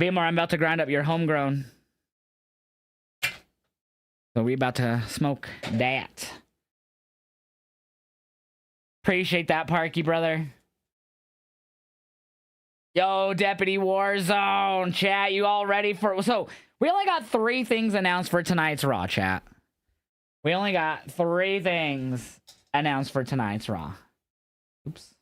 Vamor, I'm about to grind up your homegrown. So we about to smoke that. Appreciate that, Parky, brother. Yo, Deputy Warzone, chat, you all ready for... So, we only got 3 things announced for tonight's Raw, chat. We only got 3 things announced for tonight's Raw. Oops.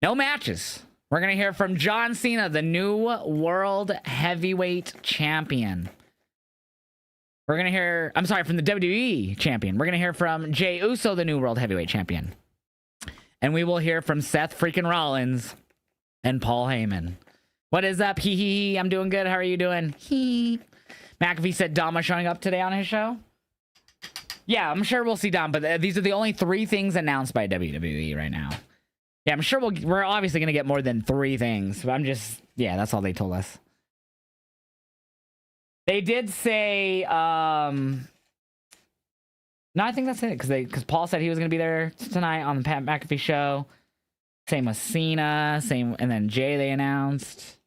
No matches. We're going to hear from John Cena, the new World Heavyweight Champion. We're going to hear... I'm sorry, from the WWE Champion. We're going to hear from Jey Uso, the new World Heavyweight Champion. And we will hear from Seth freaking Rollins and Paul Heyman. What is up? Hee hee hee. I'm doing good. How are you doing? Hee. McAfee said Dom was showing up today on his show. Yeah, I'm sure we'll see Dom, but these are the only 3 things announced by WWE right now. Yeah, I'm sure we're obviously going to get more than 3 things. But I'm just... Yeah, that's all they told us. They did say... No, I think that's it, because Paul said he was going to be there tonight on the Pat McAfee show. Same with Cena, and then Jay they announced.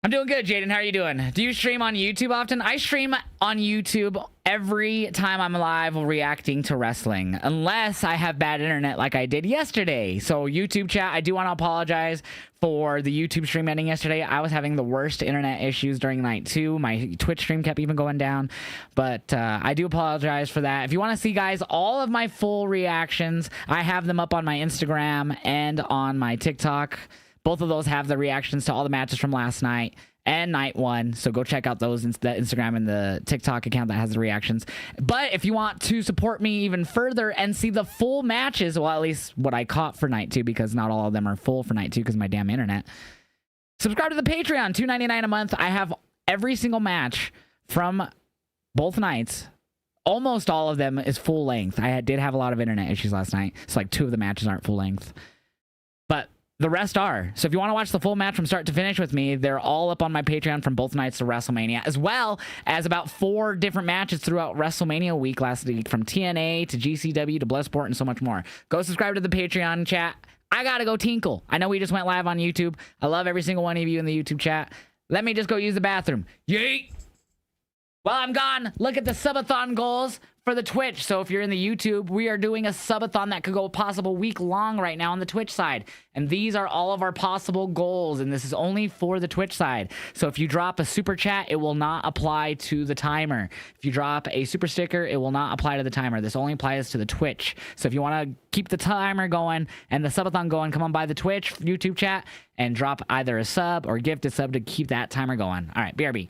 I'm doing good, Jaden. How are you doing? Do you stream on YouTube often? I stream on YouTube every time I'm live reacting to wrestling, unless I have bad internet like I did yesterday. So YouTube chat, I do want to apologize for the YouTube stream ending yesterday. I was having the worst internet issues during night 2. My Twitch stream kept even going down, but I do apologize for that. If you want to see, guys, all of my full reactions, I have them up on my Instagram and on my TikTok. Both of those have the reactions to all the matches from last night and night 1. So go check out those, the Instagram and the TikTok account that has the reactions. But if you want to support me even further and see the full matches, well, at least what I caught for night 2, because not all of them are full for night 2 because of my damn internet, subscribe to the Patreon, $2.99 a month. I have every single match from both nights. Almost all of them is full length. I did have a lot of internet issues last night, so like 2 of the matches aren't full length. But the rest are. So if you want to watch the full match from start to finish with me, they're all up on my Patreon from both nights to WrestleMania, as well as about 4 different matches throughout WrestleMania week last week, from TNA to GCW to Bloodsport and so much more. Go subscribe to the Patreon chat. I gotta go tinkle. I know we just went live on YouTube. I love every single one of you in the YouTube chat. Let me just go use the bathroom. Yeet! While I'm gone, look at the subathon goals for the Twitch. So if you're in the YouTube, we are doing a subathon that could go a possible week long right now on the Twitch side. And these are all of our possible goals, and this is only for the Twitch side. So if you drop a super chat, it will not apply to the timer. If you drop a super sticker, it will not apply to the timer. This only applies to the Twitch. So if you want to keep the timer going and the subathon going, come on by the Twitch YouTube chat and drop either a sub or gift a sub to keep that timer going. All right, BRB.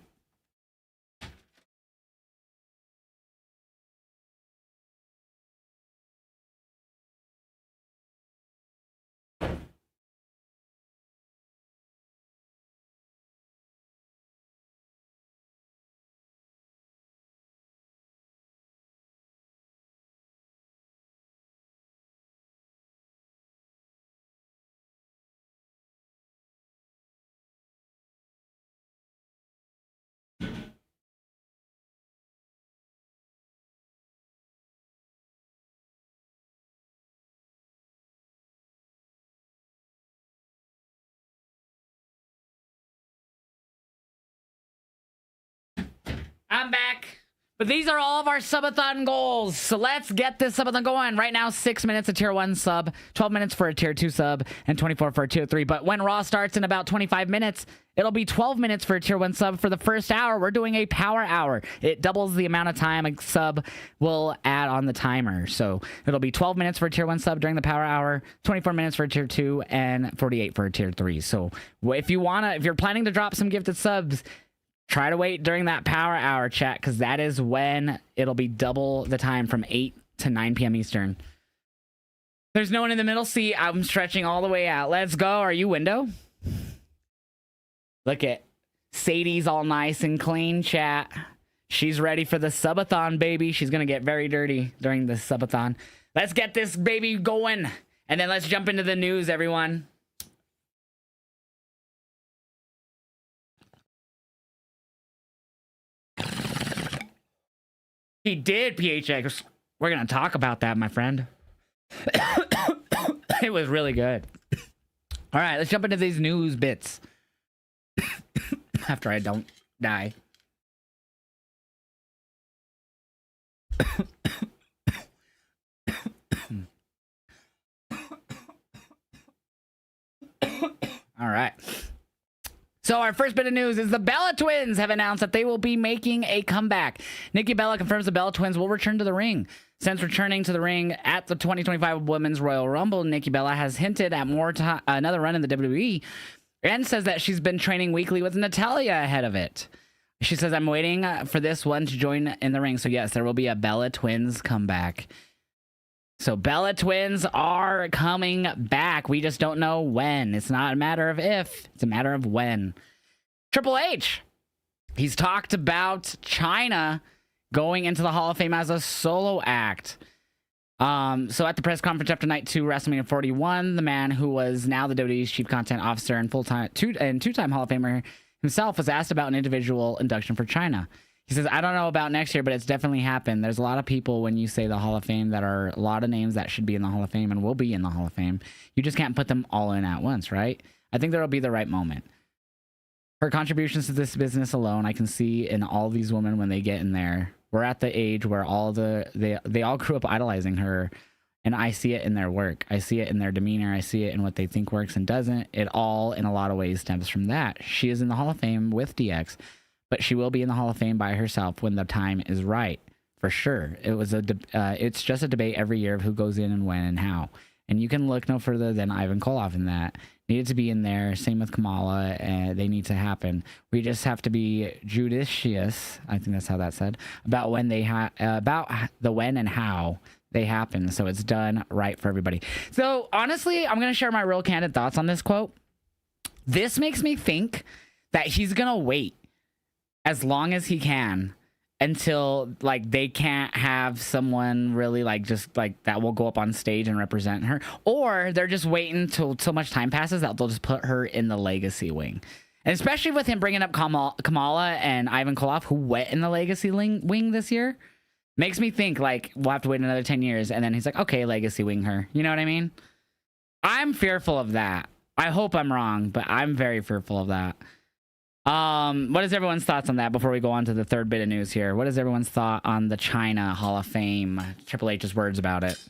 I'm back. But these are all of our subathon goals. So let's get this subathon going. Right now, 6 minutes a tier 1 sub, 12 minutes for a tier 2 sub, and 24 for a tier 3. But when Raw starts in about 25 minutes, it'll be 12 minutes for a tier 1 sub for the first hour. We're doing a power hour. It doubles the amount of time a sub will add on the timer. So it'll be 12 minutes for a tier 1 sub during the power hour, 24 minutes for a tier 2, and 48 for a tier 3. So if you're planning to drop some gifted subs, try to wait during that power hour, chat, because that is when it'll be double the time from 8 to 9 p.m. Eastern. There's no one in the middle seat. I'm stretching all the way out. Let's go. Are you window? Look at Sadie's all nice and clean, chat. She's ready for the subathon, baby. She's going to get very dirty during the subathon. Let's get this baby going. And then let's jump into the news, everyone. He did, PHX. We're going to talk about that, my friend. It was really good. All right, let's jump into these news bits. After I don't die. All right. So our first bit of news is the Bella Twins have announced that they will be making a comeback. Nikki Bella confirms the Bella Twins will return to the ring. Since returning to the ring at the 2025 Women's Royal Rumble, Nikki Bella has hinted at another run in the WWE and says that she's been training weekly with Natalya ahead of it. She says, I'm waiting for this one to join in the ring. So yes, there will be a Bella Twins comeback. So Bella Twins are coming back. We just don't know when. It's not a matter of if, it's a matter of when. Triple H, he's talked about China going into the Hall of Fame as a solo act. So at the press conference after night 2 WrestleMania 41, the man who was now the WWE's chief content officer and two-time Hall of Famer himself was asked about an individual induction for China. He says, I don't know about next year, but it's definitely happened. There's a lot of people when you say the Hall of Fame that are a lot of names that should be in the Hall of Fame and will be in the Hall of Fame. You just can't put them all in at once, right? I think there'll be the right moment. Her contributions to this business alone, I can see in all these women when they get in there. We're at the age where they all grew up idolizing her, and I see it in their work. I see it in their demeanor. I see it in what they think works and doesn't. It all, in a lot of ways, stems from that. She is in the Hall of Fame with DX. But she will be in the Hall of Fame by herself when the time is right, for sure. It's just a debate every year of who goes in and when and how. And you can look no further than Ivan Koloff in that. Needed to be in there. Same with Kamala. They need to happen. We just have to be judicious. I think that's how that's said about when about the when and how they happen. So it's done right for everybody. So honestly, I'm gonna share my real candid thoughts on this quote. This makes me think that he's gonna wait as long as he can until like they can't have someone really like just like that will go up on stage and represent her, or they're just waiting till so much time passes that they'll just put her in the legacy wing. And especially with him bringing up Kamala and Ivan Koloff, who went in the legacy wing this year, makes me think like we'll have to wait another 10 years and then he's like, okay, legacy wing her. You know what I mean? I'm fearful of that. I hope I'm wrong, but I'm very fearful of that. What is everyone's thoughts on that before we go on to the third bit of news here? What is everyone's thought on the China Hall of Fame? Triple H's words about it.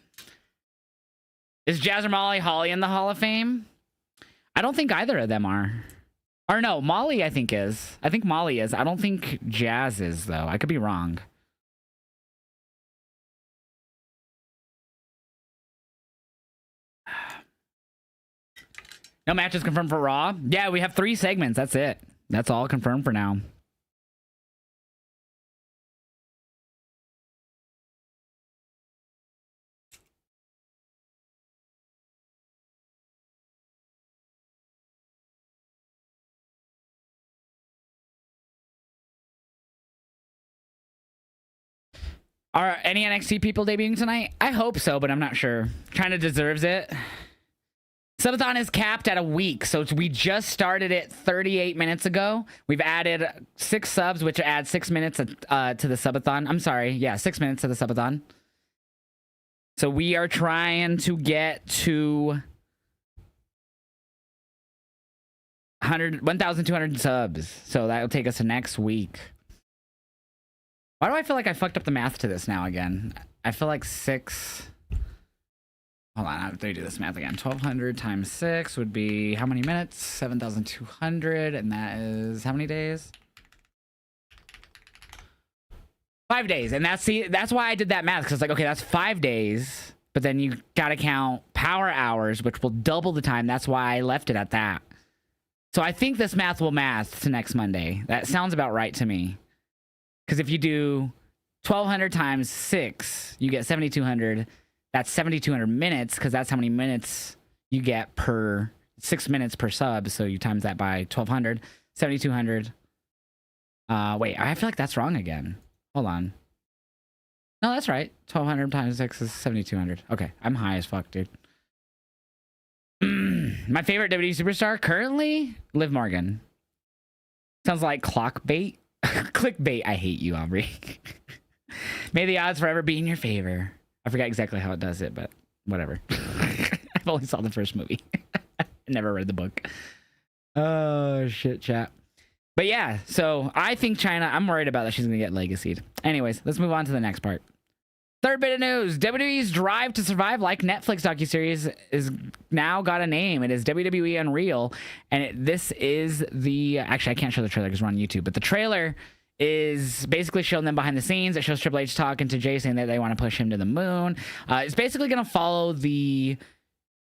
Is Jazz or Molly Holly in the Hall of Fame? I don't think either of them are. Or no, Molly I think is. I think Molly is. I don't think Jazz is, though. I could be wrong. No matches confirmed for Raw? Yeah, we have 3 segments. That's it. That's all confirmed for now. Are any NXT people debuting tonight? I hope so, but I'm not sure. China deserves it. Subathon is capped at a week, so we just started it 38 minutes ago. We've added 6 subs, which adds 6 minutes to the subathon. I'm sorry, yeah, 6 minutes to the subathon. So we are trying to get to 1,200 subs. So that'll take us to next week. Why do I feel like I fucked up the math to this now again? I feel like 6... Hold on, let me do this math again. 1,200 times 6 would be how many minutes? 7,200, and that is how many days? 5 days, and that's why I did that math, because it's like, okay, that's 5 days, but then you gotta count power hours, which will double the time. That's why I left it at that. So I think this math will math to next Monday. That sounds about right to me. Because if you do 1,200 times 6, you get 7,200. That's 7,200 minutes, because that's how many minutes you get per 6 minutes per sub. So you times that by 1,200, 7,200. Wait, I feel like that's wrong again. Hold on. No, that's right. 1,200 times 6 is 7,200. Okay, I'm high as fuck, dude. My favorite WWE superstar currently, Liv Morgan. Sounds like clockbait. Clickbait. I hate you, Aubrey. May the odds forever be in your favor. I forgot exactly how it does it, but whatever. I've only saw the first movie. Never read the book. Oh, shit, chat. But yeah, so I think China, I'm worried about that she's going to get legacied. Anyways, let's move on to the next part. Third bit of news. WWE's Drive to Survive, like Netflix docuseries, is now got a name. It is WWE Unreal. And this is the... Actually, I can't show the trailer because we're on YouTube. But the trailer is basically showing them behind the scenes. It shows Triple H talking to Jay saying that they want to push him to the moon. It's basically going to follow the...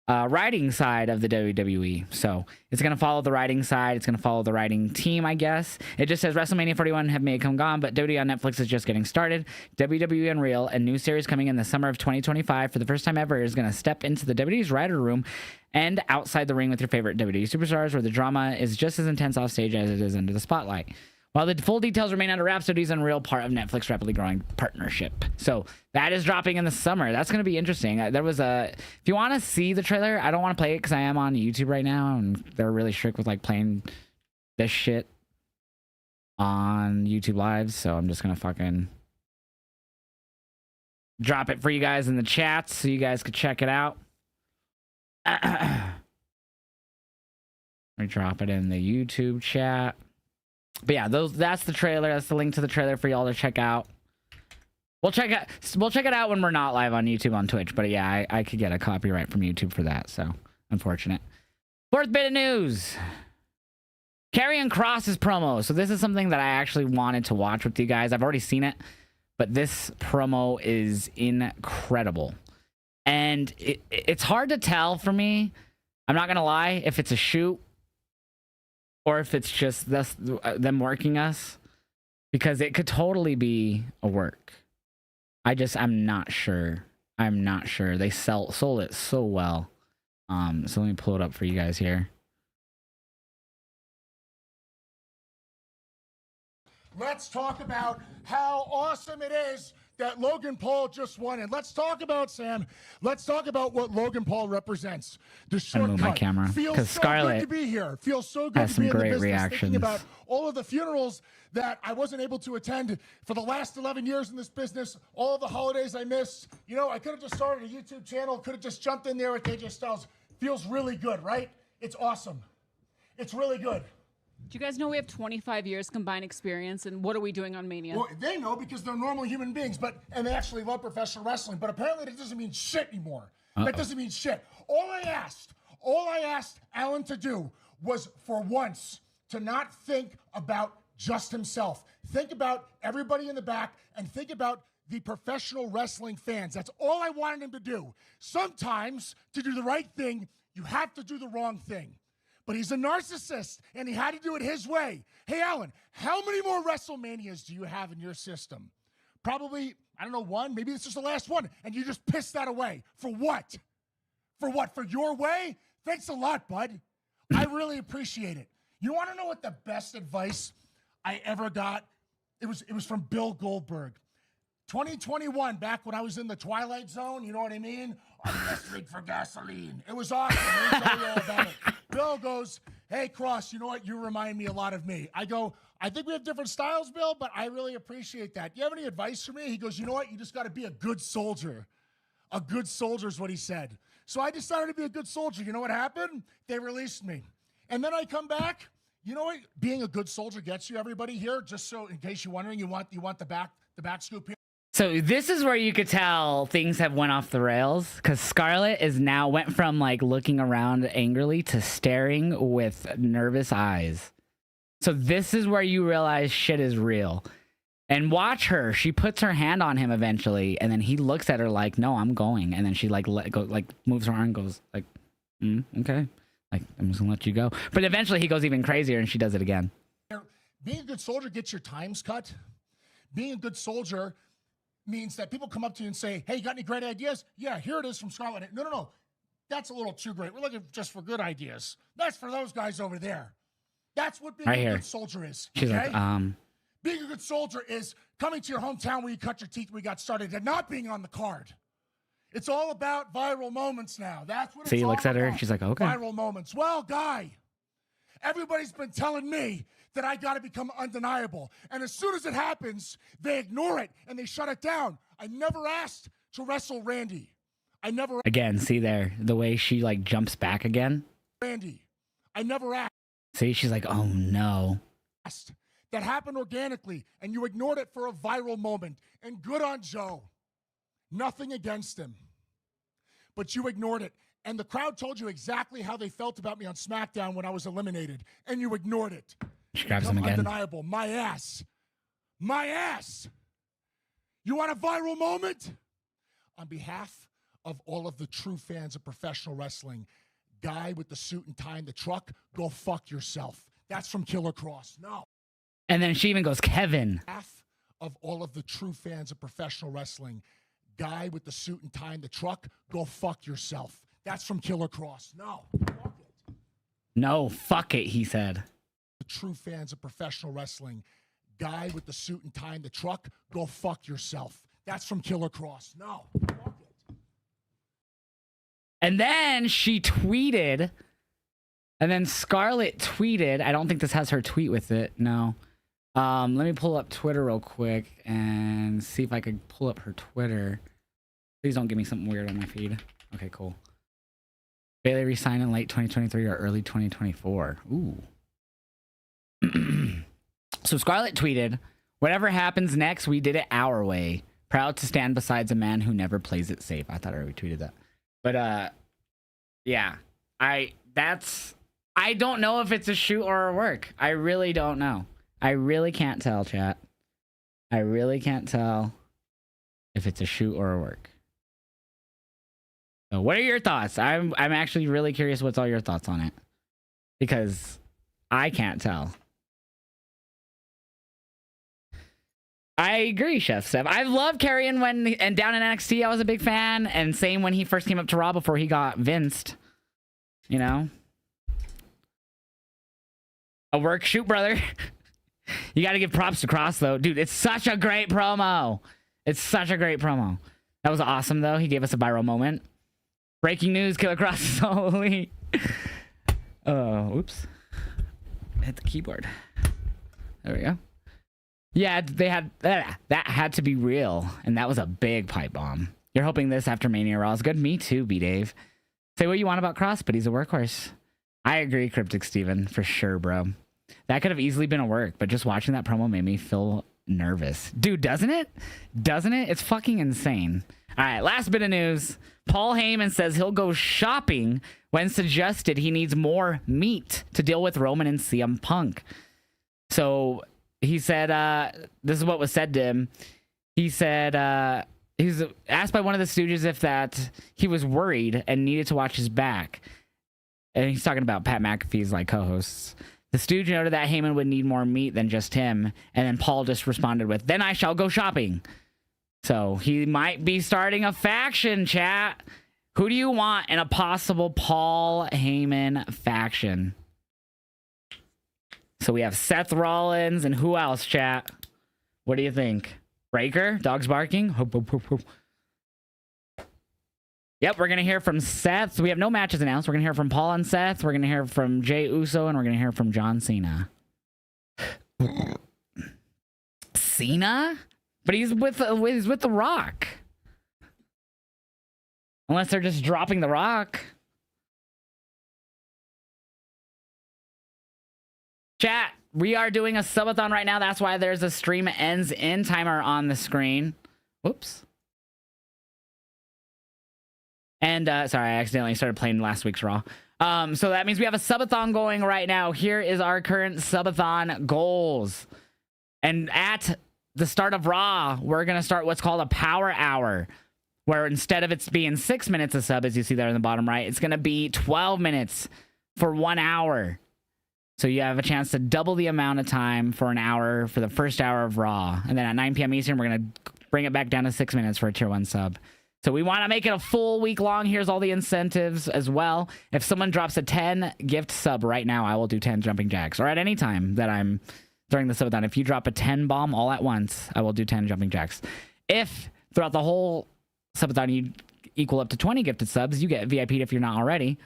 writing side of the WWE. So it's going to follow the writing side. It's going to follow the writing team, I guess. It just says WrestleMania 41 may come gone, but WWE on Netflix is just getting started. WWE Unreal, a new series coming in the summer of 2025 for the first time ever, is going to step into the WWE's writer room and outside the ring with your favorite WWE superstars, where the drama is just as intense off stage as it is under the spotlight. While the full details remain under wraps, WWE's Unreal, part of Netflix's rapidly growing partnership. So that is dropping in the summer. That's going to be interesting. There was a... If you want to see the trailer, I don't want to play it because I am on YouTube right now, and they're really strict with like playing this shit on YouTube Live. So I'm just going to fucking drop it for you guys in the chat so you guys could check it out. Let me drop it in the YouTube chat. But yeah, that's the trailer. That's the link to the trailer for y'all to check out. We'll check it out when we're not live on YouTube on Twitch. But yeah, I could get a copyright from YouTube for that. So unfortunate. Fourth bit of news. Karrion Kross's promo. So this is something that I actually wanted to watch with you guys. I've already seen it, but this promo is incredible. And it's hard to tell for me. I'm not going to lie, if it's a shoot or if it's just them working us, because it could totally be a work. I'm not sure. I'm not sure. They sold it so well. So let me pull it up for you guys here. Let's talk about how awesome it is that Logan Paul just won. And let's talk about, Sam, let's talk about what Logan Paul represents. The shortcut. Move my camera because so Scarlett good to be here. Feels so good has to be some in the great business, reactions. thinking about all of the funerals that I wasn't able to attend for the last 11 years in this business, all of the holidays I missed. You know, I could have just started a YouTube channel, could have just jumped in there with AJ Styles. Feels really good, right? It's awesome. It's really good. Do you guys know we have 25 years combined experience, and what are we doing on Mania? Well, they know because they're normal human beings, and they actually love professional wrestling. But apparently, that doesn't mean shit anymore. That doesn't mean shit. All I asked Alan to do was, for once, to not think about just himself. Think about everybody in the back, and think about the professional wrestling fans. That's all I wanted him to do. Sometimes, to do the right thing, you have to do the wrong thing. But he's a narcissist, and he had to do it his way. Hey, Alan, how many more WrestleManias do you have in your system? Probably, I don't know, one. Maybe this is the last one, and you just pissed that away. For what? For what? For your way? Thanks a lot, bud. I really appreciate it. You want to know what the best advice I ever got? It was from Bill Goldberg. 2021, back when I was in the Twilight Zone, you know what I mean? I'm wrestling for gasoline. It was awesome. Let me tell you all about it. Bill goes, hey, Kross, you know what? You remind me a lot of me. I go, I think we have different styles, Bill, but I really appreciate that. Do you have any advice for me? He goes, you know what? You just got to be a good soldier. A good soldier is what he said. So I decided to be a good soldier. You know what happened? They released me. And then I come back. You know what being a good soldier gets you, everybody here? Just so, in case you're wondering, you want the back scoop here. So this is where you could tell things have went off the rails, because Scarlett is now went from like looking around angrily to staring with nervous eyes. So this is where you realize shit is real. And watch her. She puts her hand on him eventually, and then he looks at her like, "No, I'm going." And then she like moves her arm and goes like, "Okay, like I'm just gonna let you go." But eventually he goes even crazier, and she does it again. Being a good soldier gets your times cut. Being a good soldier means that people come up to you and say, hey, you got any great ideas? Yeah, here it is from Scarlett. No. That's a little too great. We're looking just for good ideas. That's for those guys over there. That's what being a good soldier is. She's okay? like, Being a good soldier is coming to your hometown where you cut your teeth when we got started and not being on the card. It's all about viral moments now. That's what it's all about. So he looks at her and she's like, okay. Viral moments. Well, guy, everybody's been telling me that I got to become undeniable. And as soon as it happens, they ignore it and they shut it down. I never asked to wrestle Randy. I never... Again, see there, the way she like jumps back again. Randy, I never See, she's like, oh no. asked. That happened organically, and you ignored it for a viral moment. And good on Joe. Nothing against him. But you ignored it. And the crowd told you exactly how they felt about me on SmackDown when I was eliminated. And you ignored it. She grabs him again. Undeniable. My ass. My ass. You want a viral moment? On behalf of all of the true fans of professional wrestling, guy with the suit and tie in the truck, go fuck yourself. That's from Killer Kross. No. And then she even goes, Kevin. Half of all of the true fans of professional wrestling, guy with the suit and tie in the truck, go fuck yourself. That's from Killer Kross. No. Fuck it. No, fuck it, he said. The true fans of professional wrestling, guy with the suit and tie in the truck, go fuck yourself. That's from Killer Kross. No. Fuck it. And then she tweeted, and then Scarlett tweeted, I don't think this has her tweet with it, no. Let me pull up Twitter real quick and see if I could pull up her Twitter. Please don't give me something weird on my feed. Okay, cool. Bayley resigned in late 2023 or early 2024. Ooh. So Scarlett tweeted, whatever happens next, we did it our way. Proud to stand beside a man who never plays it safe. I thought I retweeted that. But, yeah. I don't know if it's a shoot or a work. I really don't know. I really can't tell, chat. I really can't tell if it's a shoot or a work. So what are your thoughts? I'm actually really curious what's all your thoughts on it. Because I can't tell. I agree, Chef Steph. I've loved Karrion and down in NXT, I was a big fan. And same when he first came up to Raw before he got vinced. You know? A work shoot, brother. You got to give props to Kross, though. Dude, it's such a great promo. It's such a great promo. That was awesome, though. He gave us a viral moment. Breaking news, Killer Kross is all elite. Oh, oops. Hit the keyboard. There we go. Yeah, they had that had to be real, and that was a big pipe bomb. You're hoping this after Mania Raw is good? Me too, B-Dave. Say what you want about Kross, but he's a workhorse. I agree, Cryptic Steven, for sure, bro. That could have easily been a work, but just watching that promo made me feel nervous. Dude, doesn't it? Doesn't it? It's fucking insane. All right, last bit of news. Paul Heyman says he'll go shopping when suggested he needs more meat to deal with Roman and CM Punk. So he said, this is what was said to him. He said, he was asked by one of the Stooges if that he was worried and needed to watch his back. And he's talking about Pat McAfee's like co-hosts. The Stooge noted that Heyman would need more meat than just him. And then Paul just responded with, then I shall go shopping. So he might be starting a faction, chat. Who do you want in a possible Paul Heyman faction? So we have Seth Rollins and who else, chat? What do you think? Breaker? Dogs barking? Hoop, hoop, hoop, hoop. Yep, we're going to hear from Seth. We have no matches announced. We're going to hear from Paul and Seth. We're going to hear from Jey Uso. And we're going to hear from John Cena. Cena? But he's with The Rock. Unless they're just dropping The Rock. Chat, we are doing a subathon right now. That's why there's a stream ends in timer on the screen. Whoops. And, sorry, I accidentally started playing last week's Raw. So that means we have a subathon going right now. Here is our current subathon goals. And at the start of Raw, we're going to start what's called a power hour, where instead of it being 6 minutes a sub, as you see there in the bottom right, it's going to be 12 minutes for 1 hour. So you have a chance to double the amount of time for an hour for the first hour of Raw. And then at 9 p.m. Eastern, we're going to bring it back down to 6 minutes for a tier 1 sub. So we want to make it a full week long. Here's all the incentives as well. If someone drops a 10 gift sub right now, I will do 10 jumping jacks. Or at any time that I'm during the subathon. If you drop a 10 bomb all at once, I will do 10 jumping jacks. If throughout the whole subathon you equal up to 20 gifted subs, you get VIP'd if you're not already.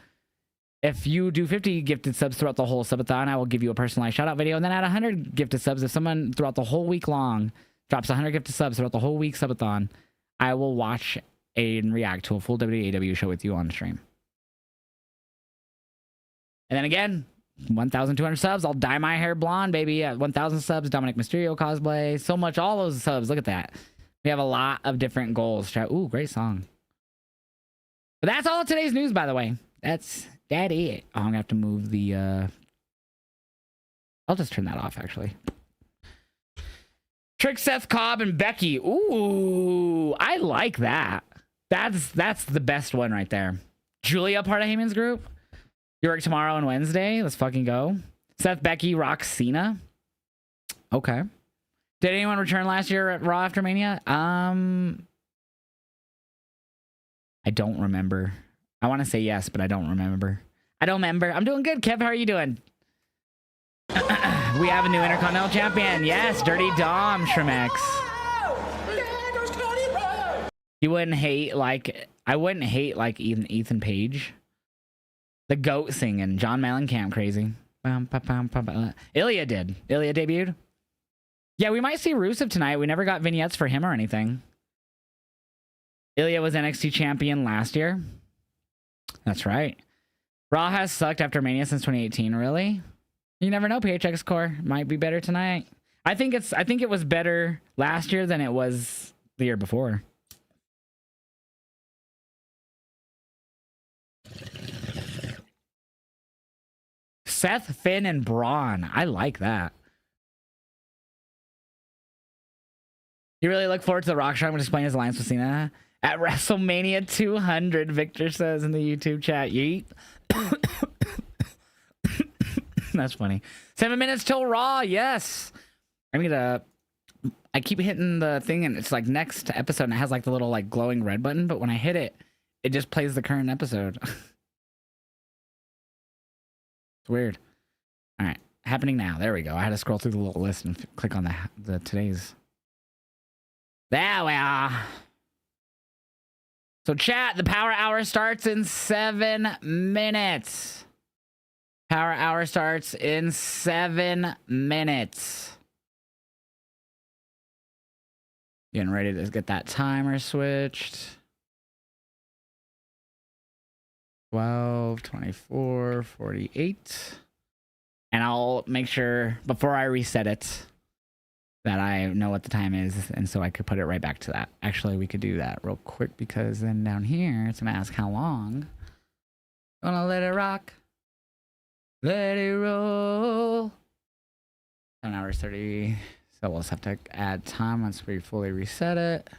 If you do 50 gifted subs throughout the whole subathon, I will give you a personalized shout out video. And then at 100 gifted subs, if someone throughout the whole week long drops 100 gifted subs throughout the whole week subathon, I will watch and react to a full WAW show with you on stream. And then again, 1,200 subs. I'll dye my hair blonde, baby. At 1,000 subs, Dominic Mysterio cosplay. So much, all those subs. Look at that. We have a lot of different goals. Ooh, great song. But that's all of today's news, by the way. That's it. Oh, I'm gonna have to move the. I'll just turn that off, actually. Trick Seth Cobb and Becky. Ooh, I like that. That's the best one right there. Julia, part of Heyman's group. You work tomorrow and Wednesday. Let's fucking go. Seth, Becky, Rock, Cena. Okay. Did anyone return last year at Raw after Mania? I don't remember. I want to say yes, but I don't remember. I'm doing good. Kev, how are you doing? We have a new Intercontinental Champion. Yes, Dirty Dom, Shremex. You wouldn't hate like... I wouldn't hate like Ethan Page. The goat singing. John Mellencamp crazy. Ilya did. Ilya debuted. Yeah, we might see Rusev tonight. We never got vignettes for him or anything. Ilya was NXT champion last year. That's right. Raw has sucked after Mania since 2018. Really? You never know. PHX Core might be better tonight. I think it was better last year than it was the year before. Seth, Finn, and Braun. I like that. You really look forward to the Rock Strong when explaining his alliance with Cena at WrestleMania 200, Victor says in the YouTube chat. Yeet. That's funny. 7 minutes till Raw. Yes. I keep hitting the thing and it's like next episode and it has like the little like glowing red button, but when I hit it, it just plays the current episode. It's weird. All right. Happening now. There we go. I had to scroll through the little list and click on the today's. There we are. So chat, the power hour starts in 7 minutes. Power hour starts in 7 minutes. Getting ready to get that timer switched. 12, 24, 48. And I'll make sure before I reset it that I know what the time is, and so I could put it right back to that. Actually, we could do that real quick because then down here it's gonna ask how long. Gonna let it rock. Let it roll. 7 hours 30. So we'll just have to add time once we fully reset it.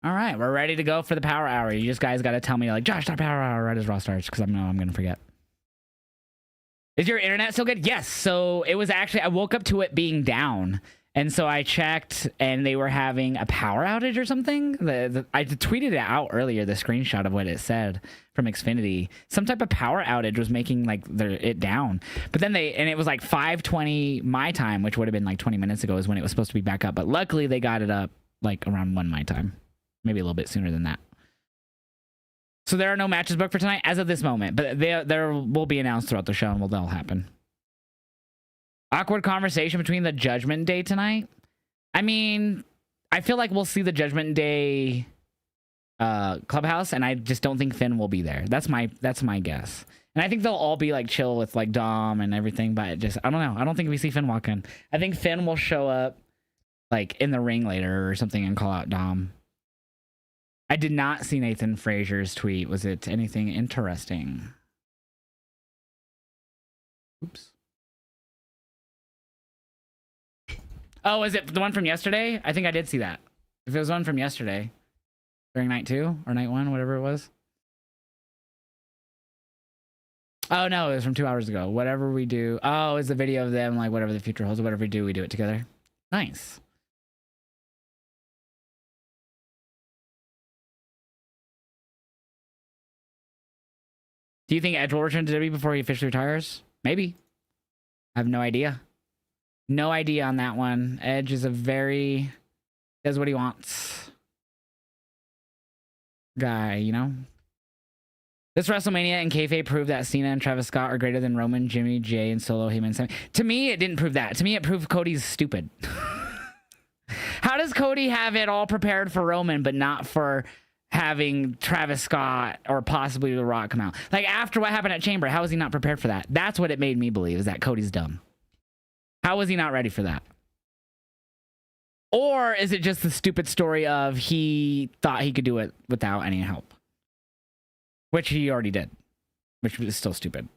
All right, we're ready to go for the power hour. You just guys got to tell me, like, Josh, start power hour right as Raw starts, because I know I'm going to forget. Is your internet still good? Yes. So it was actually, I woke up to it being down. And so I checked, and they were having a power outage or something. I tweeted it out earlier, the screenshot of what it said from Xfinity. Some type of power outage was making like it down. But then and it was like 5:20 my time, which would have been like 20 minutes ago is when it was supposed to be back up. But luckily they got it up like around 1 my time. Maybe a little bit sooner than that. So there are no matches booked for tonight as of this moment. But there will be announced throughout the show, and they'll happen. Awkward conversation between the Judgment Day tonight. I mean, I feel like we'll see the Judgment Day clubhouse, and I just don't think Finn will be there. That's my guess. And I think they'll all be like chill with like Dom and everything, but I don't know. I don't think we see Finn walk in. I think Finn will show up like in the ring later or something and call out Dom. I did not see Nathan Frazier's tweet. Was it anything interesting? Oops. Oh, is it the one from yesterday? I think I did see that. If it was one from yesterday, during night 2 or night 1, whatever it was. Oh, no, it was from 2 hours ago. Whatever we do. Oh, it's the video of them, like whatever the future holds, whatever we do it together. Nice. Do you think Edge will return to WWE before he officially retires? Maybe. I have no idea. No idea on that one. Edge is does what he wants guy, you know? This WrestleMania and kayfabe proved that Cena and Travis Scott are greater than Roman, Jimmy, Jay, and Solo, Heyman, Sammy. To me, it didn't prove that. To me, it proved Cody's stupid. How does Cody have it all prepared for Roman, but not for having Travis Scott or possibly The Rock come out. Like, after what happened at Chamber, how was he not prepared for that? That's what it made me believe, is that Cody's dumb. How was he not ready for that? Or is it just the stupid story of he thought he could do it without any help? Which he already did. Which is still stupid.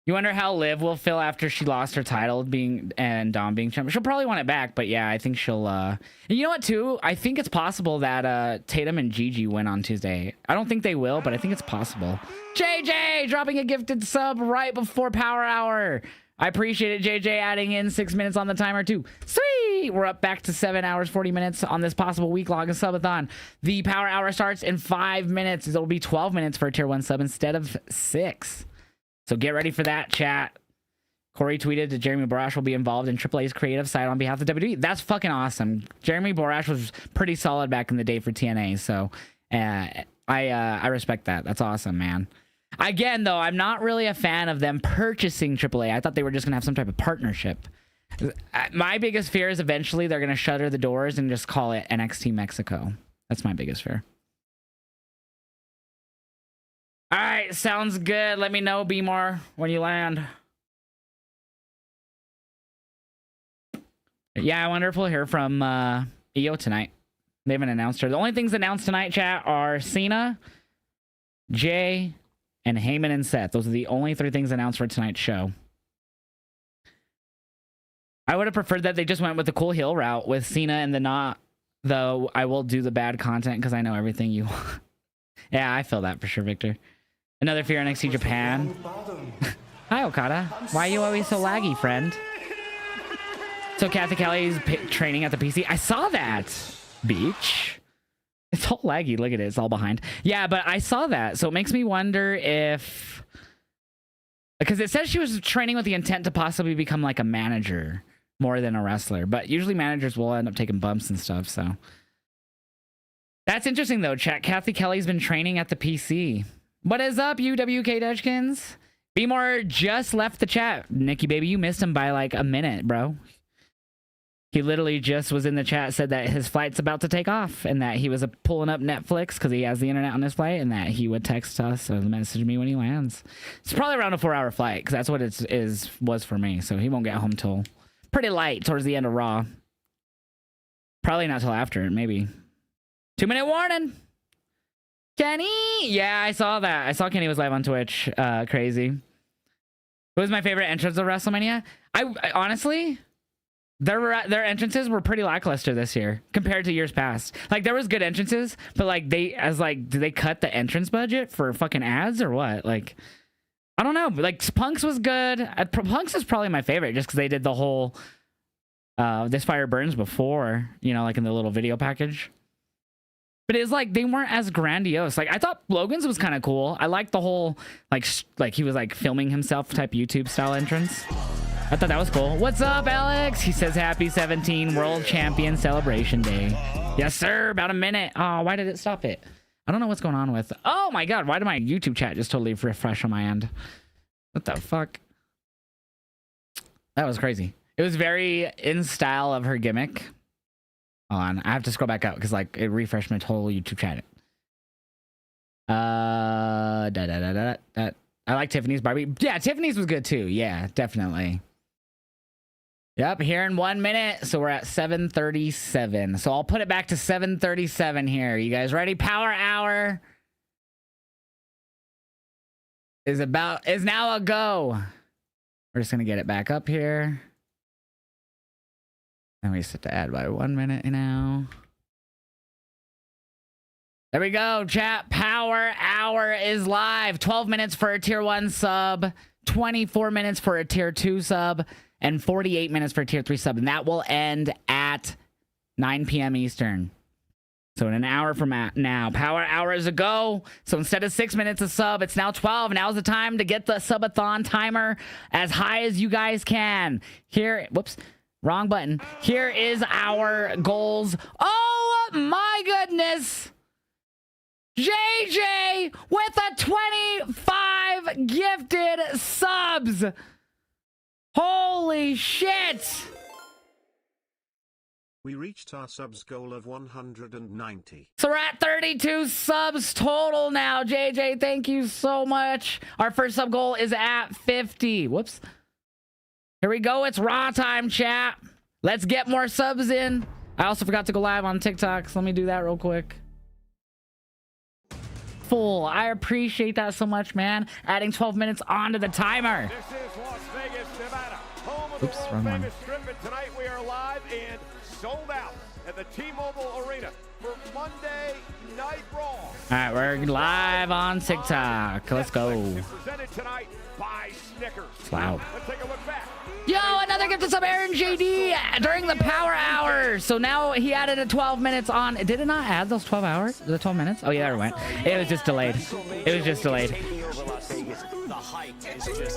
You wonder how Liv will feel after she lost her title and Dom being champion. She'll probably want it back, but yeah, I think she'll... And you know what, too? I think it's possible that Tatum and Gigi win on Tuesday. I don't think they will, but I think it's possible. JJ dropping a gifted sub right before Power Hour. I appreciate it, JJ, adding in 6 minutes on the timer, too. Sweet! We're up back to 7 hours, 40 minutes on this possible week-long subathon. The Power Hour starts in 5 minutes. It'll be 12 minutes for a Tier 1 sub instead of 6. So get ready for that, chat. Corey tweeted that Jeremy Borash will be involved in AAA's creative side on behalf of WWE. That's fucking awesome. Jeremy Borash was pretty solid back in the day for TNA, so I respect that. That's awesome, man. Again, though, I'm not really a fan of them purchasing AAA. I thought they were just going to have some type of partnership. My biggest fear is eventually they're going to shutter the doors and just call it NXT Mexico. That's my biggest fear. All right, sounds good. Let me know, B-More, when you land. Yeah, I wonder if we'll hear from EO tonight. They haven't announced her. The only things announced tonight, chat, are Cena, Jay, and Heyman and Seth. Those are the only 3 things announced for tonight's show. I would have preferred that they just went with the cool heel route with Cena and though I will do the bad content because I know everything you want. Yeah, I feel that for sure, Victor. Another fear NXT Japan. Hi, Okada. Why are you always so laggy, friend? So Kathy Kelly's training at the PC. I saw that. Beach. It's all laggy. Look at it. It's all behind. Yeah, but I saw that. So it makes me wonder if... Because it says she was training with the intent to possibly become like a manager more than a wrestler. But usually managers will end up taking bumps and stuff, so... That's interesting, though, chat. Kathy Kelly's been training at the PC. What is up, you WK Dutchkins? B-More just left the chat. Nikki, baby, you missed him by like a minute, bro. He literally just was in the chat, said that his flight's about to take off and that he was pulling up Netflix because he has the internet on his flight and that he would text us or message me when he lands. It's probably around a 4-hour flight because that's what it was for me. So he won't get home till pretty light towards the end of Raw. Probably not till after, maybe. 2-minute warning. Kenny. Yeah, I saw that. I saw Kenny was live on Twitch. Crazy. What was my favorite entrance of WrestleMania? I honestly... Their entrances were pretty lackluster this year compared to years past. Like, there was good entrances, but like did they cut the entrance budget for fucking ads or what? Like, I don't know. Like, Punks was good. Punks is probably my favorite just because they did the whole This Fire Burns before, you know, like in the little video package. But it's like they weren't as grandiose. Like, I thought Logan's was kind of cool. I liked the whole like he was like filming himself type YouTube style entrance. I thought that was cool. What's up, Alex? He says happy 17 World Champion Celebration Day. Yes, sir. About a minute. Oh, why did it stop it? I don't know what's going on with... Oh, my God. Why did my YouTube chat just totally refresh on my end? What the fuck? That was crazy. It was very in style of her gimmick. Hold on. I have to scroll back out because like it refreshed my total YouTube chat. I like Tiffany's Barbie. Yeah, Tiffany's was good too. Yeah, definitely. Yep, here in 1 minute. So we're at 7:37. So I'll put it back to 7:37 here. You guys ready? Power Hour is now a go. We're just gonna get it back up here. And we set to add by 1 minute now. There we go, chat. Power Hour is live. 12 minutes for a Tier 1 sub, 24 minutes for a Tier 2 sub, and 48 minutes for a Tier 3 sub. And that will end at 9 p.m. Eastern. So in an hour from now, Power Hour is a go. So instead of 6 minutes a sub, it's now 12. Now's the time to get the subathon timer as high as you guys can. Here, whoops, wrong button. Here is our goals. Oh my goodness. JJ with a 25 gifted subs. Holy shit. We reached our subs goal of 190. So we're at 32 subs total now. JJ, thank you so much. Our first sub goal is at 50. Whoops. Here we go. It's Raw time, chat. Let's get more subs in. I also forgot to go live on TikTok, so let me do that real quick. Full. I appreciate that so much, man. Adding 12 minutes onto the timer. This is Las Vegas, Nevada, home of Oops, the wrong world one. famous Strip, and tonight we are live and sold out at the T-Mobile Arena for Monday Night Raw. All right, we're live on TikTok. Let's go. Netflix, presented tonight by Snickers. It's loud. Let's take a look back. Yo, another gift to sub Aaron JD during the power hour. So now he added a 12 minutes on. Did it not add those 12 hours? The 12 minutes? Oh, yeah, there it went. It was just delayed. It was just delayed.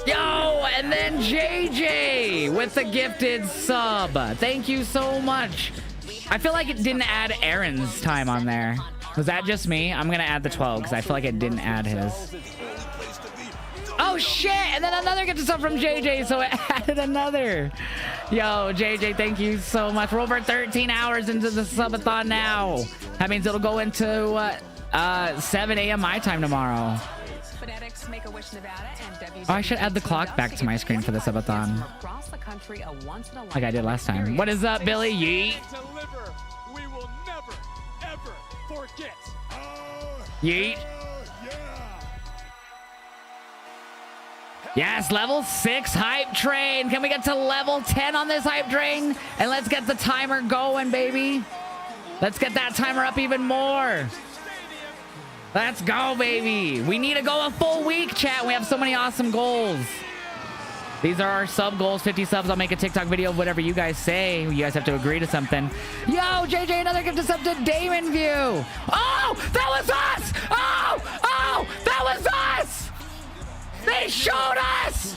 Yo, and then JJ with the gifted sub. Thank you so much. I feel like it didn't add Aaron's time on there. Was that just me? I'm going to add the 12 because I feel like it didn't add his. Oh shit, and then another gets sub from JJ, so it added another. Yo, JJ, thank you so much. We're over 13 hours into the subathon now. That means it'll go into 7 a.m. my time tomorrow. Oh, I should add the clock back to my screen for the subathon, like I did last time. What is up, Billy? Yeet. We will never, ever forget. Yeet. Yes, level 6 hype train. Can we get to level 10 on this hype train? And let's get the timer going, baby. Let's get that timer up even more. Let's go, baby. We need to go a full week, chat. We have so many awesome goals. These are our sub goals. 50 subs. I'll make a TikTok video of whatever you guys say. You guys have to agree to something. Yo, JJ, another gift sub to Damon View. Oh, that was us. Oh, that was us. They showed us!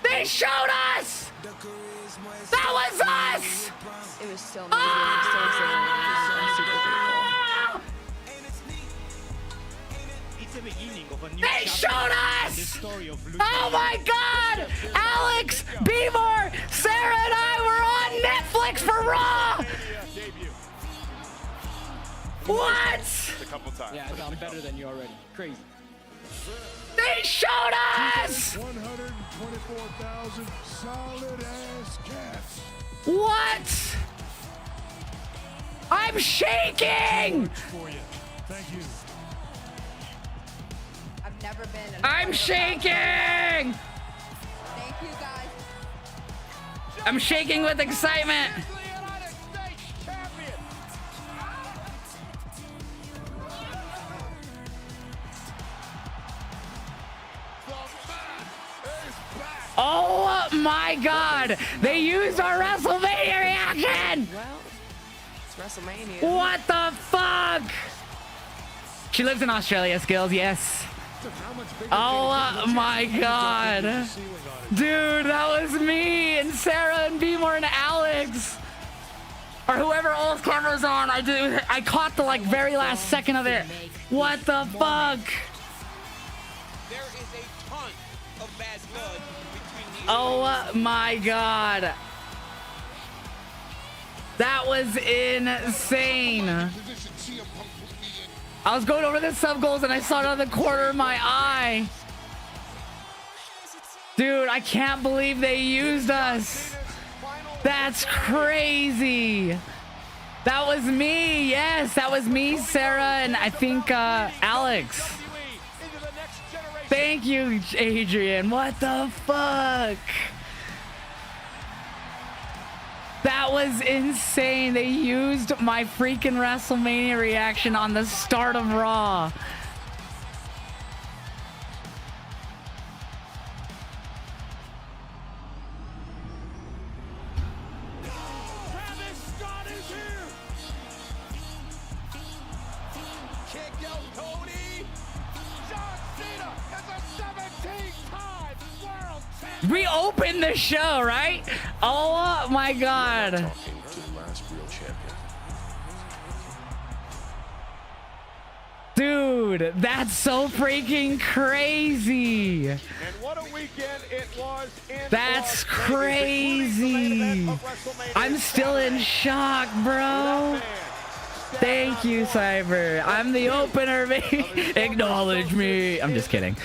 They showed us! That was us! It was so They showed us! Oh my god! Alex, Beemore, Sarah, and I were on Netflix for Raw! What? Yeah, I'm better than you already. Crazy. They showed us! 124,000 solid ass cats. What? I'm shaking! For you. Thank you. I've never been. I'm shaking! Thank you guys. I'm shaking with excitement. Oh my god! They used our WrestleMania reaction! Well, it's WrestleMania. What the fuck? She lives in Australia, Skills, yes. Oh my god. Dude, that was me and Sarah and Beemore and Alex. Or whoever all's camera's on. I caught the like very last second of it. What the fuck? There is a ton of bad blood between these. Oh my god. That was insane. I was going over the sub goals and I saw it out of the corner of my eye. Dude, I can't believe they used us. That's crazy. That was me. Yes, that was me, Sarah, and I think Alex. Thank you, Adrian. What the fuck? That was insane. They used my freaking WrestleMania reaction on the start of Raw. Kick out Cody. John Cena is a 17-time world champion. We opened the show, right? Oh my god. Talking to the last real champion. Dude. Dude, that's so freaking crazy. And what a weekend it was in That's Las Vegas, including the main crazy. event of WrestleMania I'm still in Saturday. shock, bro. That man Thank you, Cyber. I'm the opener, baby. Acknowledge me. I'm just kidding.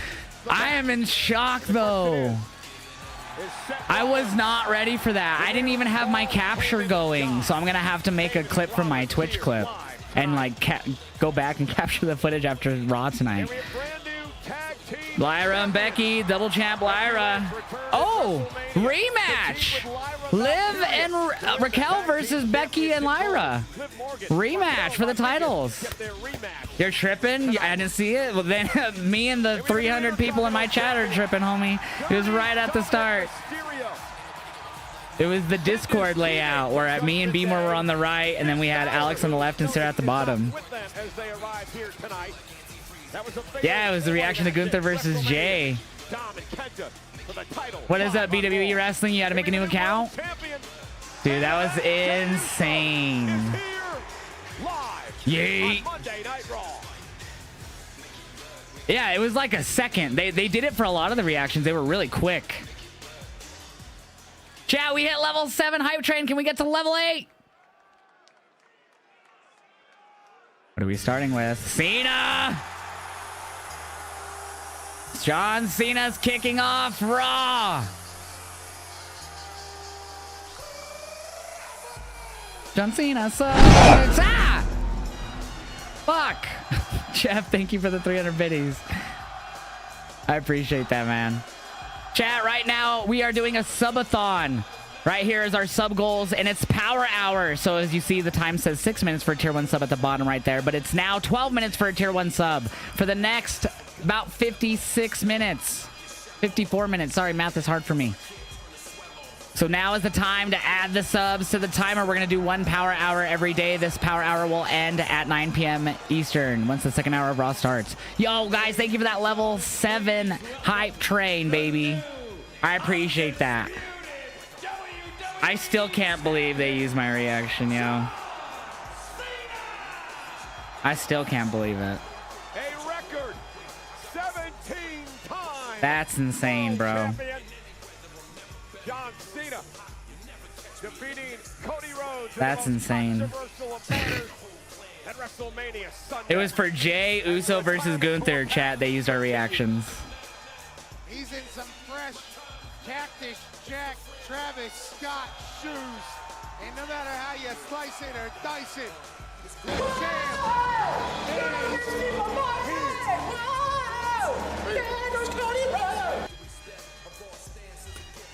I am in shock, though. I was not ready for that. I didn't even have my capture going, so I'm gonna have to make a clip from my Twitch clip and like go back and capture the footage after Raw tonight. Lyra and Becky, double champ Lyra. Oh, rematch. Liv and Raquel versus Becky and Lyra. Rematch for the titles. You're tripping? I didn't see it. Well, then me and the 300 people in my chat are tripping, homie. It was right at the start. It was the Discord layout where me and Beamer were on the right, and then we had Alex on the left and Sarah at the bottom. Yeah, it was the reaction to Gunther versus Jay. What is that, WWE Wrestling? You had to make a new account? Dude, that was insane. Yay. Yeah, it was like a second. They did it for a lot of the reactions. They were really quick. Chat, we hit level 7 hype train. Can we get to level 8? What are we starting with? Cena! John Cena's kicking off Raw. John Cena sucks. Ah! Fuck. Jeff, thank you for the 300 biddies. I appreciate that, man. Chat, right now we are doing a subathon. Right here is our sub goals, and it's power hour. So as you see, the time says 6 minutes for a tier 1 sub at the bottom right there, but it's now 12 minutes for a tier 1 sub for the next about 56 minutes. 54 minutes. Sorry, math is hard for me. So now is the time to add the subs to the timer. We're going to do 1 power hour every day. This power hour will end at 9 p.m. Eastern once the second hour of Raw starts. Yo, guys, thank you for that level 7 hype train, baby. I appreciate that. I still can't believe they used my reaction, yo. I still can't believe it. A record 17 times. That's insane, bro. Champion John Cena defeating Cody Rhodes. That's insane. At WrestleMania Sunday. It was for Jay Uso versus Gunther, chat. They used our reactions. He's in some fresh Cactus Jack Travis Scott shoes. And no matter how you slice it or dice it, the champ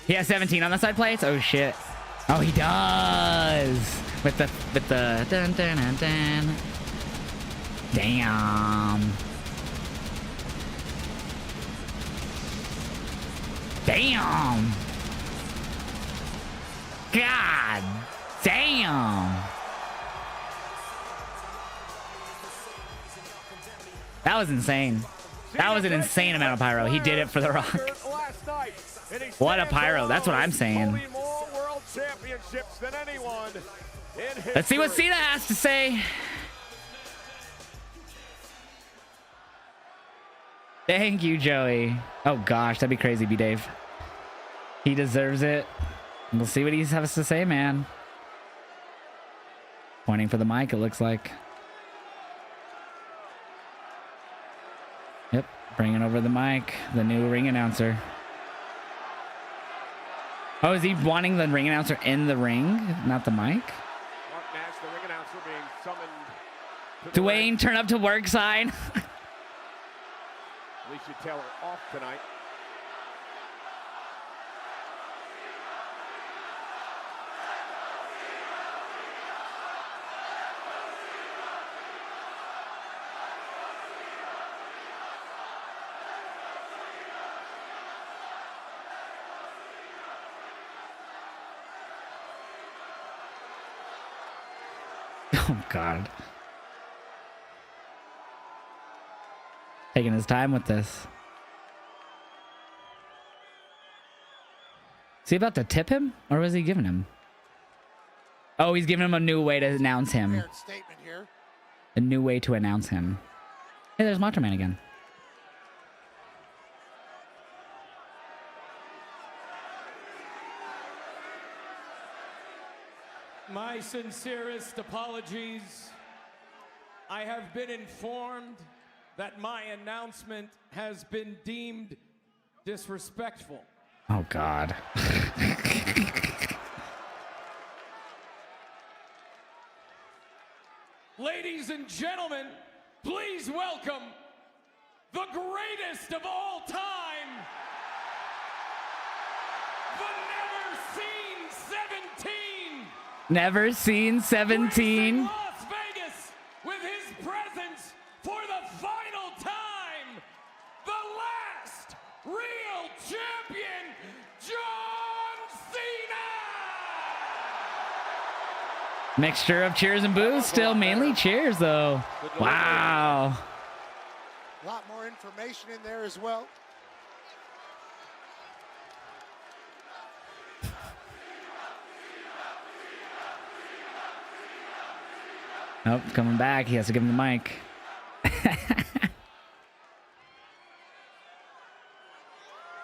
He has 17 on the side plates? Oh shit. Oh, he does. With the dun dun dun dun. Damn. Damn. God damn. That was insane. That was an insane amount of pyro. He did it for The Rock. What a pyro. That's what I'm saying. Let's see what Cena has to say. Thank you, Joey. Oh gosh, that'd be crazy, B-Dave. He deserves it. We'll see what he has to say, man. Pointing for the mic, it looks like. Yep, bringing over the mic. The new ring announcer. Oh, is he wanting the ring announcer in the ring, not the mic? Mark Nash, the ring announcer, being summoned. Dwayne, turn up to work sign. Alicia Taylor off tonight. Oh, God. Taking his time with this. Is he about to tip him? Or was he giving him? Oh, he's giving him a new way to announce him. statement here. A new way to announce him. Hey, there's Macho Man again. My sincerest apologies. I have been informed that my announcement has been deemed disrespectful. Oh, God. Ladies and gentlemen, please welcome the greatest of all time, the never-seen 17. Never seen 17. Las Vegas with his presence for the final time, the last real champion, John Cena! Mixture of cheers and boos. Still mainly cheers, though. Wow. A lot more information in there as well. Nope, coming back. He has to give him the mic.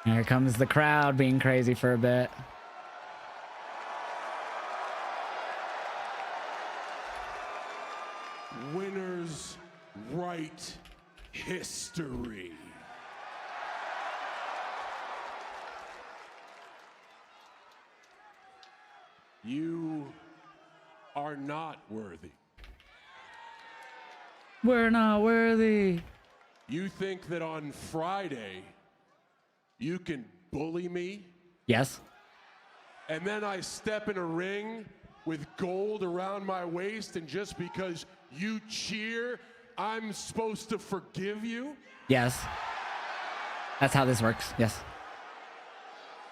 Here comes the crowd being crazy for a bit. Winners write history. You are not worthy. We're not worthy. You think that on Friday you can bully me? Yes. And then I step in a ring with gold around my waist, and just because you cheer, I'm supposed to forgive you? Yes. That's how this works. Yes.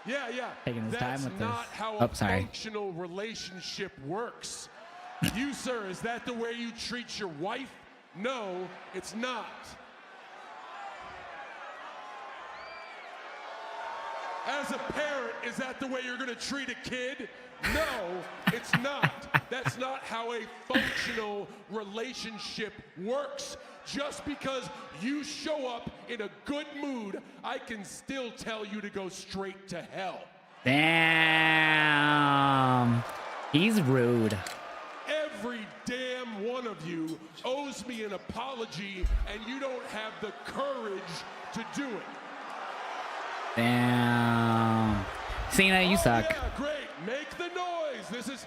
Yeah. Taking his time That's with not this. how Oh, a sorry. functional relationship works. You, sir, is that the way you treat your wife? No, it's not. As a parent, is that the way you're going to treat a kid? No, it's not. That's not how a functional relationship works. Just because you show up in a good mood, I can still tell you to go straight to hell. Damn. He's rude. Every damn one of you owes me an apology, and you don't have the courage to do it. Damn. Cena, you suck. Yeah, great. Make the noise. This has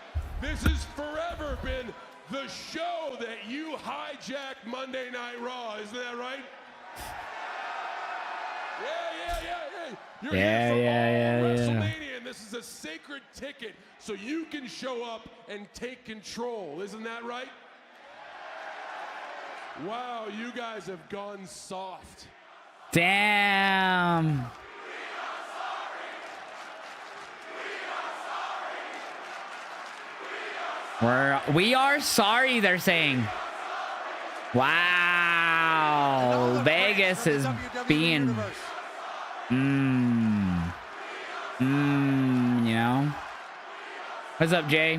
forever been the show that you hijacked Monday Night Raw. Isn't that right? Yeah. You're here for all WrestleMania, and this is a sacred ticket, so you can show up and take control. Isn't that right? Wow, you guys have gone soft. Damn. We are sorry, they're saying. Wow. Vegas is being, you know. What's up, Jay?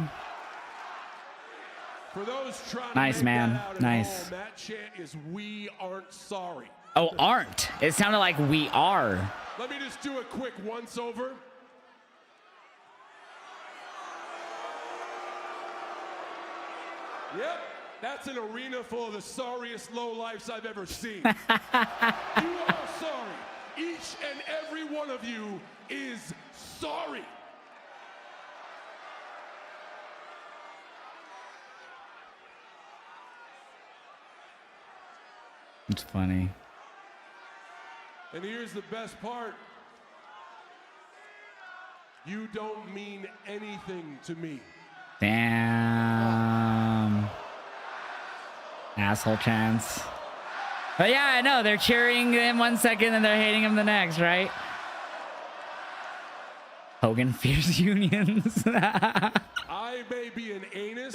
For those trying Nice, to make man. that out at Nice. home, that chant is "We aren't sorry." Oh, aren't. It sounded like we are. Let me just do a quick once over. Yep, that's an arena full of the sorriest lowlifes I've ever seen. You are sorry. Each and every one of you is sorry. It's funny. And here's the best part. You don't mean anything to me. Damn. Asshole chance. But yeah, I know. They're cheering him 1 second and they're hating him the next, right? Hogan fears unions. I may be an anus,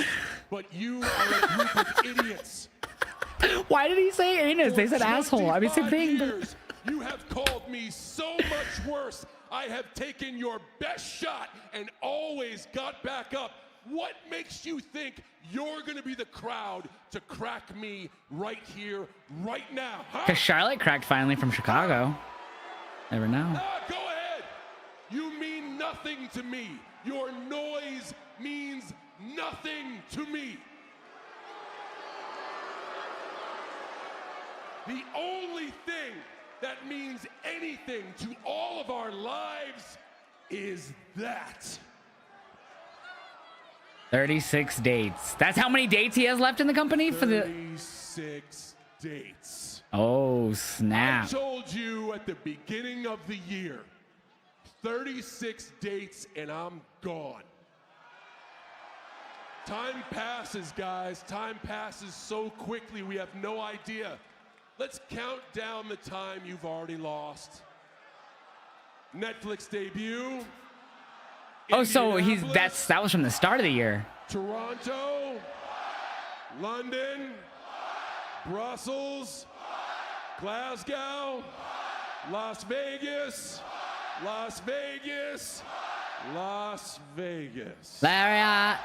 but you are a group of idiots. Why did he say anus? They said asshole. I mean, same 25 thing. years, you have called me so much worse. I have taken your best shot and always got back up. what makes you think you're going to be the crowd to crack me right here, right now? Huh? Because Charlotte cracked finally from Chicago. Never know. Go ahead. You mean nothing to me. Your noise means nothing to me. The only thing that means anything to all of our lives is that. 36 dates. That's how many dates he has left in the company for the 36 dates. Oh, snap. I told you at the beginning of the year, 36 dates and I'm gone. Time passes, guys. Time passes so quickly, we have no idea. Let's count down the time you've already lost. Netflix debut. Oh, so that was from the start of the year. Toronto, London, Brussels, Glasgow, Las Vegas, Las Vegas, Las Vegas. Lariat.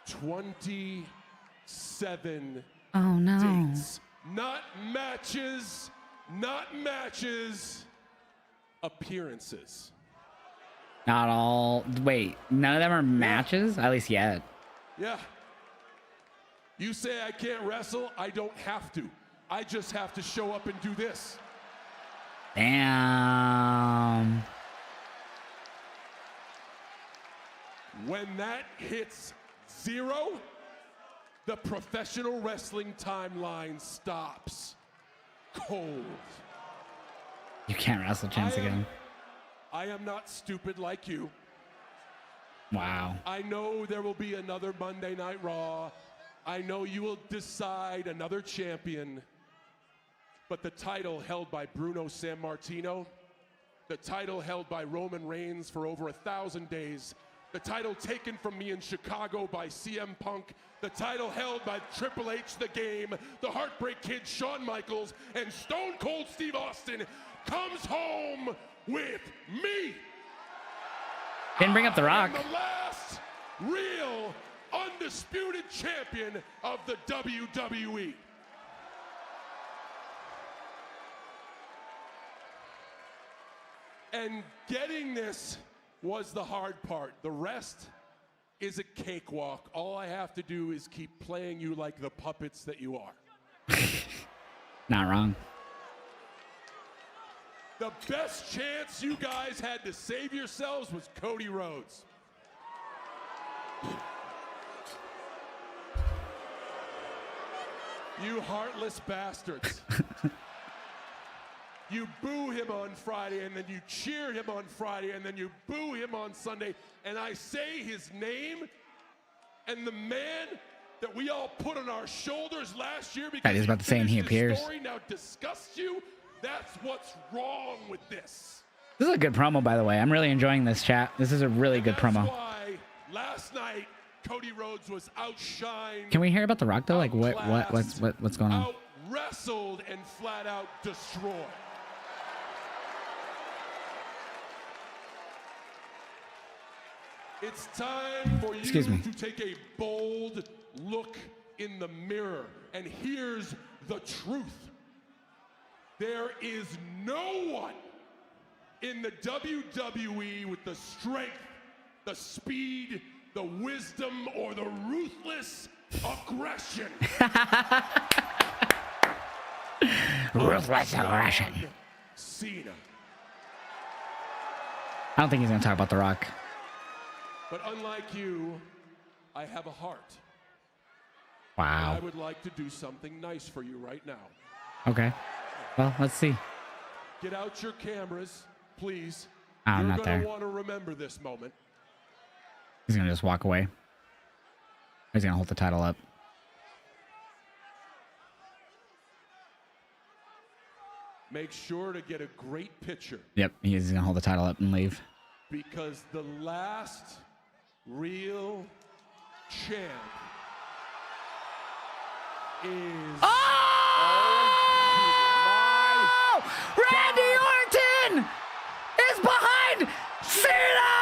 27 Oh no. dates. Not matches, appearances. Not all. Wait, none of them are matches? At least yet. Yeah. You say I can't wrestle, I don't have to. I just have to show up and do this. Damn. When that hits 0, the professional wrestling timeline stops cold. You can't wrestle Chance again. I am not stupid like you. Wow. I know there will be another Monday Night Raw. I know you will decide another champion. But the title held by Bruno Sammartino, the title held by Roman Reigns for over 1,000 days, the title taken from me in Chicago by CM Punk, the title held by Triple H The Game, the Heartbreak Kid Shawn Michaels, and Stone Cold Steve Austin comes home with me. Didn't bring up The Rock. I am the last real undisputed champion of the WWE. And getting this was the hard part. The rest is a cakewalk. All I have to do is keep playing you like the puppets that you are. Not wrong. The best chance you guys had to save yourselves was Cody Rhodes. You heartless bastards. You boo him on Friday, and then you cheer him on Friday, and then you boo him on Sunday, and I say his name, and the man that we all put on our shoulders last year because he's about to say, and he appears. Story now disgusts you. That's what's wrong with this. This is a good promo, by the way. I'm really enjoying this chat. This is a really good promo. That's why last night Cody Rhodes was outshined. Can we hear about The Rock though? Like what's going on? Out wrestled and flat out destroyed. It's time for you to take a bold look in the mirror. And here's the truth. There is no one in the WWE with the strength, the speed, the wisdom, or the ruthless aggression. Ruthless aggression. Cena. I don't think he's going to talk about The Rock. But unlike you, I have a heart. Wow. I would like to do something nice for you right now. Okay. Well, let's see. Get out your cameras, please. I'm not there. You're going to want to remember this moment. He's going to just walk away. He's going to hold the title up. Make sure to get a great picture. Yep, he's going to hold the title up and leave. Because the last real champ is... Randy Orton is behind Cena!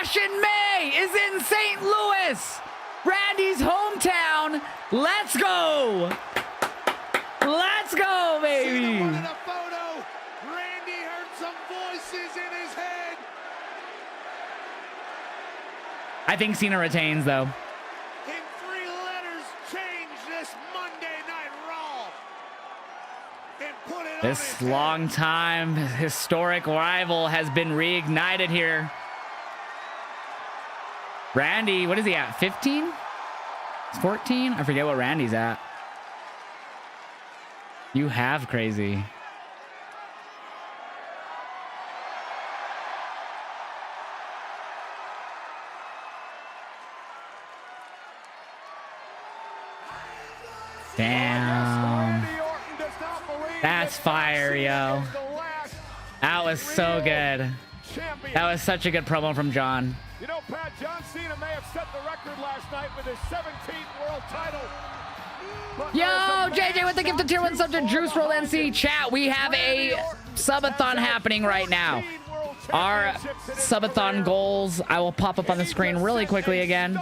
Bash in May is in St. Louis, Randy's hometown. Let's go. Let's go, baby. Cena wanted a photo. Randy heard some voices in his head. I think Cena retains, though. In 3 letters, change this Monday Night Raw. And put it This on his long-time historic rival has been reignited here. Randy, what is he at? 15? 14? I forget what Randy's at. You have crazy. Damn. That's fire, yo. That was so good. That was such a good promo from John. You know, Pat, John Cena may have set the record last night with his 17th world title. Yo, JJ with the gift of tier 1 sub to Juice Roll NC chat. We have a subathon happening right now. Our subathon goals, I will pop up on the screen really quickly again.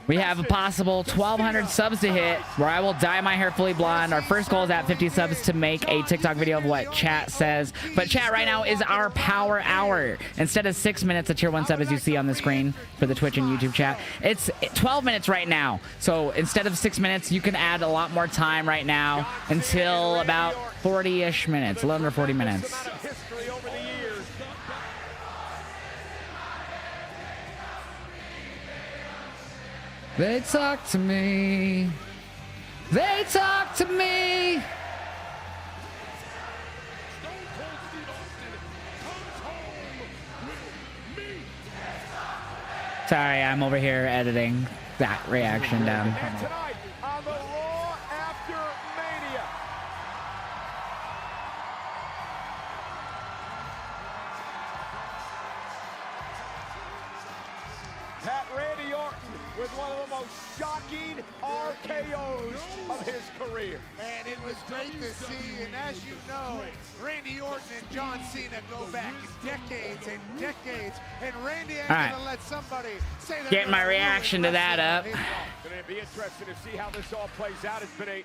We have a possible 1,200 subs to hit where I will dye my hair fully blonde. Our first goal is at 50 subs to make a TikTok video of what chat says. But chat right now is our power hour. Instead of 6 minutes of tier 1 sub as you see on the screen for the Twitch and YouTube chat, it's 12 minutes right now. So instead of 6 minutes, you can add a lot more time right now until about 40-ish minutes, a little under 40 minutes. They talk to me. They talk to me. Sorry, I'm over here editing that reaction down. And tonight on the Raw After Mania. Pat Randy Orton with one of the most shocking RKOs of his career. And it was great to see, and as you know, Randy Orton and John Cena go back decades and decades, and Randy ain't gonna let somebody say that. Getting my reaction to that up. Going to be interesting to see how this all plays out. It's been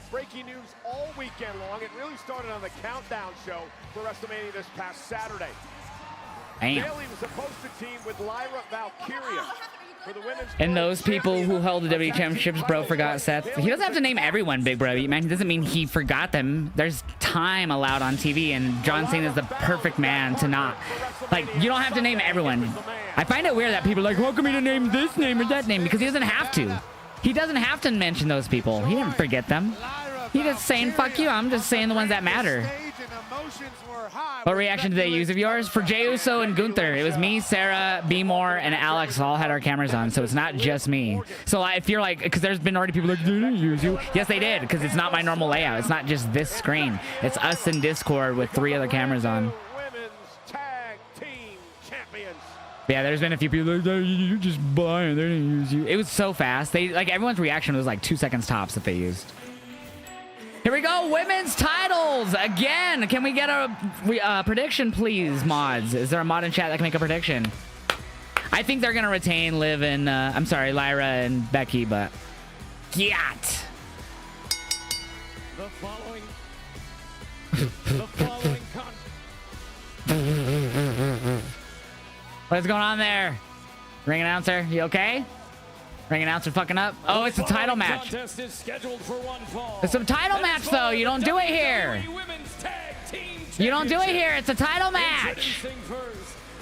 breaking news all weekend long. It really started on the Countdown show for WrestleMania this past Saturday. Damn. Bayley was supposed to team with Lyra Valkyria for the women's. And those people who held the WWE Championships, bro, forgot Seth. He doesn't have to name everyone, big bro. Man, it doesn't mean he forgot them. There's time allowed on TV, and John Cena is the perfect man to not. Like, you don't have to name everyone. I find it weird that people are like, how come he didn't name this name or that name? Because he doesn't have to. He doesn't have to mention those people. He didn't forget them. He just saying, fuck you. I'm just saying the ones that matter. What reaction did they use of yours? For Jey Uso and Gunther, it was me, Sarah, B. Moore, and Alex all had our cameras on, so it's not just me. So if you're like, because there's been already people like, they didn't use you. Yes, they did, because it's not my normal layout. It's not just this screen. It's us in Discord with 3 other cameras on. Women's Tag Team Champions. Yeah, there's been a few people like, you're just blind. They didn't use you. It was so fast. They like everyone's reaction was like 2 seconds tops that they used. Here we go, women's titles again. Can we get a prediction, please, mods? Is there a mod in chat that can make a prediction? I think they're gonna retain Liv and I'm sorry, Lyra and Becky, but Giat. The following What's going on there? Ring announcer, you okay? Ring announcer fucking up. Oh, it's a title match. Is scheduled for one fall. It's a title match, though. You don't do it here. You don't do it here. It's a title match.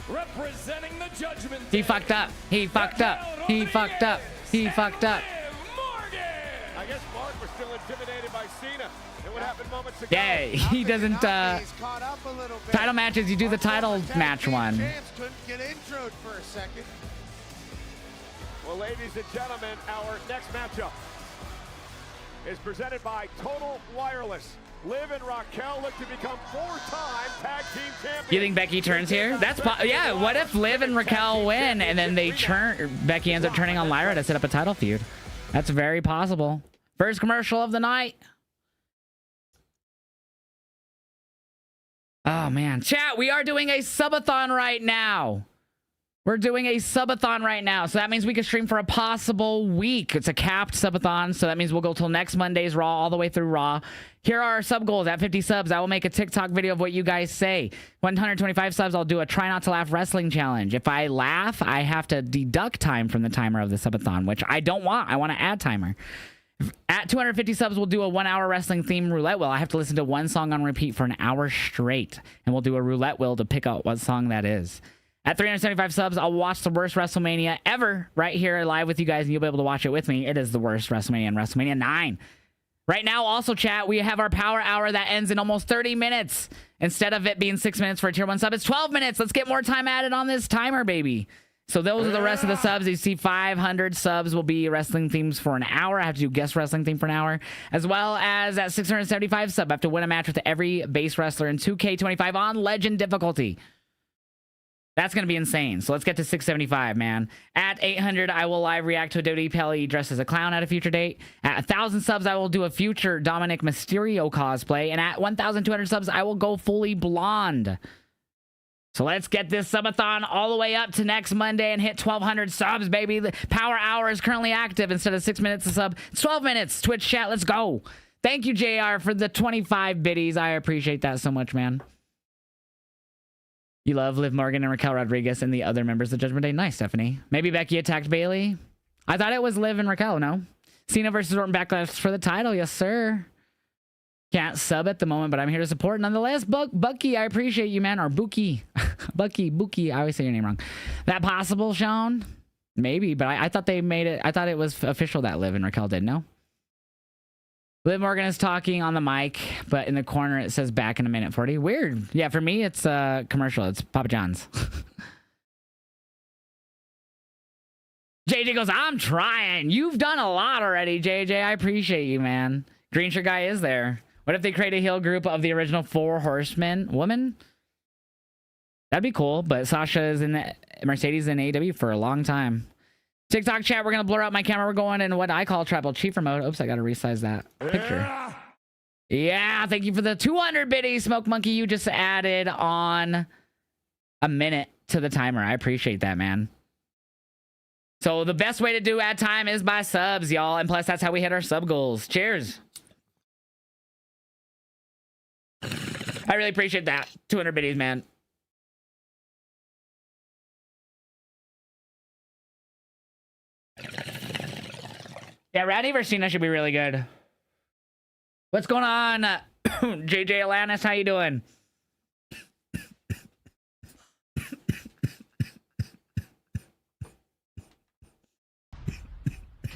Representing the Judgment He fucked up. He fucked up. He fucked up. He fucked up. I guess Mark was still intimidated by Cena. And what happened moments ago? Yeah, he doesn't. Title matches, you do the title match one. Couldn't get introed for a second. Well, ladies and gentlemen, our next matchup is presented by Total Wireless. Liv and Raquel look to become 4-time tag team champions. You think Becky turns here? That's yeah. What if Liv and Raquel win and then they Becky ends up turning on Lyra to set up a title feud? That's very possible. First commercial of the night. Oh man, chat. We are doing a subathon right now. We're doing a subathon right now, so that means we can stream for a possible week. It's a capped subathon, so that means we'll go till next Monday's Raw, all the way through Raw. Here are our sub goals. At 50 subs, I will make a TikTok video of what you guys say. 125 subs, I'll do a try not to laugh wrestling challenge. If I laugh, I have to deduct time from the timer of the subathon, which I don't want. I want to add timer. At 250 subs, we'll do a 1 hour wrestling theme roulette wheel. I have to listen to one song on repeat for an hour straight, and we'll do a roulette wheel to pick out what song that is. At 375 subs, I'll watch the worst WrestleMania ever right here live with you guys, and you'll be able to watch it with me. It is the worst WrestleMania in WrestleMania 9. Right now, also, chat, we have our power hour that ends in almost 30 minutes. Instead of it being 6 minutes for a tier 1 sub, it's 12 minutes. Let's get more time added on this timer, baby. So those are the rest of the subs. You see 500 subs will be wrestling themes for an hour. I have to do guest wrestling theme for an hour. As well as at 675 sub, I have to win a match with every base wrestler in 2K25 on legend difficulty. That's going to be insane. So let's get to 675, man. At 800, I will live react to a WWE Pelly dressed as a clown at a future date. At 1,000 subs, I will do a future Dominic Mysterio cosplay. And at 1,200 subs, I will go fully blonde. So let's get this subathon all the way up to next Monday and hit 1,200 subs, baby. The power hour is currently active. Instead of 6 minutes a sub, it's 12 minutes. Twitch chat, let's go. Thank you, JR, for the 25 biddies. I appreciate that so much, man. You love Liv Morgan and Raquel Rodriguez and the other members of Judgment Day. Nice, Stephanie. Maybe Becky attacked Bailey. I thought it was Liv and Raquel, no? Cena versus Orton backlash for the title. Yes, sir. Can't sub at the moment, but I'm here to support nonetheless. Bucky, I appreciate you, man. Or Buki. Buki. I always say your name wrong. That possible, Sean? Maybe, but I thought they made it. I thought it was official that Liv and Raquel did, no? Liv Morgan is talking on the mic, but in the corner it says back in a minute 40. Weird. Yeah, for me, it's a commercial. It's Papa John's. JJ goes, I'm trying. You've done a lot already, JJ. I appreciate you, man. Green shirt guy is there. What if they create a heel group of the original 4 horsemen woman? That'd be cool, but Sasha is in Mercedes in AEW for a long time. TikTok chat, we're going to blur out my camera. We're going in what I call tribal chief mode. Oops, I got to resize that picture. Yeah, thank you for the 200 biddies, Smoke Monkey. You just added on a minute to the timer. I appreciate that, man. So the best way to do ad time is by subs, y'all. And plus, that's how we hit our sub goals. Cheers. I really appreciate that. 200 biddies, man. Yeah, Randy versus Cena should be really good. What's going on, JJ Alanis? How you doing?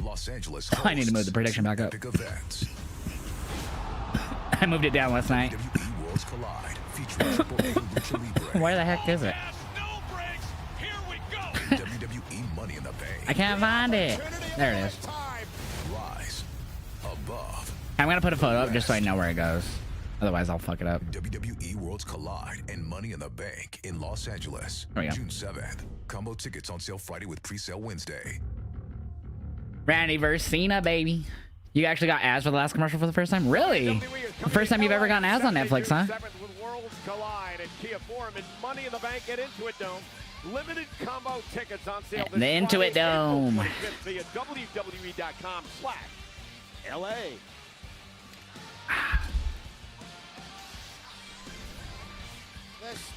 Los Angeles. I need to move the prediction back up. I moved it down last night. Where the heck is it? I can't find it. There it is. I'm gonna put a photo up just so I know where it goes. Otherwise, I'll fuck it up. WWE Worlds Collide and Money in the Bank in Los Angeles, June 7th. Combo tickets on sale Friday with pre-sale Wednesday. Randy versus Cena, baby. You actually got ads for the last commercial for the first time? Really? The first time you've ever gotten ads on Netflix, huh? Worlds Collide and Kia Forum and Money in the Bank at Intuit Dome. Limited combo tickets on sale. The Intuit Dome. Via WWE.com/LA.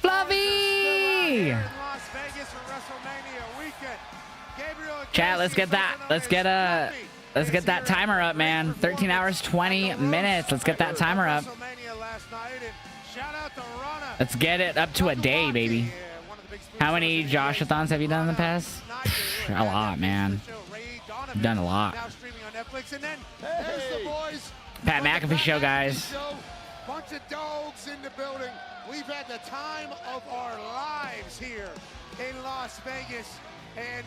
Fluffy! Las Vegas for WrestleMania weekend. Chat, let's get that. Let's get that timer up, man. 13 hours, 20 minutes. Let's get that timer up. Let's get it up to a day, baby. How many Joshathons have you done in the past? A lot, man. You've done a lot. Pat McAfee show, guys. Bunch of dogs in the building. We've had the time of our lives here in Las Vegas, and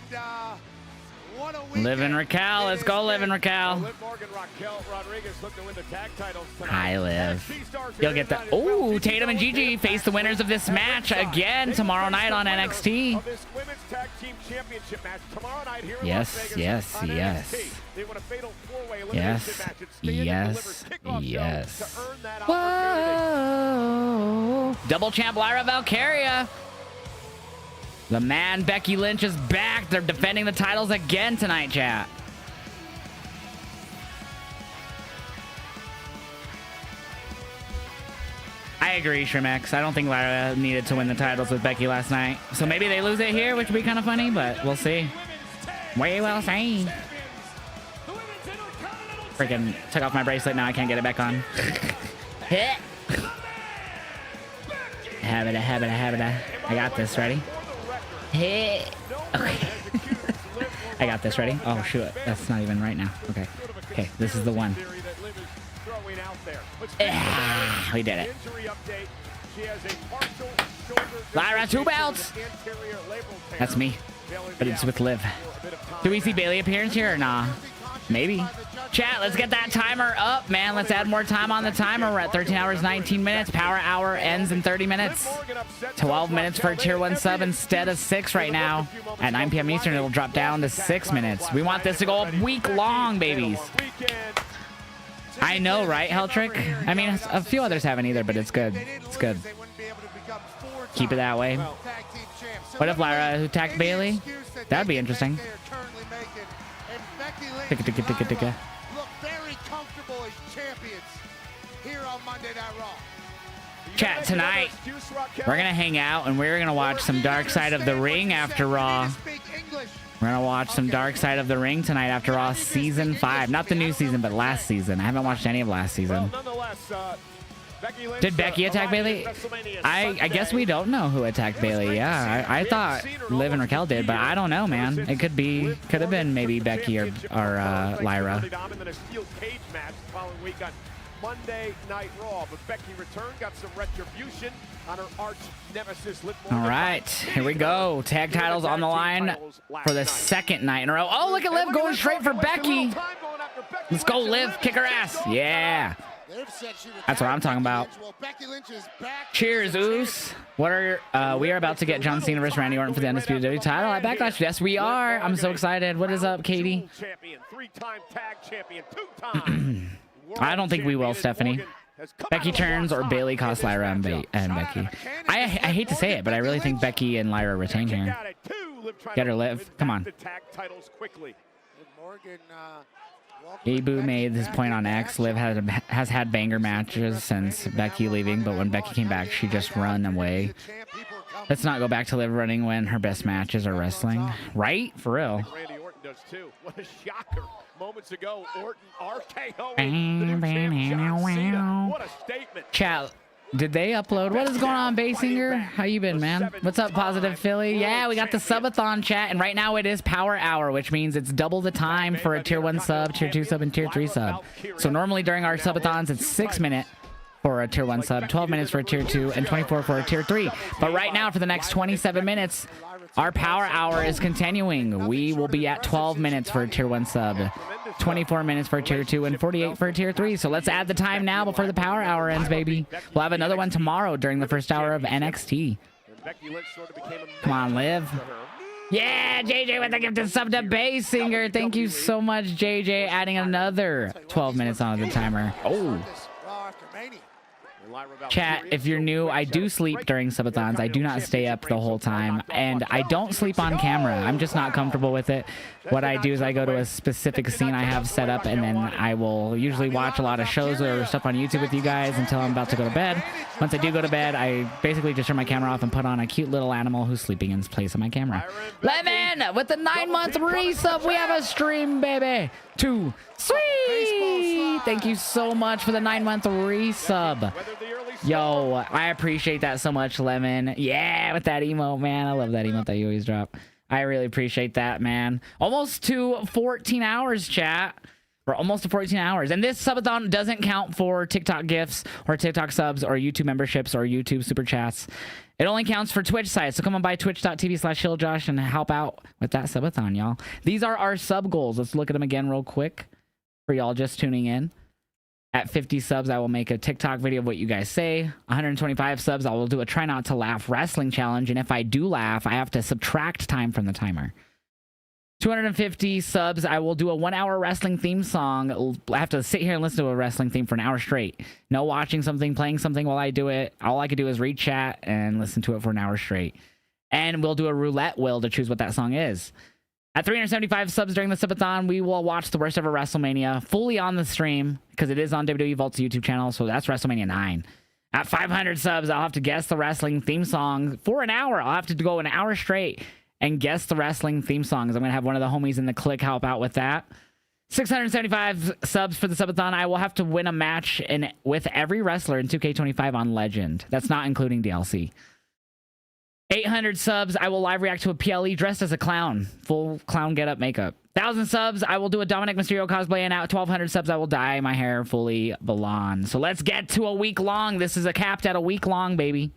what a weekend. Liv and Raquel. Let's go, Liv and Raquel. Liv Morgan, Raquel Rodriguez look to win the tag titles tonight. Hi, Liv. You'll get that. Oh, Tatum and Gigi face the winners of this match again tomorrow night on NXT. This women's tag team championship match tomorrow night here in Yes, Las Vegas yes, on yes. NXT. They won a fatal four-way elimination match. It's the Yes, kickoff yes. show to earn that opportunity. Whoa. Double champ Lyra Valkyria. The man, Becky Lynch, is back. They're defending the titles again tonight, chat. I agree, Shrimex. I don't think Lyra needed to win the titles with Becky last night. So maybe they lose it here, which would be kind of funny, but we'll see. We will see. Freaking took off my bracelet. Now I can't get it back on. Habita. I got this. Ready? Okay. I got this. Ready? Oh, shoot. That's not even right now. Okay. Okay, this is the one. We did it. Lyra, 2 belts. That's me. But it's with Liv. Do we see Bailey appearance here or nah? Maybe. Chat, let's get that timer up, man. Let's add more time on the timer. We're at 13 hours, 19 minutes. Power hour ends in 30 minutes. 12 minutes for a tier 1 sub instead of 6 right now. At 9 p.m. Eastern, it'll drop down to 6 minutes. We want this to go a week long, babies. I know, right, Helltrick? I mean, a few others haven't either, but it's good. It's good. Keep it that way. What if Lyra who attacked Bailey? That'd be interesting. Look very comfortable as champions here on Monday Night Raw. Chat, tonight we're gonna hang out and we're gonna watch some Dark Side of the Ring after Raw. We're gonna watch some Dark Side of the Ring tonight after Raw season 5. Not the new season, but last season. I haven't watched any of last season. Did Becky attack Bailey? I guess we don't know who attacked Bailey. Yeah, I thought Liv and Raquel did, but I don't know, man. It could have been maybe Becky or Lyra. Monday Night Raw, but Becky returned, got some retribution on her arch nemesis. All right, here we go. Tag titles on the line for the second night in a row. Oh, look at Liv going straight for Becky. Let's go, Liv. Kick her ass. Yeah. That's what I'm talking about. Cheers, Oos. What are we are about to get John Cena versus Randy Orton for the Undisputed WWE title at Backlash. Yes, we are. I'm so excited. What is up, Katie? I don't think we will, Stephanie. Becky turns or Bailey costs Lyra and Becky. I hate to say it, but I really think Becky and Lyra retain here. Get her, Liv. Come on. Abu made this point on X. Liv has had banger matches since Becky leaving, but when Becky came back, she just run away. Let's not go back to Liv running when her best matches are wrestling. Right? For real. Randy Orton does too. What a shocker. Moments ago, Orton RKO. The new champion, John Cena. What a statement. Chat, did they upload? What is going on, Basinger? How you been, man? What's up, Positive Philly? Yeah, we got the subathon chat, and right now it is power hour, which means it's double the time for a tier 1 sub, tier 2 sub, and tier 3 sub. So normally during our subathons, it's 6 minutes for a tier 1 sub, 12 minutes for a tier 2, and 24 for a tier 3. But right now, for the next 27 minutes, our power hour is continuing. We will be at 12 minutes for a tier 1 sub, 24 minutes for a tier 2, and 48 for a tier 3. So let's add the time now before the power hour ends, baby. We'll have another one tomorrow during the first hour of NXT. Come on, Liv. Yeah, JJ with the gifted sub to Basinger. Thank you so much, JJ, adding another 12 minutes onto the timer. Oh. Chat, if you're new, I do sleep during subathons. I do not stay up the whole time, and I don't sleep on camera. I'm just not comfortable with it. What I do is I go to a specific scene I have set up, and then I will usually watch a lot of shows or stuff on YouTube with you guys until I'm about to go to bed. Once I do go to bed, I basically just turn my camera off and put on a cute little animal who's sleeping in place of my camera. Lemon with the 9-month resub. We have a stream, baby. 2 sweet. Thank you so much for the 9-month resub. Yo, I appreciate that so much, Lemon. Yeah, with that emote, man. I love that emote that you always drop. I really appreciate that, man. Almost to 14 hours, chat. We're almost to 14 hours. And this subathon doesn't count for TikTok gifts or TikTok subs or YouTube memberships or YouTube super chats. It only counts for Twitch sites. So come on by twitch.tv/Heeljosh and help out with that subathon, y'all. These are our sub goals. Let's look at them again real quick for y'all just tuning in. At 50 subs, I will make a TikTok video of what you guys say. 125 subs, I will do a try not to laugh wrestling challenge. And if I do laugh, I have to subtract time from the timer. 250 subs, I will do a 1-hour wrestling theme song. I have to sit here and listen to a wrestling theme for an hour straight. No watching something, playing something while I do it. All I could do is read chat and listen to it for an hour straight. And we'll do a roulette wheel to choose what that song is. At 375 subs during the subathon, we will watch the worst ever WrestleMania fully on the stream because it is on WWE Vault's YouTube channel, so that's WrestleMania 9. At 500 subs, I'll have to guess the wrestling theme song for an hour. I'll have to go an hour straight and guess the wrestling theme songs. I'm going to have one of the homies in the clique help out with that. 675 subs for the subathon. I will have to win a match with every wrestler in 2K25 on Legend. That's not including DLC. 800 subs, I will live react to a PLE dressed as a clown. Full clown getup makeup. 1,000 subs, I will do a Dominic Mysterio cosplay. And at 1,200 subs, I will dye my hair fully blonde. So let's get to a week long. This is a capped at a week long, baby.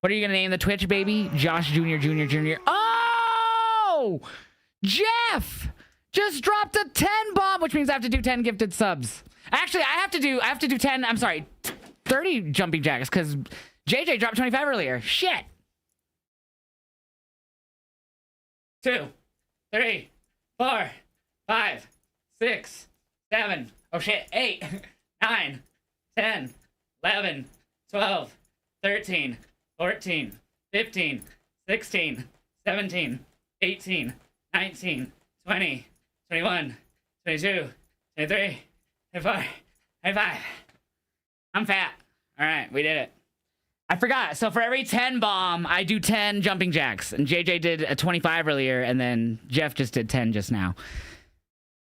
What are you going to name the Twitch, baby? Josh Jr. Oh! Jeff! Just dropped a 10 bomb, which means I have to do 10 gifted subs. Actually, I have to do 10, I'm sorry, 30 jumping jacks, because JJ dropped 25 earlier. Shit! 2, 3, 4, 5, 6, 7, oh shit, 8, 9, 10, 11, 12, 13, 14, 15, 16, 17, 18, 19, 20, 21, 22, 23, 24, 25. I'm fat. All right, we did it. I forgot. So for every 10 bomb, I do 10 jumping jacks. And JJ did a 25 earlier, and then Jeff just did 10 just now.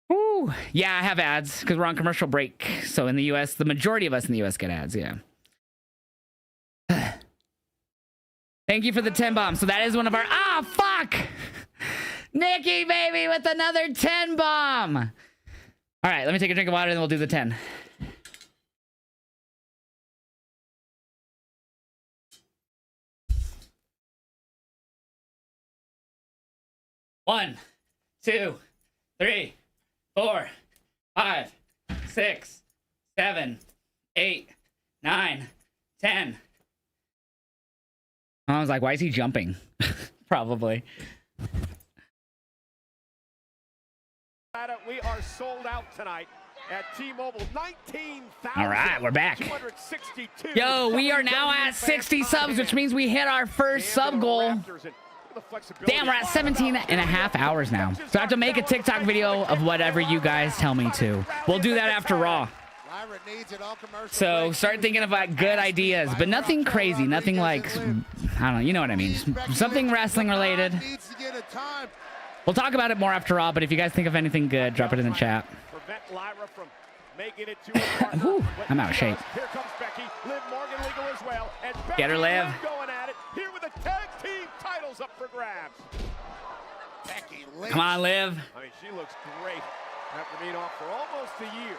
Woo! Yeah, I have ads because we're on commercial break. So in the US, the majority of us in the US get ads, yeah. Thank you for the 10 bombs. So that is one of our... Ah, fuck! Nikki, baby, with another 10 bomb. All right, let me take a drink of water, and then we'll do the 10. One, 2, 3, 4, 5, 6, 7, 8, 9, 10. I was like, why is he jumping? Probably. We are sold out tonight at T-Mobile. 19,000. All right, we're back. Yo, we are now at 60 subs, which means we hit our first sub goal. Damn, we're at 17 and a half hours now. So I have to make a TikTok video of whatever you guys tell me to. We'll do that after Raw. So start thinking about good ideas, but nothing crazy, nothing like, I don't know, you know what I mean. Something wrestling related. We'll talk about it more after Raw, but if you guys think of anything good, drop it in the chat. Whew, I'm out of shape. Here comes Becky. Liv Morgan legal as well. And get her, Liv. Going at it here with the tag team titles up for grabs. Becky Lynch. Come on, Liv. I mean, she looks great after being off for almost a year.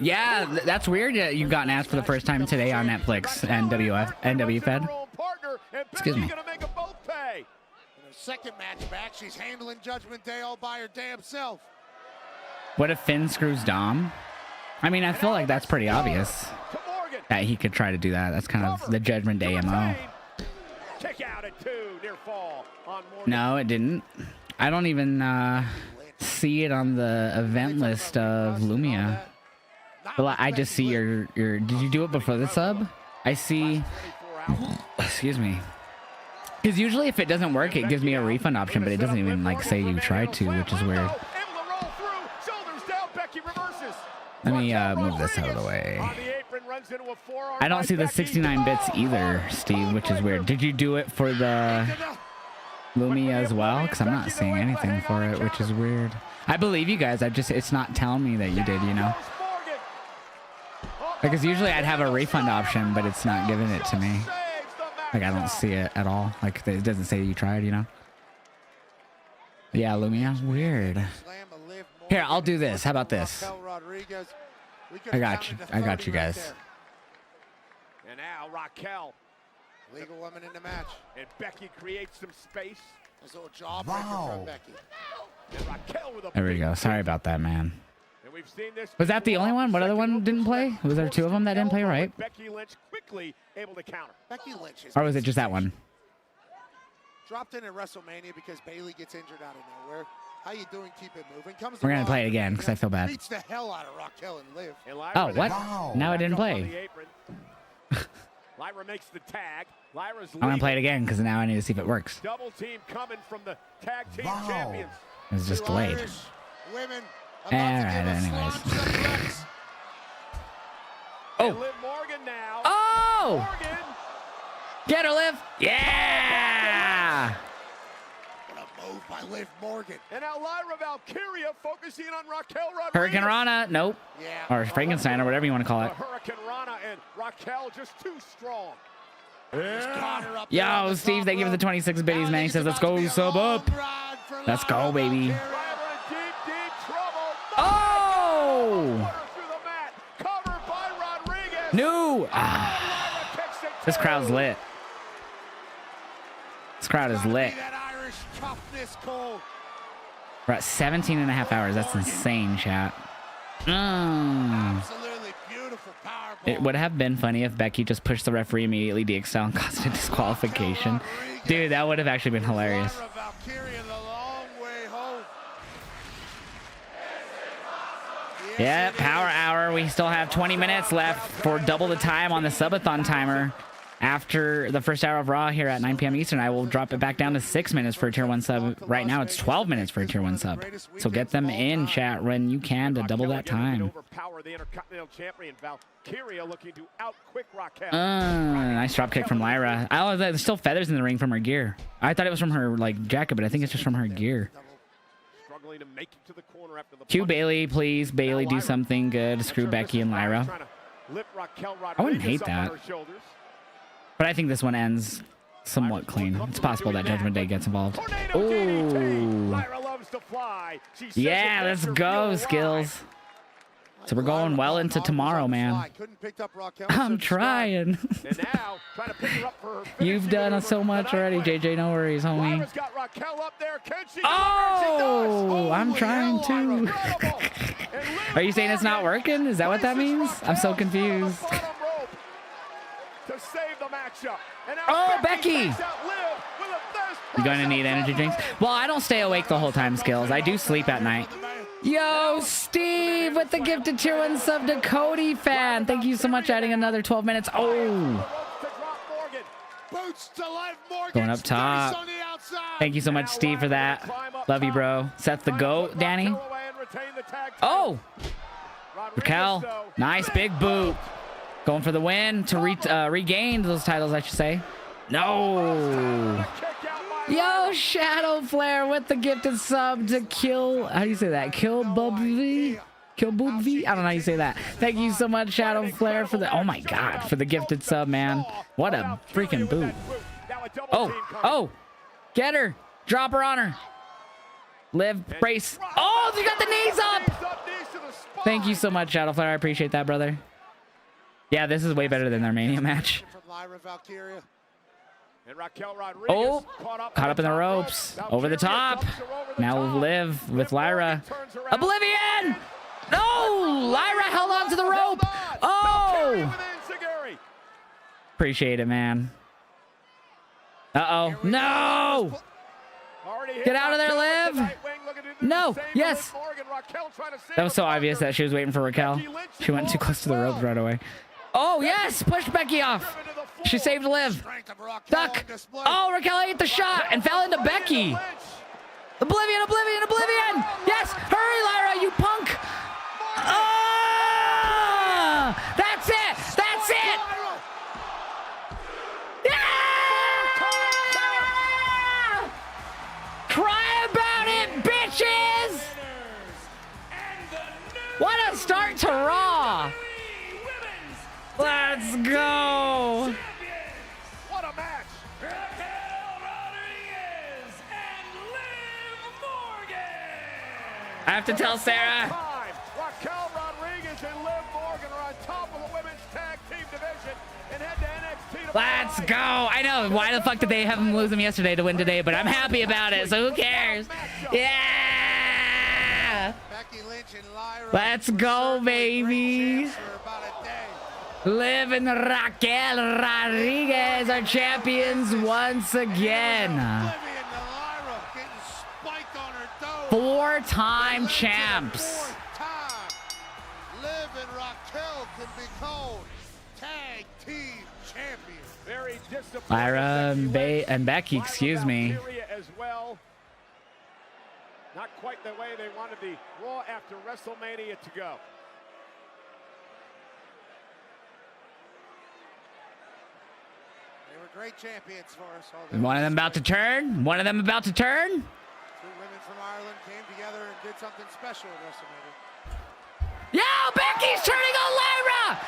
Yeah, that's weird. You've gotten asked for the first time today on Netflix and NWFed. Excuse me. Second match back, she's handling Judgment Day all by her damn self. What if Finn screws Dom? I mean, I feel like that's pretty obvious that he could try to do that. That's kind of the Judgment Day MO. No, it didn't. I don't even see it on the event list of Lumia. Well, I just see your. Did you do it before the sub? I see. Excuse me. Because usually if it doesn't work, it gives me a refund option, but it doesn't even like say you tried to, which is weird. Let me move this out of the way. I don't see the 69 bits either, Steve, which is weird. Did you do it for the Lumia as well? Because I'm not seeing anything for it, which is weird. I believe you guys. It's not telling me that you did, you know? Because usually I'd have a refund option, but it's not giving it to me. Like, I don't see it at all. Like, it doesn't say you tried, you know? Yeah, Lumia. Weird. Here, I'll do this. How about this? I got you. I got you guys. And now Raquel. Legal woman in the match. And Becky creates some space. There's a little jawbreaker from Becky. And Raquel with a there we go. Sorry about that, man. And we've seen this. Was that the only one? What other one didn't play? Was there two of them that didn't play, right? Becky Lynch quickly able to counter. Becky Lynch is or was it just that one? Dropped in at WrestleMania because Bayley gets injured out of nowhere. How you doing? Keep it moving. Comes We're gonna play it again because I feel bad. Beats the hell out of Raquel and Liv. Oh, what? Now it didn't play. Lyra makes the tag. Lyra's I'm gonna play it again because now I need to see if it works. Double team coming from the tag team champions. It's just delayed. Women All right, anyways. Oh. Liv Morgan now. Oh! Morgan. Get her, Liv. Yeah! What a move by Liv Morgan. And now Lyra Valkyria focusing on Raquel Rodriguez. Hurricane Rana, nope. Yeah. Or Frankenstein, or whatever you want to call it. Hurricane Rana and Raquel just too strong. Yo, Steve, thank you for the 26 biddies, man. He says, let's go, sub up. Let's go, baby. Oh! No! This crowd's lit. This crowd is lit. We're at 17 and a half hours. That's insane, chat. It would have been funny if Becky just pushed the referee immediately DX and caused a disqualification. Dude, that would have actually been hilarious. Yeah, power hour. We still have 20 minutes left for double the time on the subathon timer. After the first hour of Raw here at 9 p.m. Eastern, I will drop it back down to 6 minutes for a tier 1 sub. Right now, it's 12 minutes for a tier 1 sub. So get them in, chat, when you can to double that time. Nice drop kick from Lyra. Oh, there's still feathers in the ring from her gear. I thought it was from her like jacket, but I think it's just from her gear. Cue Bailey, please. Bailey, do something good. Screw Becky and Lyra. I wouldn't hate that. But I think this one ends somewhat clean. It's possible that Judgment Day gets involved. Ooh. Yeah, let's go, Skills. So we're going well into tomorrow, man. I'm trying. You've done so much already, JJ. No worries, homie. Oh, I'm trying too. Are you saying it's not working? Is that what that means? I'm so confused. Oh, Becky! You going to need energy drinks? Well, I don't stay awake the whole time, Skills. I do sleep at night. Yo, Steve with the gifted tier 1 sub to Cody fan. Thank you so much, adding another 12 minutes. Oh! Going up top. Thank you so much, Steve, for that. Love you, bro. Seth the GOAT, Danny. Oh! Raquel, nice big boot. Going for the win to regain those titles, I should say. No. Yo, Shadow Flare with the gifted sub to Kill. How do you say that? Kill Bubby? Kill Bubby? I don't know how you say that. Thank you so much, Shadow Flare, for the. Oh my God, for the gifted sub, man. What a freaking boot. Oh. Get her. Drop her on her. Live, brace. Oh, you got the knees up. Thank you so much, Shadow Flare. I appreciate that, brother. Yeah, this is way better than their Mania match. Oh, caught up in the ropes. Over the top. Now Liv with Lyra. Oblivion! No! Lyra held on to the rope. Oh! Appreciate it, man. Uh-oh. No! Get out of there, Liv! No! Yes! That was so obvious that she was waiting for Raquel. She went too close to the ropes right away. Oh, yes! Push Becky off. She saved Liv. Duck. Oh, Raquel ate the shot and fell into Becky. Oblivion, Oblivion, Oblivion! Yes! Hurry, Lyra, you punk! Ah! That's it! That's it! Yeah! Cry about it, bitches! What a start to Raw! Let's go! What a match! I have to tell Sarah. Raquel Rodriguez and Liv Morgan are on top of the women's tag team division and head to NXT. Let's go! I know. Why the fuck did they have them lose them yesterday to win today? But I'm happy about it, so who cares? Yeah! Let's go, baby! Liv and Raquel Rodriguez are champions once again. 4-time champs. Liv and Raquel can be called tag team champions. champion. Very disappointed. Lyra and Becky, excuse me. As well. Not quite the way they wanted the Raw after WrestleMania to go. They were great champions for us. One of them about to turn. One of them about to turn. 2 women from Ireland came together and did something special at WrestleMania. Yo, Becky's turning on Lyra.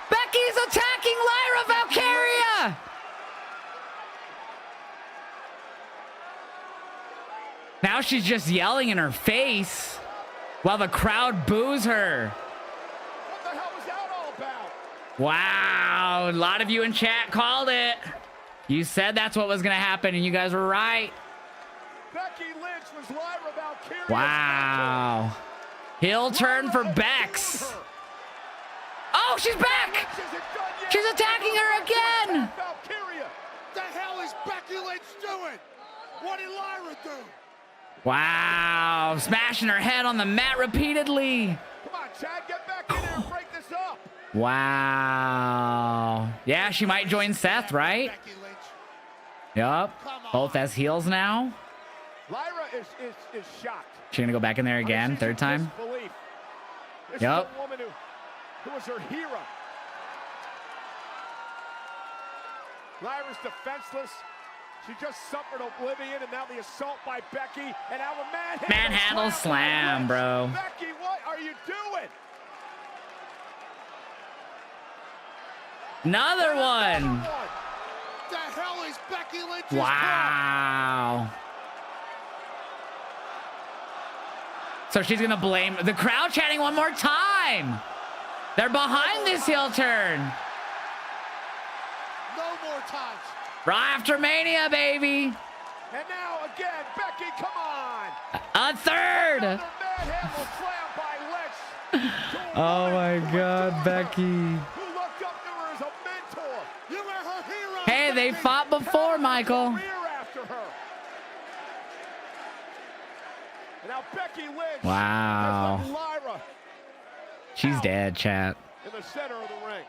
Becky's attacking Lyra Valkyria. Now she's just yelling in her face while the crowd boos her. What the hell was that all about? Wow, a lot of you in chat called it. You said that's what was going to happen, and you guys were right. Becky Lynch was Lyra Valkyria. Wow. Heel turn for Bex. Oh, she's back. She's attacking her again. The hell is Becky Lynch doing? What did Lyra do? Wow, smashing her head on the mat repeatedly. Come on, Chad, get back in there and break this up. Wow. Yeah, she might join Seth, right? Yup. Both as heels now. Lyra is shocked. She's gonna go back in there again, third time. This Yup. is a woman who was her hero. Lyra's defenseless. She just suffered oblivion, and now the assault by Becky, and now a manhandle slam, bro. Becky, what are you doing? Another one. The hell is Becky Lynch? Wow. So she's gonna blame the crowd chanting one more time. They're behind this heel turn. No more times. Raw after Mania, baby. And now again, Becky, come on. A third. Another manhandle slam by Lynch. Oh my God, Becky. Who looked up to her as a mentor. You were her hero. Hey, they fought before, Michael. After her. And now Becky Lynch. Wow. has left Lyra She's dead, chat. in the center of the ring.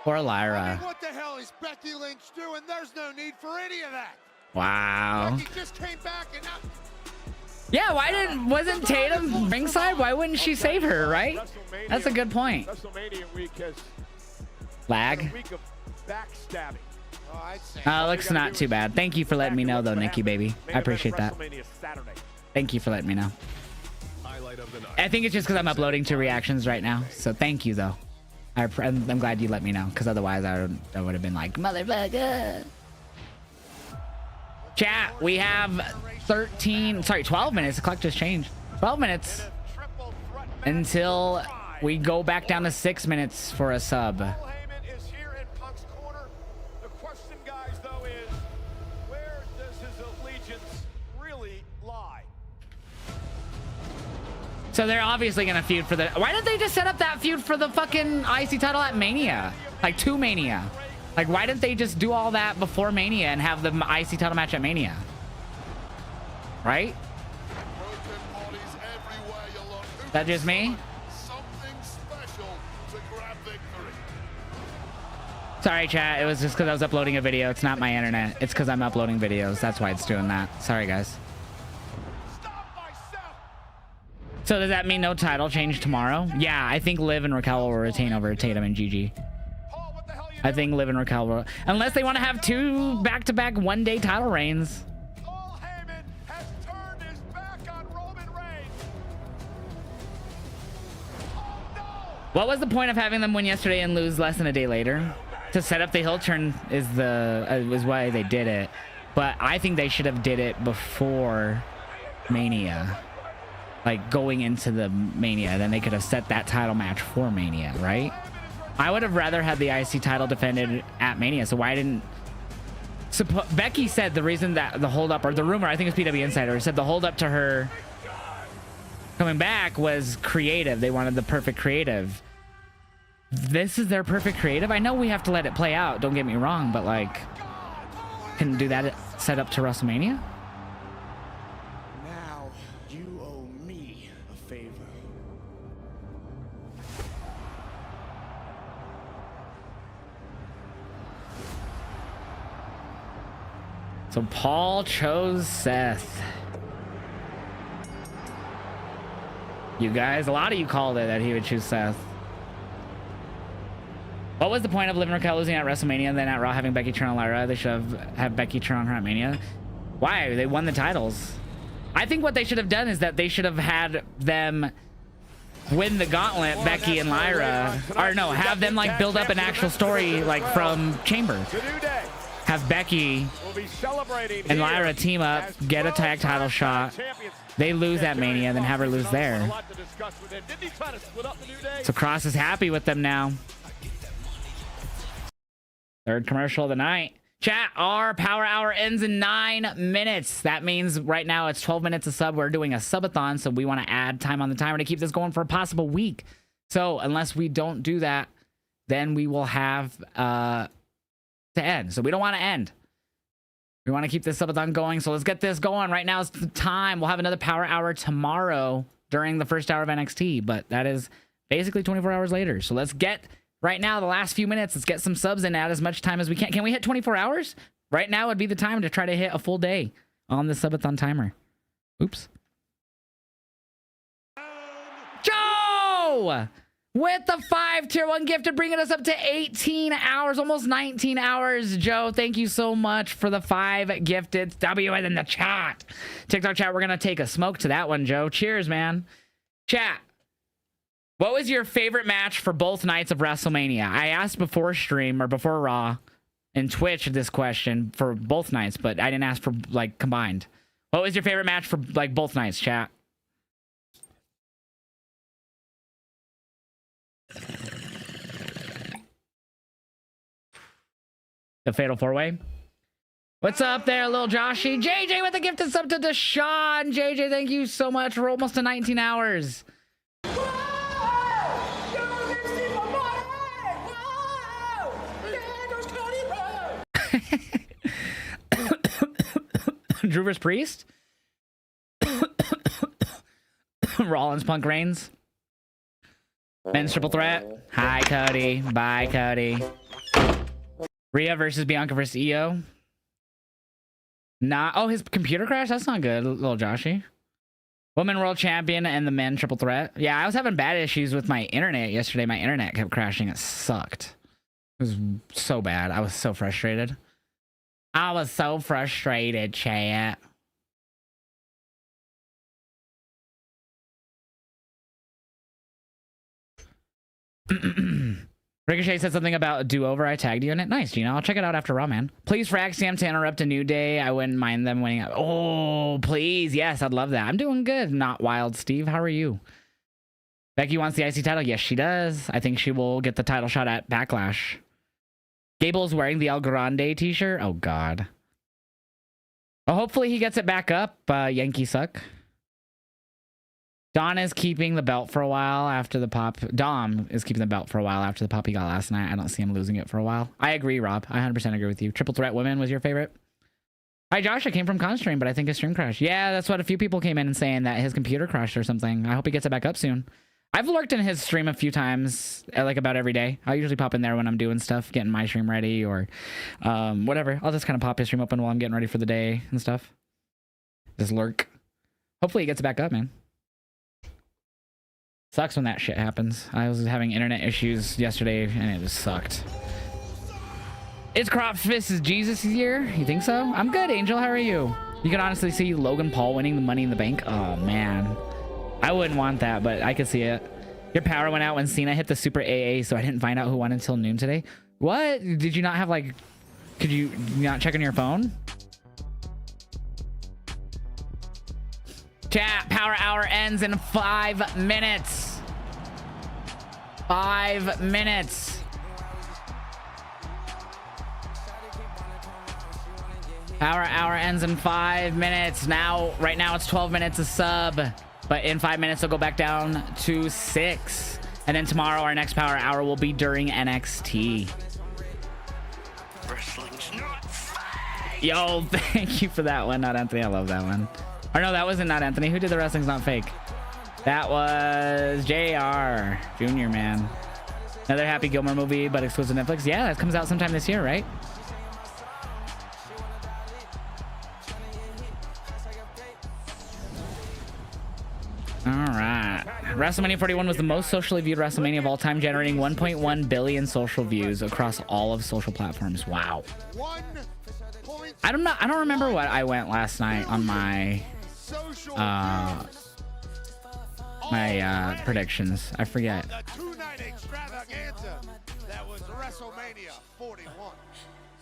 Poor I Lyra. mean, what the hell is Becky Lynch doing? There's no need for any of that. Wow. Becky just came back and now. Yeah, wasn't Tatum ringside? Why wouldn't she save her, right? That's a good point. WrestleMania week has Lag. been a week of backstabbing. Oh, I'd say. Looks not too bad. Thank you for letting me know, though, Nikki, baby. I appreciate that. WrestleMania Saturday. Thank you for letting me know. I think it's just because I'm uploading to reactions right now. So thank you, though. I'm glad you let me know, because otherwise I would have been like, motherfucker. Chat, we have 12 minutes. The clock just changed. 12 minutes until we go back down to 6 minutes for a sub. Heyman is here in Punk's corner. The question, guys, though, is where does his allegiance really lie? So they're obviously gonna feud for the. Why didn't they just set up that feud for the fucking IC title at Mania? Like to Mania. Like why didn't they just do all that before Mania and have the IC title match at Mania? Right? Is that just me? Sorry, chat. It was just because I was uploading a video. It's not my internet. It's because I'm uploading videos. That's why it's doing that. Sorry, guys. So does that mean no title change tomorrow? Yeah, I think Liv and Raquel will retain over Tatum and Gigi. I think Liv and Raquel will, unless they want to have 2 back-to-back one-day title reigns. Paul Heyman has turned his back on Roman Reigns. Oh, no! What was the point of having them win yesterday and lose less than a day later? To set up the heel turn is why they did it, but I think they should have did it before Mania. Like going into the Mania, then they could have set that title match for Mania, right? I would have rather had the IC title defended at Mania. So why didn't Becky said the reason that the hold up, or the rumor, I think it's PW Insider, said the hold up to her coming back was creative. They wanted the perfect creative. This is their perfect creative. I know we have to let it play out, don't get me wrong, but like can do that set up to WrestleMania? So Paul chose Seth. You guys, a lot of you called it that he would choose Seth. What was the point of Liv and Raquel losing at WrestleMania and then at Raw having Becky turn on Lyra? They should have Becky turn on her at Mania. Why? They won the titles. I think what they should have done is that they should have had them win the gauntlet, Becky and Lyra. Or no, have them like build up an actual story like from Chamber. Have Becky and Lyra team up, get a tag title shot. They lose at Mania, then have her lose there. So Kross is happy with them now. Third commercial of the night. Chat, our power hour ends in 9 minutes. That means right now it's 12 minutes a sub. We're doing a subathon, so we want to add time on the timer to keep this going for a possible week. So unless we don't do that, then we will have to end. So we don't want to end. We want to keep this subathon going. So let's get this going. Right now is the time. We'll have another power hour tomorrow during the first hour of NXT, but that is basically 24 hours later. So let's get... Right now, the last few minutes, let's get some subs in at as much time as we can. Can we hit 24 hours? Right now would be the time to try to hit a full day on the subathon timer. Oops. Joe! With the 5 tier 1 gifted, bringing us up to 18 hours, almost 19 hours. Joe, thank you so much for the 5 gifted. W is in the chat. TikTok chat, we're going to take a smoke to that one, Joe. Cheers, man. Chat. What was your favorite match for both nights of WrestleMania? I asked before stream or before Raw and Twitch this question for both nights, but I didn't ask for like combined. What was your favorite match for like both nights, chat? The Fatal 4-Way. What's up there, little Joshy? JJ with a gifted sub to Deshaun. JJ, thank you so much. We're almost to 19 hours. Drew vs. Priest. Rollins, Punk, Reigns. Men's triple threat. Hi, Cody. Bye, Cody. Rhea versus Bianca versus Io. Nah. Oh, his computer crashed? That's not good, little Joshy. Women world champion and the men triple threat. Yeah, I was having bad issues with my internet yesterday. My internet kept crashing. It sucked. It was so bad. I was so frustrated. I was so frustrated, chat. Ricochet said something about a do-over. I tagged you in it. Nice, Gina. I'll check it out after Raw, man. Please for Axiom to interrupt a New Day. I wouldn't mind them winning. Oh, please. Yes, I'd love that. I'm doing good. Not wild, Steve. How are you? Becky wants the IC title. Yes, she does. I think she will get the title shot at Backlash. Gable's wearing the El Grande t-shirt. Oh, God. Well, hopefully he gets it back up. Yankee suck. Dom is keeping the belt for a while after the pop. Dom is keeping the belt for a while after the pop he got last night. I don't see him losing it for a while. I agree, Rob. I 100% agree with you. Triple Threat Women was your favorite? Hi, Josh. I came from Constream, but I think his stream crashed. Yeah, that's what a few people came in and saying, that his computer crashed or something. I hope he gets it back up soon. I've lurked in his stream a few times, like about every day. I usually pop in there when I'm doing stuff, getting my stream ready or whatever. I'll just kind of pop his stream open while I'm getting ready for the day and stuff. Just lurk. Hopefully he gets it back up, man. Sucks when that shit happens. I was having internet issues yesterday and it just sucked. It's Crop Fist Jesus year? You think so? I'm good, Angel. How are you? You can honestly see Logan Paul winning the Money in the Bank. Oh, man. I wouldn't want that, but I could see it. Your power went out when Cena hit the Super AA, so I didn't find out who won until noon today. What? Did you not have, like... Could you not check on your phone? Chat, power hour ends in 5 minutes. 5 minutes. Power hour ends in 5 minutes. Now, right now it's 12 minutes a sub. But in 5 minutes, it'll go back down to 6. And then tomorrow, our next power hour will be during NXT. Yo, thank you for that one, Not Anthony. I love that one. Or no, that wasn't Not Anthony. Who did the Wrestling's Not Fake? That was JR Jr., man. Another Happy Gilmore movie, but exclusive Netflix. Yeah, that comes out sometime this year, right? All right. WrestleMania 41 was the most socially viewed WrestleMania of all time, generating 1.1 billion social views across all of social platforms. Wow. I don't remember what I went last night on my predictions. I forget. The two-night extravaganza that was WrestleMania 41.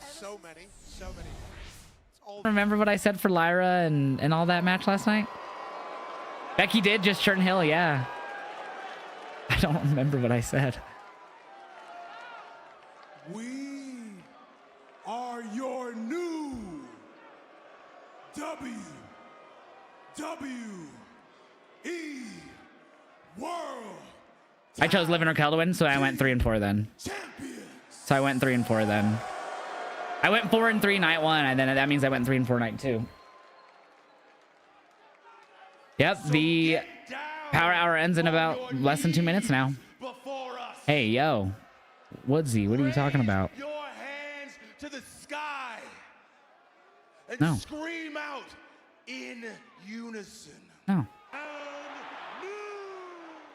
So many. Remember what I said for Lyra and all that match last night? Becky did just turn heel, yeah. I don't remember what I said. We are your new WWE World. I chose Liv and Raquel to win, so I went 3-4 then. So I went 3-4 then. I went 4-3 night 1, and then that means I went 3-4 night 2. Yep, the Power Hour ends in about less than 2 minutes now. Hey, yo. Woodsy, what are you talking about? Your hands to the sky and No. scream out in unison. No.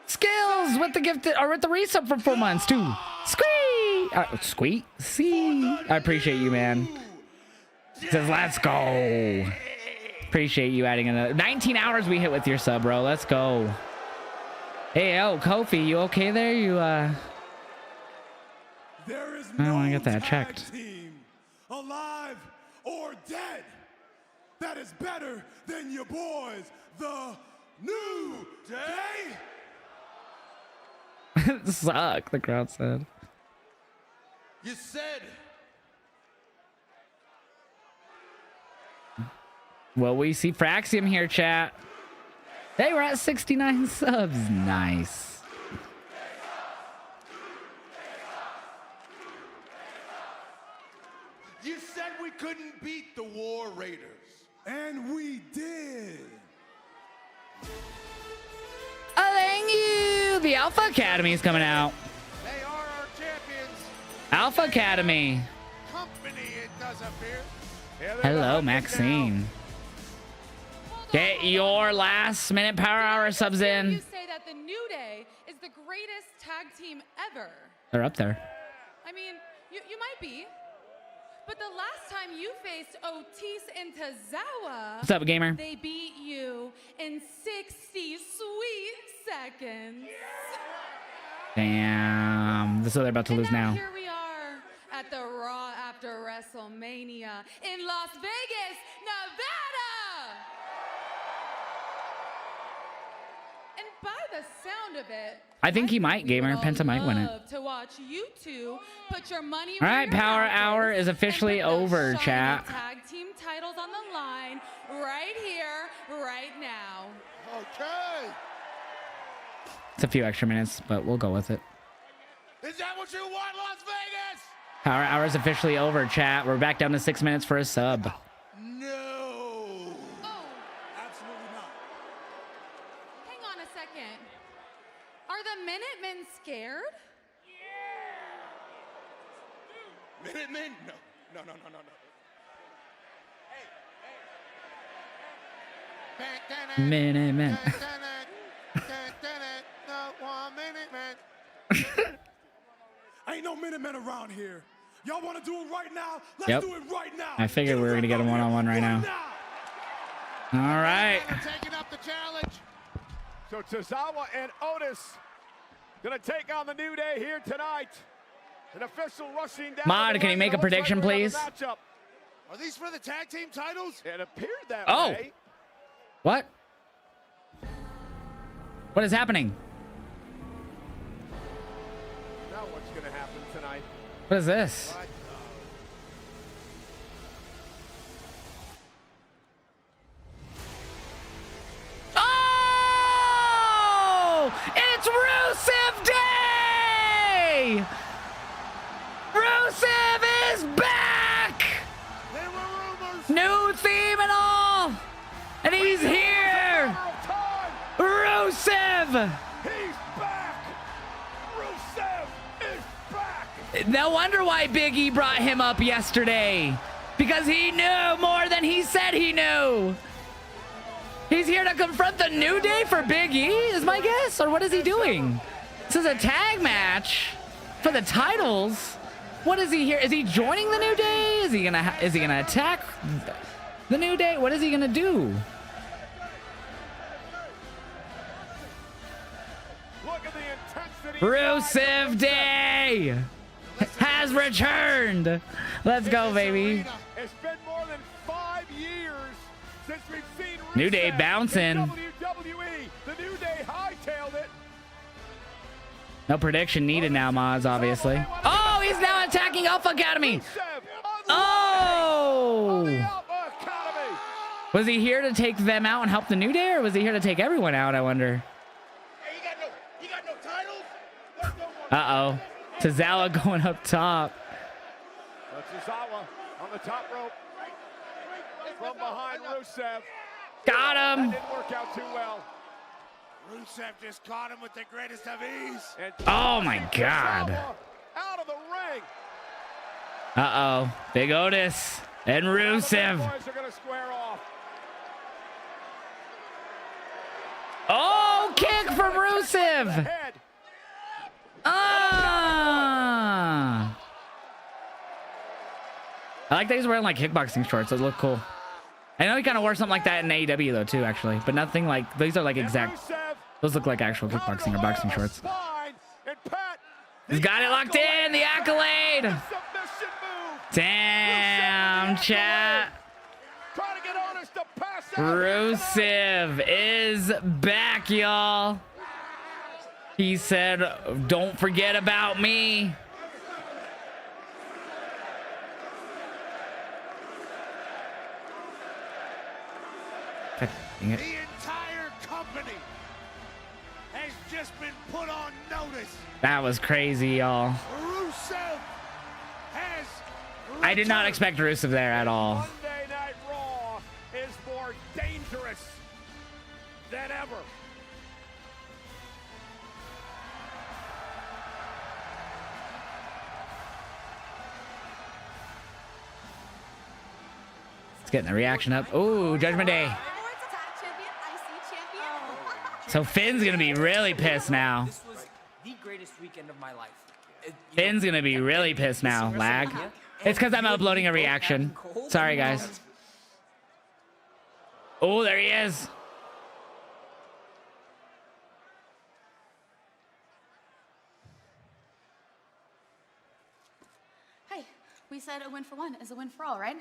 Skills with the gift or with the resub for 4 months too. Squeak. See. I appreciate you, man. It says let's go. Appreciate you adding another 19 hours we hit with your sub, bro. Let's go. Hey, yo, Kofi, you okay there? You There is I no want to get that tag checked. team, alive or dead, that is better than your boys, the New Day. Suck, the crowd said. You said Well, we see Fraxium here, chat. Hey, we're at 69 subs. Nice. you said we couldn't beat the War Raiders, and we did. Oh, thank you. The Alpha Academy is coming out. They are our champions. Alpha Academy. Company, it does appear. Hello, Maxine. Get your last minute Power Hour subs You in. say that the New Day is the greatest tag team ever. They're up there. I mean, you might be. But the last time you faced Otis and Tozawa, What's up, gamer? they beat you in 60 sweet seconds. Damn. So they're about to lose now. Here we are at the Raw after WrestleMania in Las Vegas, Nevada. And by the sound of it, I think he might, gamer. Penta might win it. love to watch you two put your money All where right, your Power mouth Hour is officially and put those over, shiny chat. Tag team titles on the line right here, right now. Okay. It's a few extra minutes, but we'll go with it. Is that what you want, Las Vegas? Power Hour is officially over, chat. We're back down to 6 minutes for a sub. No. Oh, Absolutely not. hang on a second. Are the Minutemen scared? Minutemen? No. Minute man. Ain't no Minutemen around here. Y'all want to do it right now? Let's Yep. do it right now. I figured we were gonna get a one-on-one right now. All right. Taking up the challenge. So Tozawa and Otis gonna take on the New Day here tonight. An official rushing down. Mod, can you make a prediction, please? Are these for the tag team titles? It appeared that Oh. way. What? What is happening? Now what's gonna happen tonight? What is this? Oh! It's Rusev Day! Rusev is back! There were rumors. New theme and all! And he's here! Rusev! He's back! Rusev is back! No wonder why Big E brought him up yesterday. Because he knew more than he said he knew. He's here to confront the New Day for Big E, is my guess? Or what is he doing? This is a tag match for the titles. What is he here? Is he joining the New Day? Is he gonna attack the New Day? What is he gonna do? Look at the intensity. Rusev Day has returned. Let's go, baby. It's been more than 5 years since we've seen Rusev New Day bouncing. in WWE. The New Day hightailed it. No prediction needed now, Moz, obviously. Oh, he's now attacking Alpha Academy. Oh! Was he here to take them out and help the New Day, or was he here to take everyone out, I wonder? He got no titles. Uh-oh. Tozawa going up top. Tozawa on the top rope. From behind Rusev. Got him. That didn't work out too well. Rusev just caught him with the greatest of ease. Oh, my God. Out of the ring. Uh-oh. Big Otis and Rusev. Boys are gonna square off. Oh, kick from Rusev. Ah. I like that he's wearing like kickboxing shorts. Those look cool. I know he kind of wore something like that in AEW though too, actually, but nothing like these are like exact. Those look like actual kickboxing or boxing shorts. He's got it locked in. The accolade. Damn, chat. Rusev is back, y'all. He said, "Don't forget about me." The entire company has just been put on notice. That was crazy, y'all. Rusev has I did not expect Rusev there at all. Monday Night Raw is more dangerous than ever. It's getting the reaction up. Ooh, Judgment Day. So Finn's gonna be really pissed now. This was the greatest weekend of my life. Finn's gonna be really pissed now. Lag. It's because I'm uploading a reaction. Sorry, guys. Oh, there he is. Hey, we said a win for one is a win for all, right?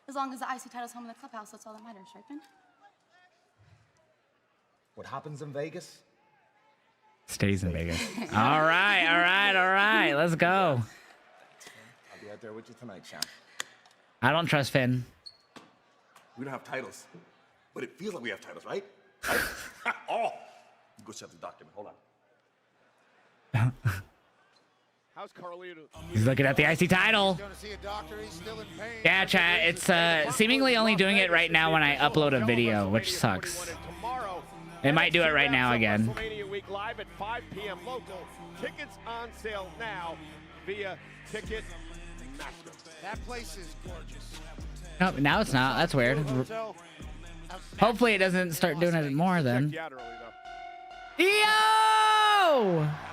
As long as the IC title's home in the clubhouse, that's all that matters, right, Finn? What happens in Vegas? Stays in Vegas. All right, all right, all right. Let's go. I'll be out there with you tonight, champ. I don't trust Finn. We don't have titles, but it feels like we have titles, right? Right? Oh, go check the document. Hold on. How's Karlion? He's looking at the IC title. Yeah, chat. It's seemingly only doing it right now when I upload a video, which sucks. It might do it right now again. WrestleMania week live at 5 p.m. local. Tickets on sale now via Ticketmaster. That place is gorgeous. Nope, now it's not. That's weird. Hopefully it doesn't start doing it more then. Yo! Got a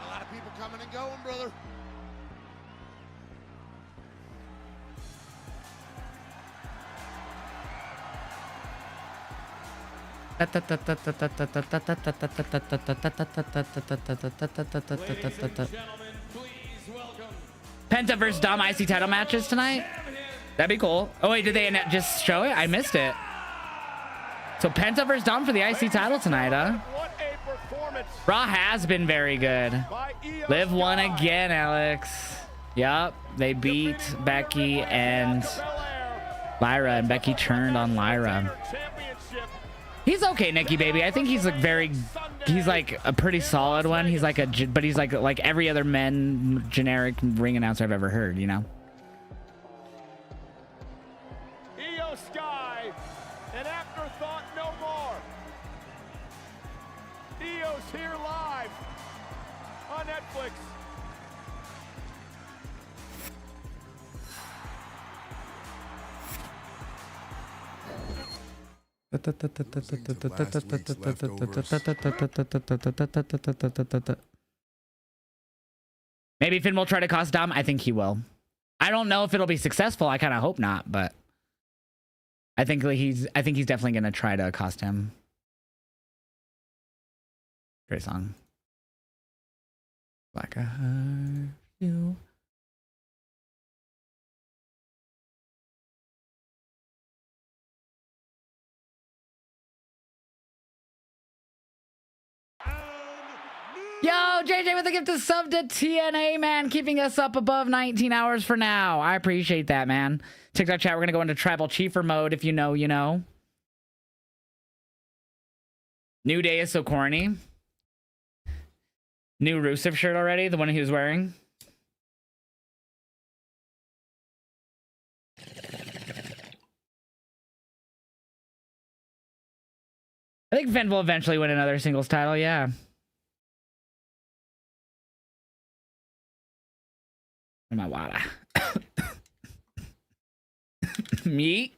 lot of people coming and going, brother. Penta versus Dom IC title matches tonight? That'd be cool. Oh wait, did they just show it? I missed it. So Penta versus Dom for the IC title tonight, huh? Raw has been very good. Liv won again, Alex. Yup, they beat Becky and Lyra, and Becky turned on Lyra. He's okay, Nikki baby. I think he's like he's like a pretty solid one. He's like but he's like every other generic ring announcer I've ever heard, you know? Io Sky, an afterthought no more. Io's here live on Netflix. Maybe Finn will try to cost Dom. I think he will. I don't know if it'll be successful. I kind of hope not, but I think he's definitely gonna try to cost him. Great song. Like I heard you. Yo, JJ with the gift of sub to TNA, man. Keeping us up above 19 hours for now. I appreciate that, man. TikTok chat, we're going to go into Tribal Chiefer mode. If you know, you know. New Day is so corny. New Rusev shirt already? The one he was wearing? I think Finn will eventually win another singles title, yeah. My water. Meat?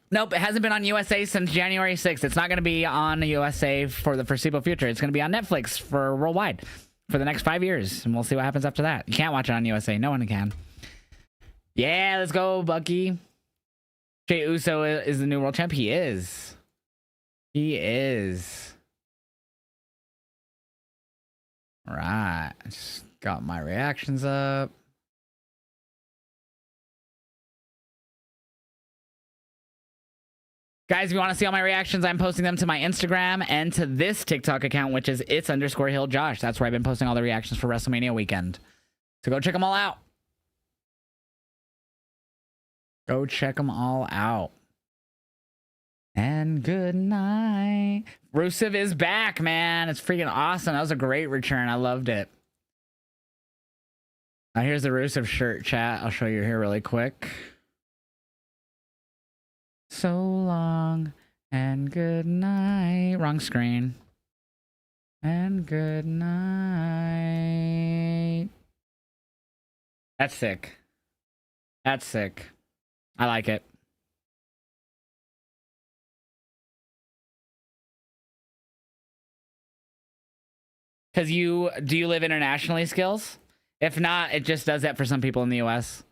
Nope, it hasn't been on USA since January 6th. It's not going to be on the USA for the foreseeable future. It's going to be on Netflix for worldwide for the next 5 years. And we'll see what happens after that. You can't watch it on USA. No one can. Yeah, let's go, Bucky. Jey Uso is the new world champ. He is. He is. All right. Just got my reactions up. Guys, if you want to see all my reactions, I'm posting them to my Instagram and to this TikTok account, which is its_Heeljosh. That's where I've been posting all the reactions for WrestleMania weekend. So go check them all out. Go check them all out. And good night. Rusev is back, man. It's freaking awesome. That was a great return. I loved it. Here's the Rusev shirt, chat. I'll show you here really quick. So long and good night. Wrong screen. And good night. That's sick. That's sick. I like it. Because do you live internationally, Skills? If not, it just does that for some people in the US.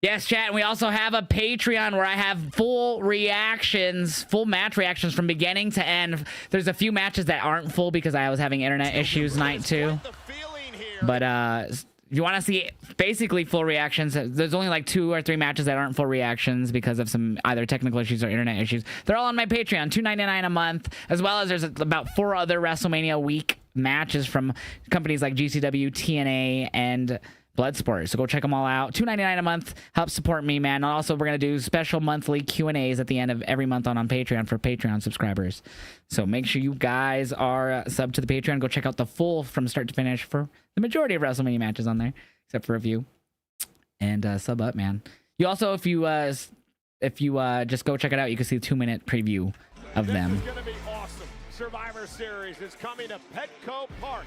Yes, chat, and we also have a Patreon where I have full reactions, full match reactions from beginning to end. There's a few matches that aren't full because I was having internet issues night 2. But if you want to see basically full reactions, there's only like 2 or 3 matches that aren't full reactions because of some either technical issues or internet issues. They're all on my Patreon, $2.99 a month, as well as there's about 4 other WrestleMania week matches from companies like GCW, TNA, and Bloodsport. So go check them all out. $2.99 a month. Help support me, man. And also, we're going to do special monthly Q&As at the end of every month on Patreon for Patreon subscribers. So make sure you guys are sub to the Patreon. Go check out the full from start to finish for the majority of WrestleMania matches on there, except for a few. And sub up, man. You also, if you just go check it out, you can see a 2-minute preview of them. This is going to be awesome. Survivor Series is coming to Petco Park.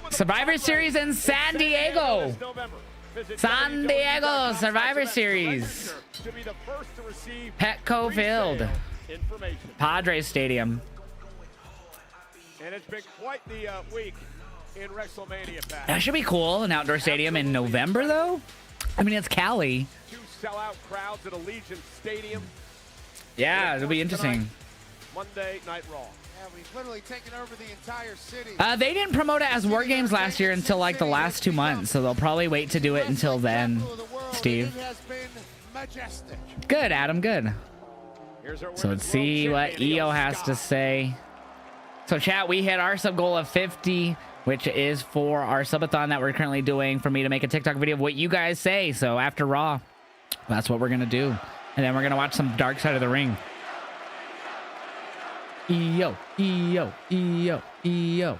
Survivor Series in San Diego. San Diego Survivor Series. Petco Field. Padres Stadium. And it's been quite the week in WrestleMania. That should be cool. An outdoor stadium in November, though. I mean, it's Cali. 2 sellout crowds at Allegiant Stadium. Yeah, it'll be interesting. Monday Night Raw. Yeah, we've literally taken over the entire city. They didn't promote it as War Games last year until like the last 2 months, so they'll probably wait to do it until then, Steve. It has been majestic. Good, Adam, good. So let's see what EO has to say. So chat, we hit our sub goal of 50, which is for our subathon that we're currently doing for me to make a TikTok video of what you guys say. So after Raw, that's what we're going to do. And then we're going to watch some Dark Side of the Ring. EO, EO, EO, EO.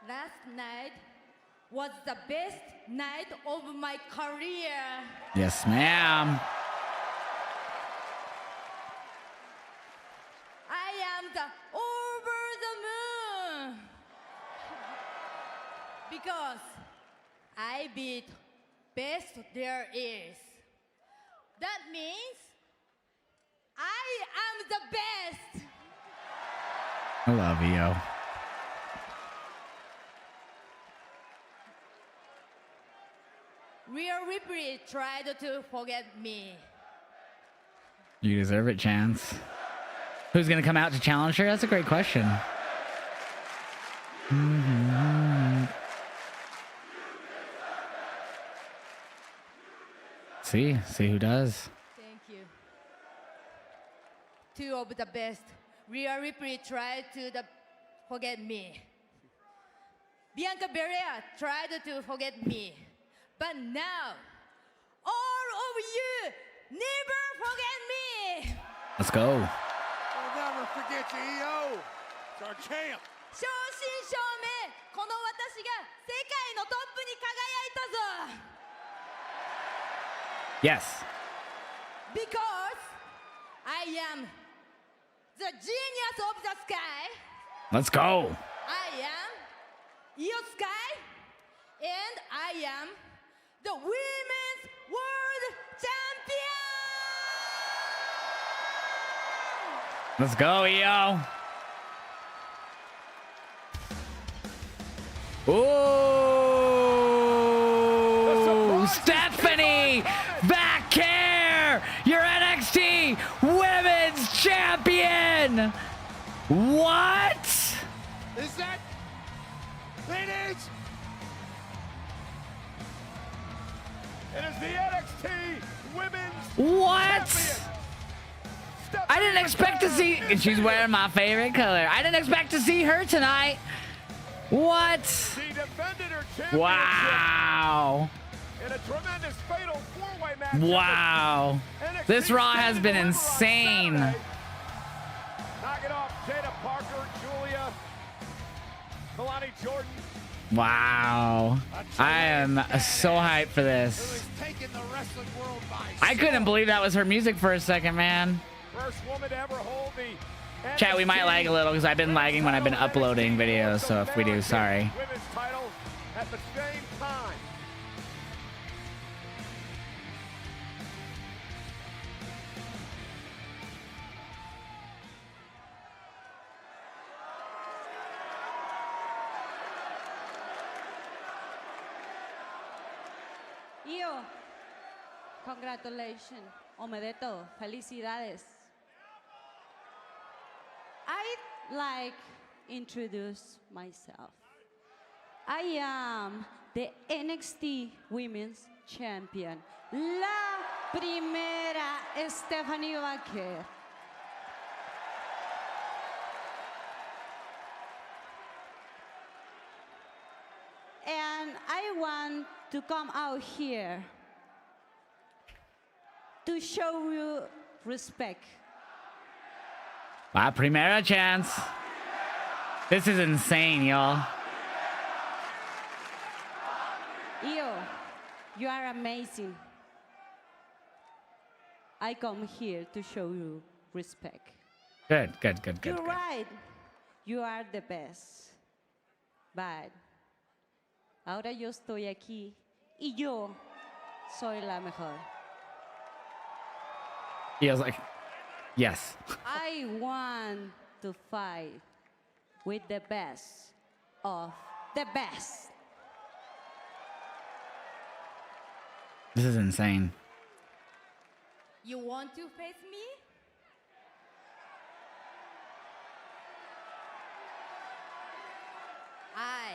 Last night was the best night of my career. Yes, ma'am. beat best there is. That means I am the best. I love you. Real Ripley tried to forget me. You deserve it, Chance. Who's going to come out to challenge her? That's a great question. See who does. Thank you. Two of the best. Rhea Ripley tried to forget me. Bianca Belair tried to forget me. But now, all of you never forget me. Let's go. We'll never forget you, EO. It's our champ. 正真正銘、この私が世界のトップに輝いたぞ。Yes. Because I am the genius of the sky. Let's go. I am Io Sky, and I am the Women's World Champion. Let's go, EO. Ooh, Stephanie Vaquer, your NXT Women's Champion. What? Is that? It is. It is the NXT Women's What? Champion. I didn't expect to see. And she's wearing my favorite color. I didn't expect to see her tonight. What? She defended her championship Wow. in a tremendous fatal four-way match. Wow. This Raw has been insane. Knocking off Jada Parker, Julia, Milani Jordan. Wow. I am so hyped for this. I couldn't believe that was her music for a second, man. First woman to ever hold the Chat, we might lag a little because I've been lagging when I've been uploading videos, so if we do, sorry. women's title at the same time. Io, congratulations. Omedeto, felicidades. I'd like introduce myself. I am the NXT Women's Champion, la primera Stephanie Vaquer. And I want to come out here to show you respect. La primera chance. This is insane, y'all. Io, you are amazing. I come here to show you respect. Good. You're right. You are the best. But ahora yo estoy aquí y yo soy la mejor. He was like, yes. I want to fight with the best of the best. This is insane. You want to face me? I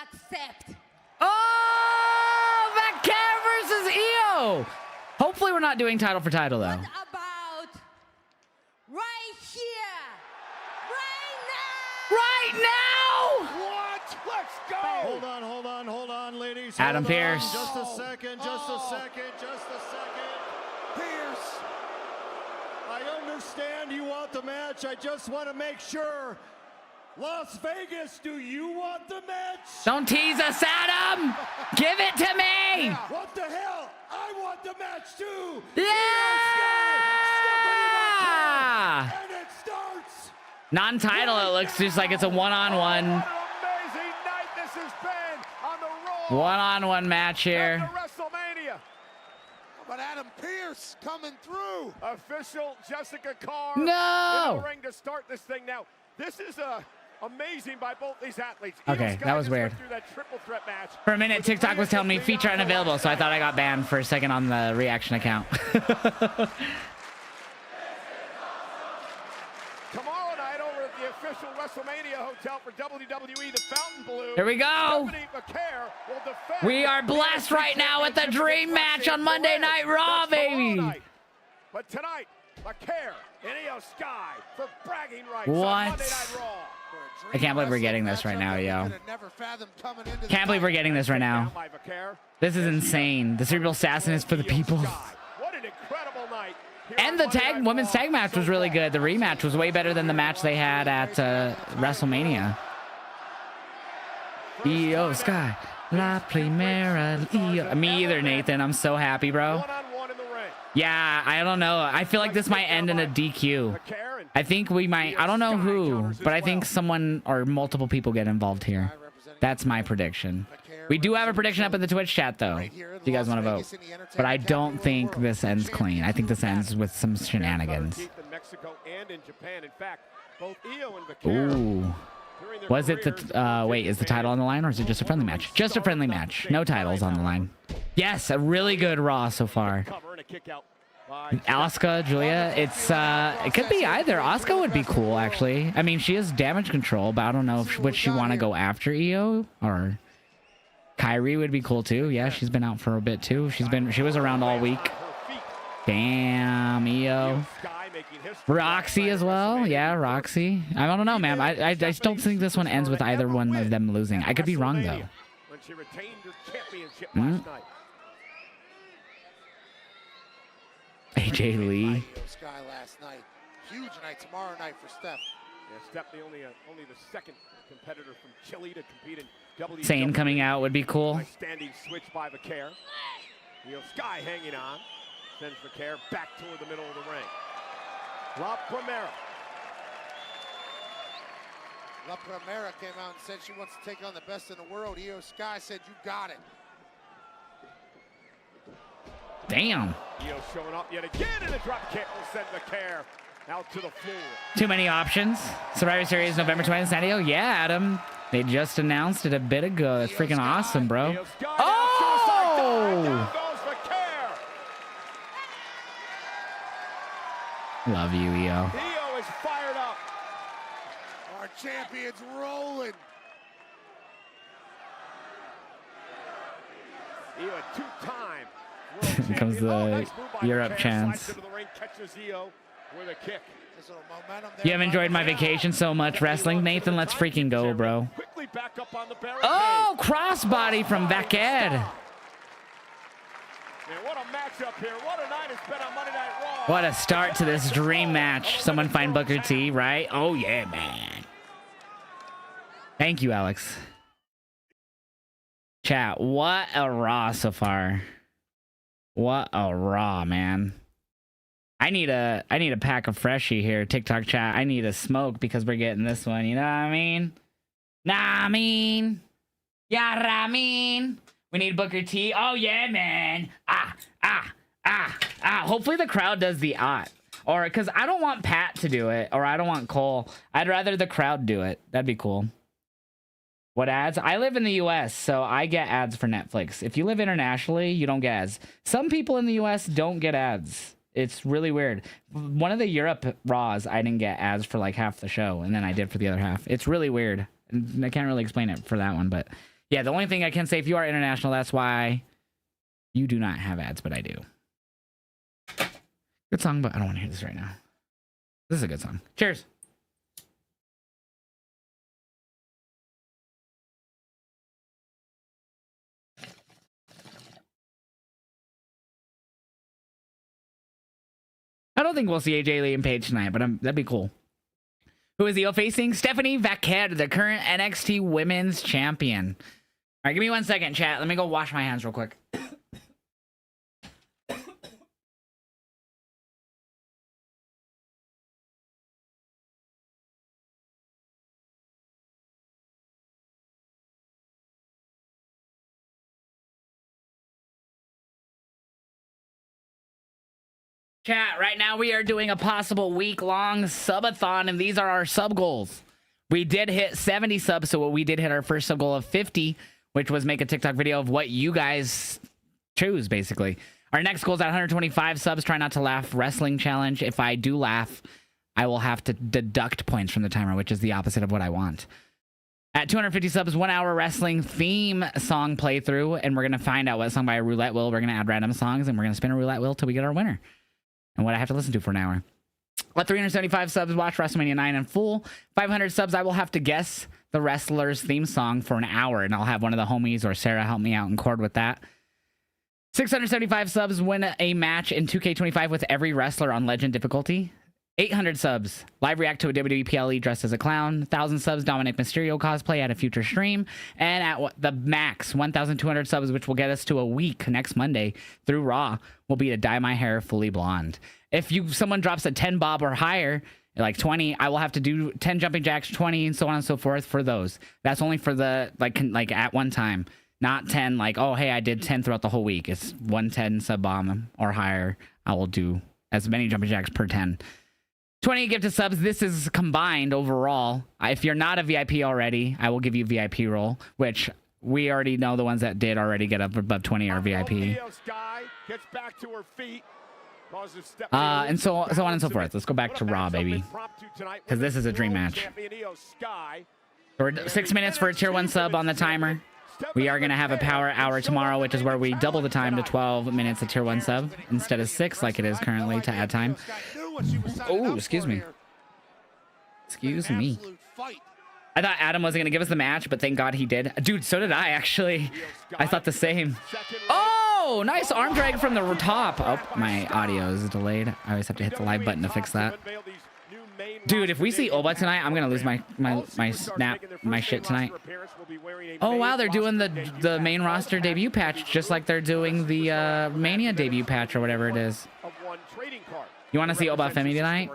accept. Oh, Vaquer versus Io. Hopefully we're not doing title for title, though. What about right here, right now? What? Let's go. Hold on, ladies. Adam Hold on. Pearce. Just a second. Pierce, I understand you want the match. I just want to make sure. Las Vegas, do you want the match? Don't tease us, Adam. Give it to me. What the hell? I want the match too. Yeah. And it starts. Non-title, it looks just like it's a one-on-one. What an amazing night this has been on the Raw One-on-one match here. WrestleMania. But Adam Pearce coming through. Official Jessica Carr No! in the ring to start this thing. Now, this is amazing by both these athletes. Okay, that was weird. That triple threat match. For a minute, TikTok was telling me feature unavailable, so I thought I got banned for a second on the reaction account. Tomorrow night over at the official WrestleMania hotel for WWE, the Fontainebleau. Here we go. We are blessed right now with the dream match on Monday Night Raw, baby. But tonight, McCare and Io Sky for bragging rights What? on Monday Night Raw. I can't believe we're getting this right now, yo. Can't believe we're getting this right now. This is insane. The Cerebral Assassin is for the people. What an incredible night. And the women's tag match was really good. The rematch was way better than the match they had at WrestleMania. Io Sky, La Primera Io. Me either, Nathan. I'm so happy, bro. Yeah, I don't know. I feel like this might end in a DQ. I think we might. I don't know who, but I think someone or multiple people get involved here. That's my prediction. We do have a prediction up in the Twitch chat, though, if you guys want to vote. But I don't think this ends clean. I think this ends with some shenanigans. Ooh. Was it the... wait, is the title on the line, or is it just a friendly match? Just a friendly match. No titles on the line. Yes, a really good Raw so far. Asuka, Julia, it could be either. Asuka would be cool, actually. I mean, she has damage control, but I don't know if would she want to go after Io, or... Kyrie would be cool too. Yeah, she's been out for a bit too. She was around all week. Damn, Io. Roxy as well. Yeah, Roxy. I don't know, man. I just don't think this one ends with either one of them losing. I could be wrong though. AJ Lee. Sky last night. Huge night tomorrow night for Steph. Yeah, Steph, only the second competitor from Chile to compete in WWE. Sane coming out would be cool. Nice standing switch by Vaquer. Io Sky hanging on. Sends Vaquer back toward the middle of the ring. La Primera. La Primera came out and said she wants to take on the best in the world. Io Sky said, "You got it." Damn. Io showing up yet again in the drop kick will send Vaquer out to the floor. Too many options. Survivor Series November 20th, San Diego. Yeah, Adam. They just announced it a bit ago. That's freaking awesome, bro. Oh! Love you, Io. Io is fired up. Our champion's rolling. Io a two-time Here comes the Europe chance. You have enjoyed my vacation so much wrestling, Nathan. Let's freaking go, bro. Oh, crossbody from Vaquer. What a matchup here. What a night it's been on Monday Night Raw. What a start to this dream match. Someone find Booker T, right? Oh, yeah, man. Thank you, Alex. Chat, what a Raw so far. What a Raw, man. I need a pack of Freshie here, TikTok chat. I need a smoke because we're getting this one. You know what I mean? Nah, I mean. Yeah, I mean. We need Booker T. Oh, yeah, man. Hopefully the crowd does the Or, because I don't want Pat to do it, or I don't want Cole. I'd rather the crowd do it. That'd be cool. What ads? I live in the U.S., so I get ads for Netflix. If you live internationally, you don't get ads. Some people in the U.S. don't get ads. It's really weird. One of the Europe Raws, I didn't get ads for like half the show, and then I did for the other half. It's really weird. I can't really explain it for that one, but yeah, the only thing I can say, if you are international, that's why you do not have ads, but I do. Good song, but I don't want to hear this right now. This is a good song. Cheers. I don't think we'll see AJ Lee and Paige tonight, but that'd be cool. Who is Io facing? Stephanie Vaquer, the current NXT Women's Champion. All right, give me 1 second, chat. Let me go wash my hands real quick. Chat, right now we are doing a possible week-long subathon, and these are our sub goals. We did hit 70 subs, so we did hit our first sub goal of 50, which was make a TikTok video of what you guys choose, basically. Our next goal is at 125 subs. Try not to laugh wrestling challenge. If I do laugh, I will have to deduct points from the timer, which is the opposite of what I want. At 250 subs, 1 hour wrestling theme song playthrough, and we're going to find out what song by a roulette wheel. We're going to add random songs, and we're going to spin a roulette wheel till we get our winner. And what I have to listen to for an hour. At 375 subs, watch WrestleMania 9 in full. 500 subs, I will have to guess the wrestler's theme song for an hour, and I'll have one of the homies or Sarah help me out and cord with that. 675 subs, win a match in 2K25 with every wrestler on Legend difficulty. 800 subs, live react to a WWE PLE dressed as a clown. 1,000 subs, Dominic Mysterio cosplay at a future stream. And at the max, 1,200 subs, which will get us to a week next Monday through Raw, will be to dye my hair fully blonde. If someone drops a 10 bob or higher, like 20, I will have to do 10 jumping jacks, 20, and so on and so forth for those. That's only for the, like at one time. Not 10, like, oh, hey, I did 10 throughout the whole week. It's 110 sub bomb or higher. I will do as many jumping jacks per 10. 20 gifted subs. This is combined overall. If you're not a VIP already, I will give you VIP role, which we already know the ones that did already get up above 20 are VIP. And so on and so forth. Let's go back to Raw, baby, because this is a dream match. We're 6 minutes for a tier 1 sub on the timer. We are going to have a power hour tomorrow, which is where we double the time to 12 minutes of tier 1 sub instead of 6 like it is currently to add time. Oh, excuse me. Excuse me. I thought Adam wasn't going to give us the match, but thank God he did. Dude, so did I, actually. I thought the same. Oh, nice arm drag from the top. Oh, my audio is delayed. I always have to hit the live button to fix that. Dude, if we see Oba tonight, I'm gonna lose my shit tonight. Oh wow, they're doing the main roster debut patch just like they're doing the Mania debut patch or whatever it is. You want to see Oba Femi tonight?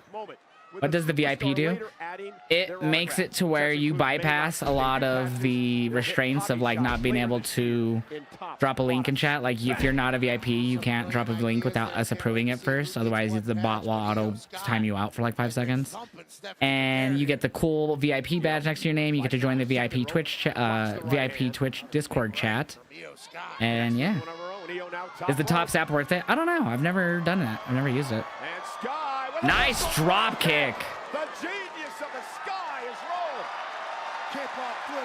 What does the VIP do? It makes it to where you bypass a lot of the restraints of like not being able to drop a link in chat. Like if you're not a VIP, you can't drop a link without us approving it first. Otherwise, the bot will auto time you out for like 5 seconds. And you get the cool VIP badge next to your name. You get to join the VIP Twitch Discord chat. And yeah, is the top sap worth it? I don't know. I've never done it. I've never used it. Nice drop kick. The genius of the sky is rolled.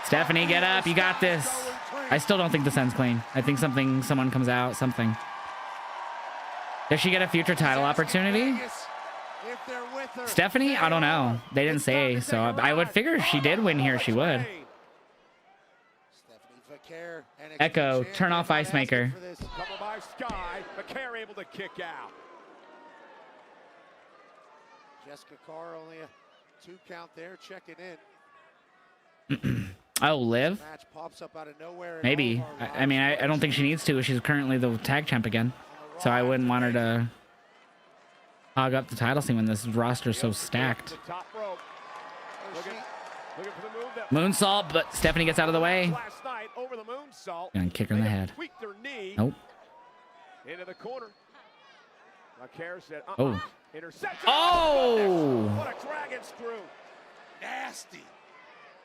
Stephanie, get up. You got this. I still don't think this ends clean. I think someone comes out, something. Does she get a future title opportunity? Stephanie? I don't know. They didn't say, so I would figure if she did win here, she would. Echo, turn off Ice Maker. Cover by Sky. McCare able to kick out. Jessica Carr only a 2 count there, checking in. Oh, Liv? Match pops up out of nowhere. Maybe. I mean, I don't think she needs to. She's currently the tag champ again. So I wouldn't want her to hog up the title scene when this roster is so stacked. Moonsault, but Stephanie gets out of the way. And kick her in the head. Nope. Into the corner. Said, oh. Interception. Oh! What a dragon screw. Nasty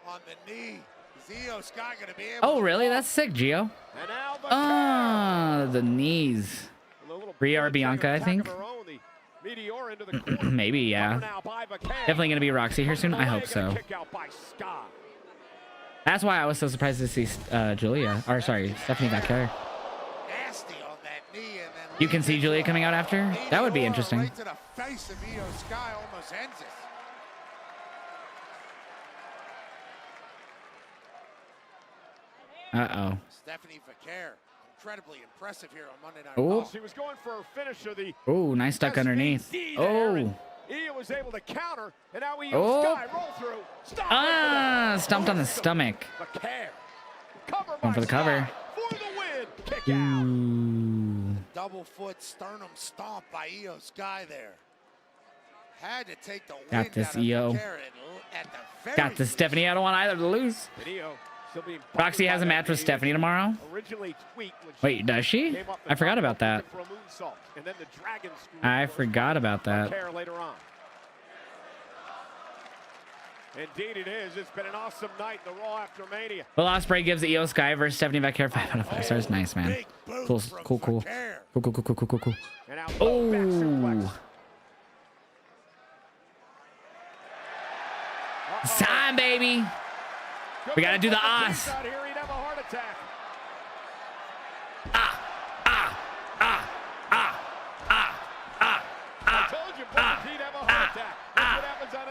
on the knee. Zio Sky gonna be able oh, really? That's sick, Gio. Ah, the knees. Rhea or Bianca, I think. Maybe, yeah. Definitely gonna be Roxy here soon. I hope so. That's why I was so surprised to see Julia. Or sorry, Stephanie back there. You can see Julia coming out after? That would be interesting. Right to the face of Io Sky, almost ends it. Uh-oh. Stephanie Vaquer, incredibly impressive here on Monday Night Raw. She was going for her finisher. The nice stuck underneath. Oh. Io was able to counter, and now oh. Sky roll through. Stumped on the stomach. Going for the cover. For the win. Kick out. Double foot sternum stomp by Io Sky there. Had to take the got this, Io. Got this, Stephanie. I don't want either to lose. Io Roxy has a match with Stephanie tomorrow. Wait, does she? I forgot about that. I forgot about that. Indeed it is. It's been an awesome night in the Raw after Mania. Will Ospreay gives Io Sky versus Stephanie Becker 5 out of 5 stars. Nice, man. Cool. Oh. It's time, baby. We got to do the Oz.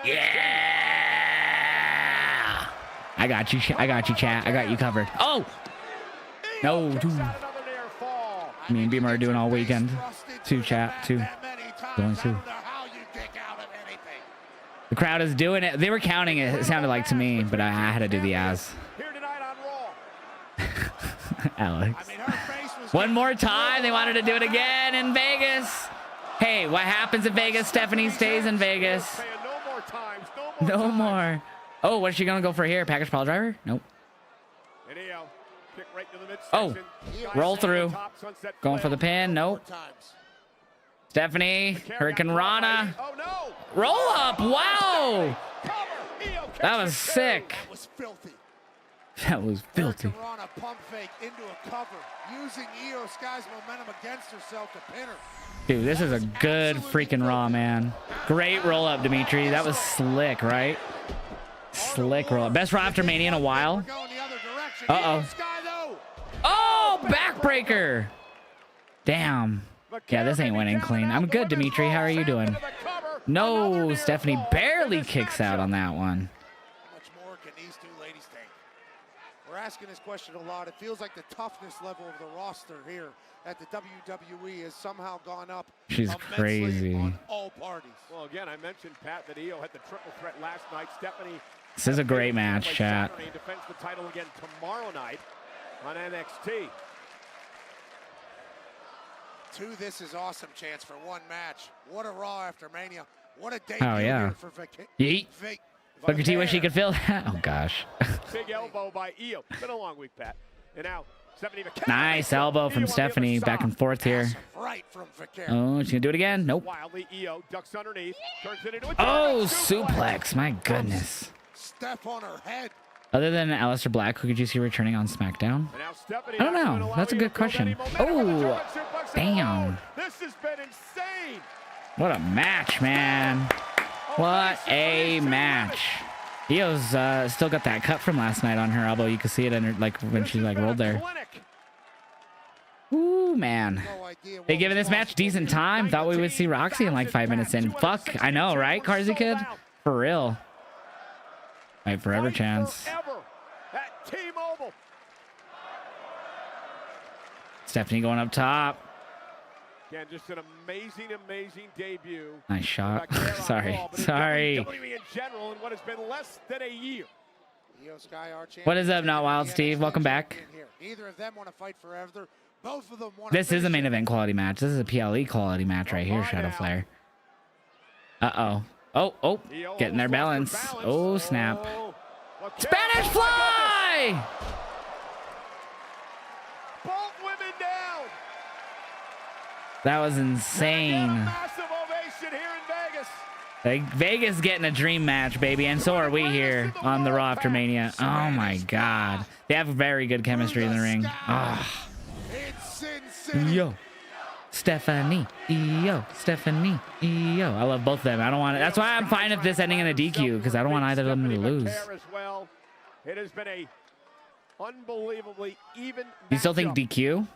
Yeah. I got you, chat. I got you covered. Oh. No, dude. Me and Beamer are doing all weekend. Two chat. Going two. The crowd is doing it. They were counting it. It sounded like to me, but I had to do the Oz. Alex. One more time. They wanted to do it again in Vegas. Hey, what happens in Vegas? Stephanie stays in Vegas. No more. Oh, what's she gonna go for here? Package pile driver? Nope. Oh, roll through. Going for the pin. Nope. Stephanie, Hurricane Rana. Roll up. Wow. That was sick. That was filthy. Rana pump fake into a cover, using Io Sky's momentum against herself to pin her. Dude, this is a good freaking Raw, man. Great roll up, Dimitri. That was slick, right? Slick roll up. Best Raw after Mania in a while. Uh-oh. Oh, backbreaker. Damn. Yeah, this ain't winning clean. I'm good, Dimitri. How are you doing? No, Stephanie barely kicks out on that one. How much more can these two ladies take? We're asking this question a lot. It feels like the toughness level of the roster here at the WWE has somehow gone up. She's crazy. On all parties. Well, again, I mentioned, Pat, that Io had the triple threat last night. Stephanie. This is a great match, chat. Defends the title again tomorrow night on NXT. This is awesome chance for one match. What a Raw after Mania. What a day for Yeet. Booker T wish he could feel that. Oh gosh. Big elbow by Io. Been a long week, Pat. And now Stephanie. Nice elbow from Stephanie. Back and forth here. Oh, she's gonna do it again. Nope. Wildly, Io ducks underneath. Turns it into a suplex. My goodness. Step on her head. Other than Aleister Black, who could you see returning on SmackDown? I don't know. That's a good question. Oh, damn. This has been insane. What a match, man. What a match. Io's still got that cut from last night on her elbow. You can see it in her, like when she rolled there. Ooh, man. They giving this match decent time. Thought we would see Roxy in like 5 minutes in. Fuck, I know, right, Carzy Kid? For real. Fight forever chance. Stephanie going up top. Again, just an amazing debut. Nice shot. Sorry. WWE in general in what has been less than a year. What is up, Not Wild Steve? Welcome back. Neither of them want to fight forever. Both of them want this is a main event quality match. This is a PLE quality match right here, Shadow Flare. Uh-oh. Oh, getting their balance. Oh, snap. Spanish Fly! Both women down. That was insane. Massive ovation here in Vegas. Vegas getting a dream match, baby, and so are we here on the Raw after Mania. Oh my God. They have very good chemistry in the ring. Oh. Yo. Stephanie, Io, Stephanie, Io. I love both of them. I don't want it. That's why I'm fine with this ending in a DQ, because I don't want either of them to lose. It has been a unbelievably even. You still think DQ?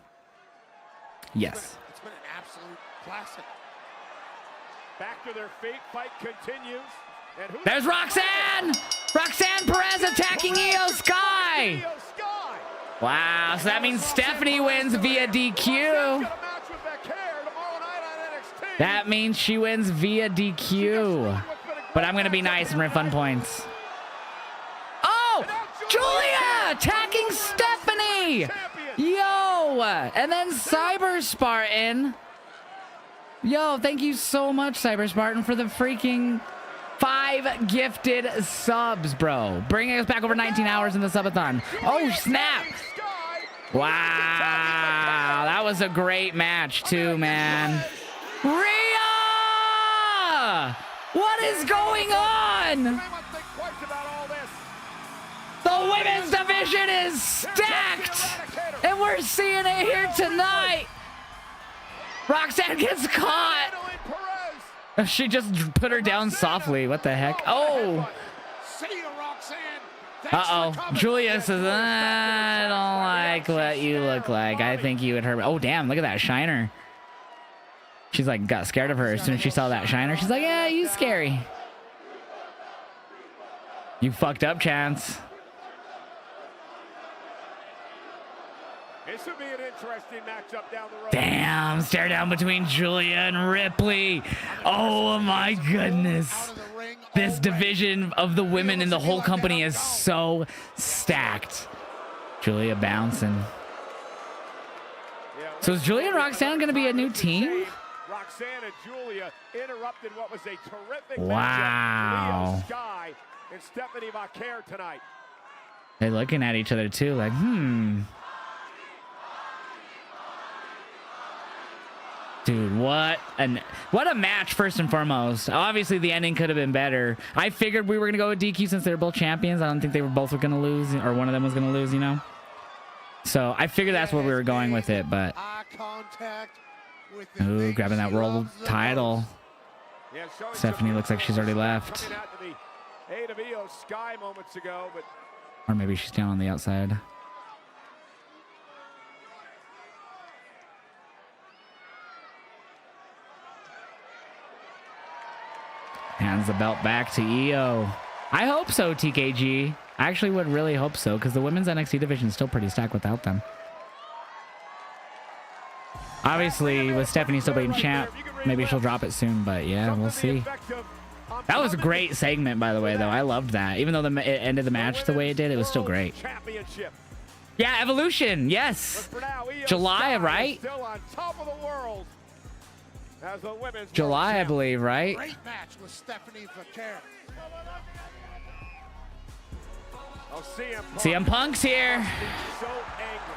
Yes. It's been an absolute classic. Back to their feet. Fight continues. And there's Roxanne! Roxanne Perez attacking Io Sky! Wow, so that means Stephanie wins via DQ. That means she wins via DQ. But I'm going to be nice and refund points. Oh! Julia attacking Stephanie! Yo! And then Cyber Spartan. Yo, thank you so much, Cyber Spartan, for the freaking 5 gifted subs, bro. Bringing us back over 19 hours in the subathon. Oh, snap. Wow. That was a great match, too, man. Rhea! What is going on? The women's division is stacked. And we're seeing it here tonight. Roxanne gets caught. She just put her down softly. What the heck? Oh. Uh-oh. Julia says, I don't like what you look like. I think you would hurt. Oh, damn. Look at that shiner. She's like, got scared of her as soon as she saw that shiner. She's like, yeah, you scary. You fucked up, Chance. This would be an interesting matchup down the road. Damn, stare down between Julia and Ripley. Oh my goodness. This division of the women in the whole company is so stacked. Julia bouncing. So is Julia and Roxanne going to be a new team? Roxanne and Julia interrupted what was a terrific wow. Leo Sky and Stephanie Vaquer tonight. They're looking at each other too like, Dude, what a match, first and foremost. Obviously, the ending could have been better. I figured we were going to go with DQ since they were both champions. I don't think they were both going to lose, or one of them was going to lose, you know? So I figured that's where we were going with it, but... Ooh, grabbing that world title. Stephanie looks like she's already left. Or maybe she's down on the outside. Hands the belt back to EO. I hope so, TKG. I actually would really hope so, because the women's NXT division is still pretty stacked without them. Obviously, with Stephanie still being champ, maybe she'll drop it soon, but yeah, we'll see. That was a great segment, by the way, though. I loved that. Even though it ended the match the way it did, it was still great. Yeah, Evolution, yes. July, right? July, I believe, right? Great match with Stephanie Vaquer. CM Punk's here. So angry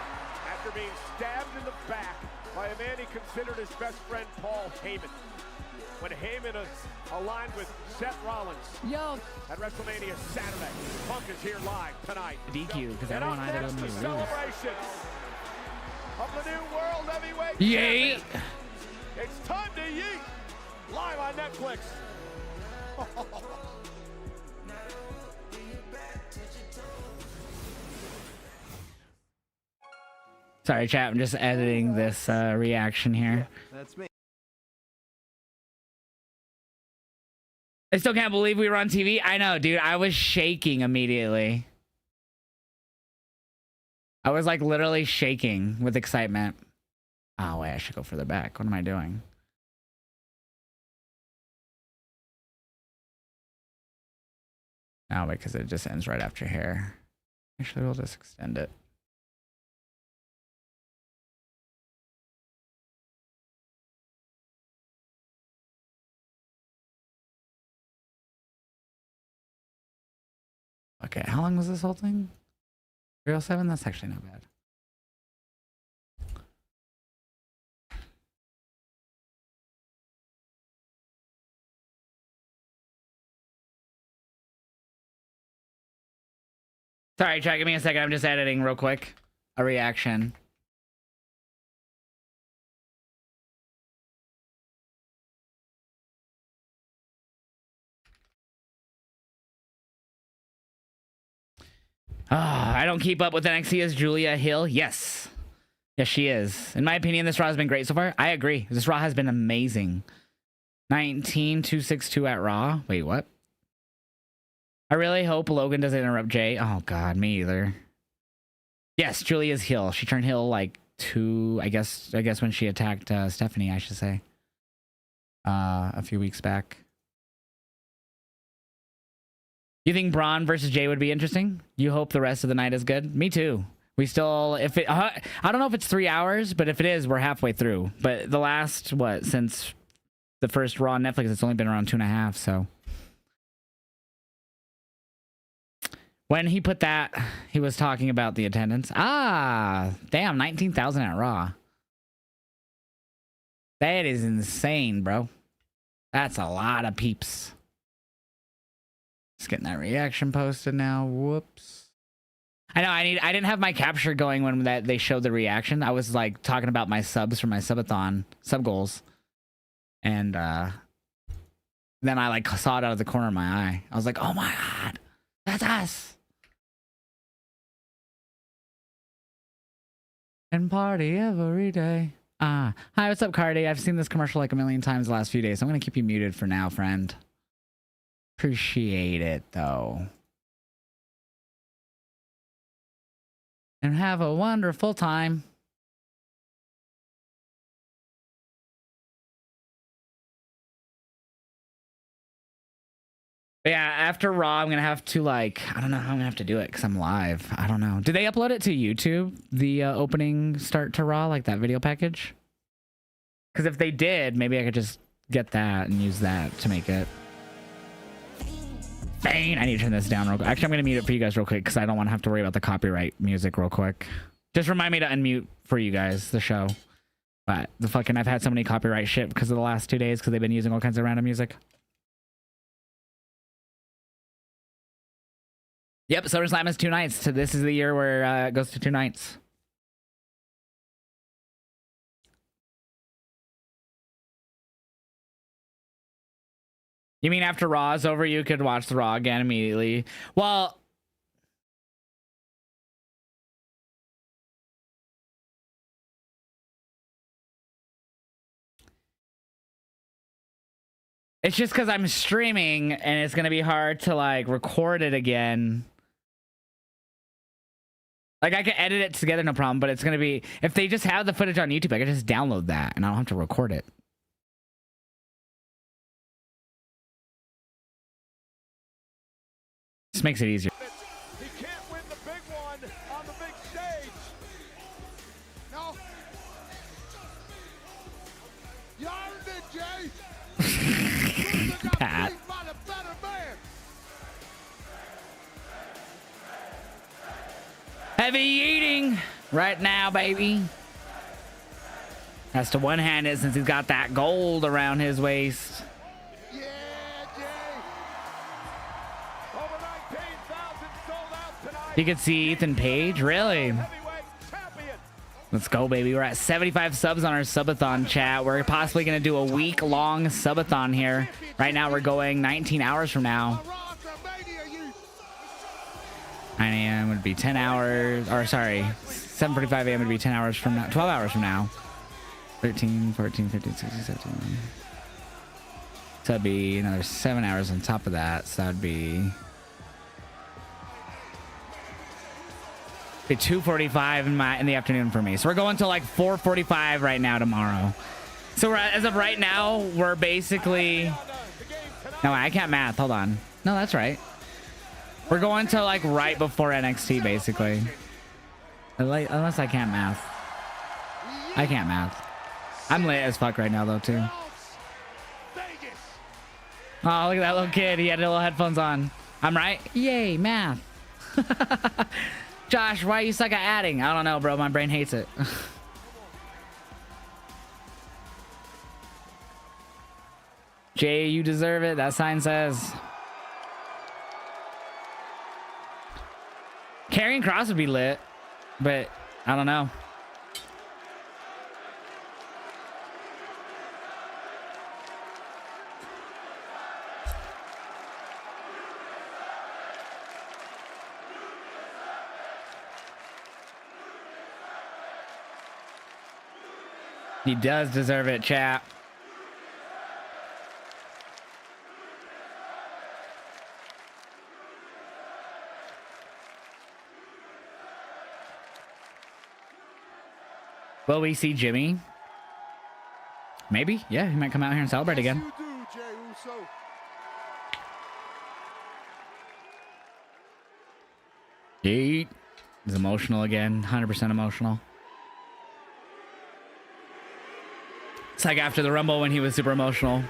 after being stabbed in the back by a man he considered his best friend, Paul Heyman. When Heyman is aligned with Seth Rollins at WrestleMania Saturday. Punk is here live tonight. DQ, because I don't want either of them to lose. Celebration of the new world heavyweight. Yay! It's time to yeet, live on Netflix. Sorry, chat. I'm just editing this reaction here. That's me. I still can't believe we were on TV. I know, dude. I was shaking immediately. I was like literally shaking with excitement. Oh, wait. I should go further back. What am I doing? Oh, wait, because it just ends right after here. Actually, we'll just extend it. Okay, how long was this whole thing? 307? That's actually not bad. Sorry, chat, give me a second. I'm just editing real quick. A reaction. I don't keep up with NXT. Is Julia Hill? Yes. Yes, she is. In my opinion, this Raw has been great so far. I agree. This Raw has been amazing. 19,262 at Raw. Wait, what? I really hope Logan doesn't interrupt Jay. Oh, God, me either. Yes, Julia's heel. She turned heel like I guess when she attacked Stephanie, I should say. A few weeks back. You think Braun versus Jay would be interesting? You hope the rest of the night is good? Me too. We still, if it, I don't know if it's 3 hours, but if it is, we're halfway through. But the last, since the first Raw on Netflix, it's only been around 2.5, so When he put that, he was talking about the attendance. Ah, damn, 19,000 at Raw. That is insane, bro. That's a lot of peeps. Just getting that reaction posted now. Whoops. I know I didn't have my capture going when they showed the reaction. I was like talking about my subs for my subathon, sub goals. And then I like saw it out of the corner of my eye. I was like, oh my God, that's us. And party every day. Hi, what's up, Cardi? I've seen this commercial like a million times the last few days. So I'm going to keep you muted for now, friend. Appreciate it, though. And have a wonderful time. But yeah, after Raw, I'm going to have to, like, I don't know how I'm going to have to do it because I'm live. I don't know. Did they upload it to YouTube, the opening start to Raw, like that video package? Because if they did, maybe I could just get that and use that to make it. Bang! I need to turn this down real quick. Actually, I'm going to mute it for you guys real quick because I don't want to have to worry about the copyright music real quick. Just remind me to unmute for you guys, the show. But I've had so many copyright shit because of the last 2 days because they've been using all kinds of random music. Yep, SummerSlam is 2 nights. So this is the year where it goes to 2 nights. You mean after Raw is over, you could watch the Raw again immediately? Well, it's just because I'm streaming and it's going to be hard to like record it again. Like I can edit it together, no problem, but it's going to be, if they just have the footage on YouTube, I can just download that and I don't have to record it. This makes it easier. He can't win the big one on the big stage. No. You already did, Jay. Pat. Heavy eating right now, baby. Has to one-hand it since he's got that gold around his waist. Yeah, Jay. Over 19,000 sold out tonight. You can see Ethan Page, really? Let's go, baby. We're at 75 subs on our subathon chat. We're possibly going to do a week-long subathon here. Right now, we're going 19 hours from now. 9 a.m. would be 10 hours, or sorry, 7:45 a.m. would be 10 hours from now, 12 hours from now. 13, 14, 15, 16, 17. So that'd be another 7 hours on top of that. So that'd be 2:45 in the afternoon for me. So we're going to like 4:45 right now tomorrow. So we're, as of right now, we're basically, no, I can't math. Hold on. No, that's right. We're going to like right before NXT, basically. Unless I can't math. I can't math. I'm lit as fuck right now, though, too. Oh, look at that little kid. He had little headphones on. I'm right. Yay, math. Josh, why you suck at adding? I don't know, bro. My brain hates it. Jay, you deserve it. That sign says. Karrion Kross would be lit, but I don't know. He does deserve it, chat. Will we see Jimmy? Maybe. Yeah, he might come out here and celebrate again. You do, Jey Uso. He's emotional again. 100% emotional. It's like after the Rumble when he was super emotional.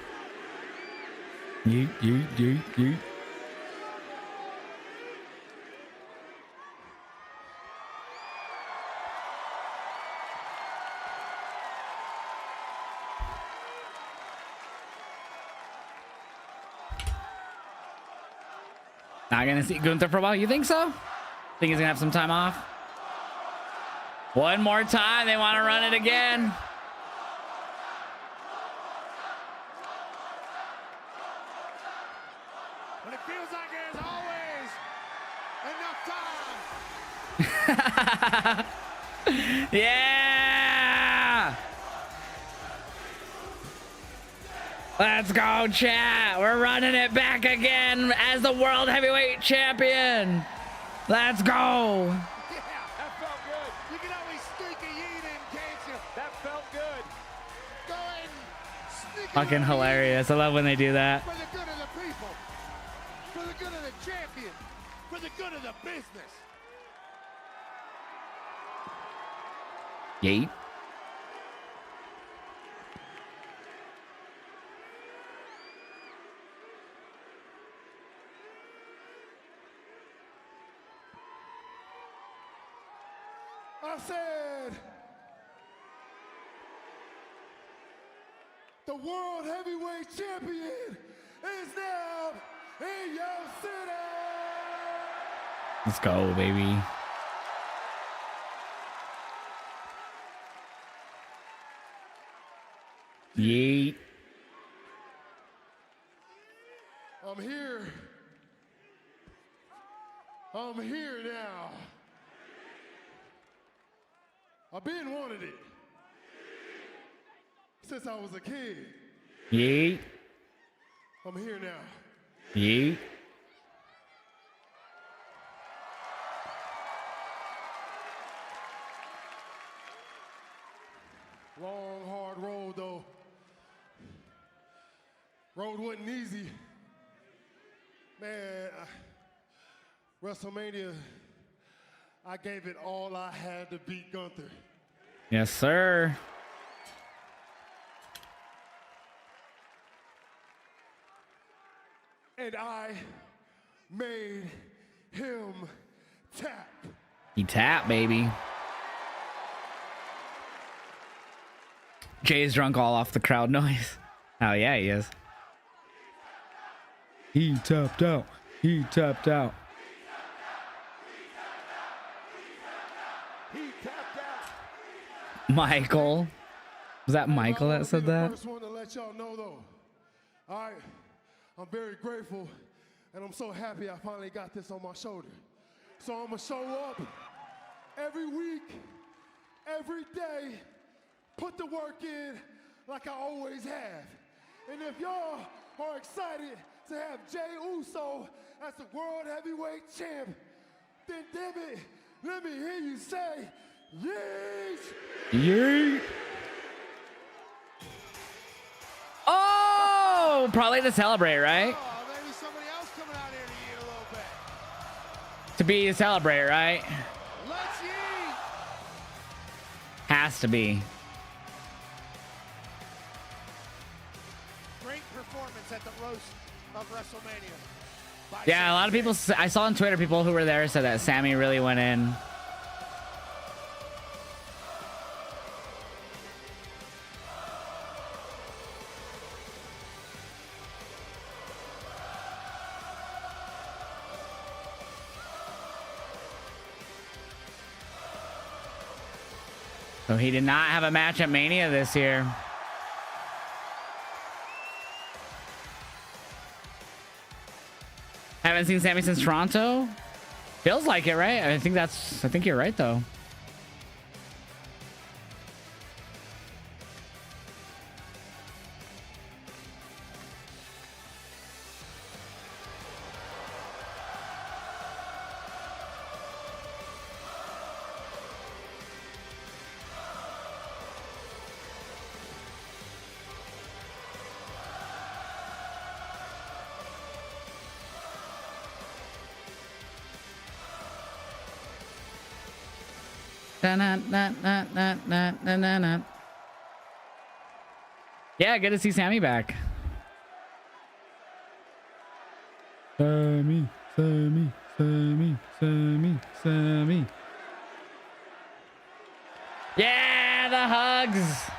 Not gonna see Gunther for a while. You think so? Think he's gonna have some time off? One more time. They want to run it again. But it feels like there's always enough time. Yeah. Let's go, chat. We're running it back again as the World Heavyweight Champion. Let's go. Yeah, that felt good. You can always sneak a yeet in, can't you? That felt good. Go ahead and sneak Fucking hilarious. I love when they do that. for the good of the people, for the good of the champion, for the good of the business. Yeet. I said, the World Heavyweight Champion is now in your city. Let's go, baby. Yeet. I'm here. I'm here now. I've been wanted it since I was a kid. Yeet. I'm here now. Yeet. Long, hard road, though. Road wasn't easy. Man, WrestleMania, I gave it all I had to beat Gunther. Yes, sir. And I made him tap. He tapped, baby. Jay's drunk all off the crowd noise. Oh, yeah, he is. He tapped out. He tapped out. He tapped out. Michael. Was that Michael that said that? First one to let y'all know, though. All right, I'm very grateful, and I'm so happy I finally got this on my shoulder. So I'm gonna show up every week, every day, put the work in like I always have. And if y'all are excited to have Jey Uso as the World Heavyweight Champ, then damn it, let me hear you say, yeesh! Yeet. Oh, probably to celebrate, right? Oh, maybe somebody else coming out here to eat a little bit. To be to celebrate, right? Let's eat! Has to be. Great performance at the roast of WrestleMania. Yeah, a lot of people, I saw on Twitter, people who were there said that Sammy really went in. So he did not have a match at Mania this year. Haven't seen Sammy since Toronto. Feels like it, right? I think you're right though. Yeah, good to see Sammy back. Sammy. Yeah, the hugs.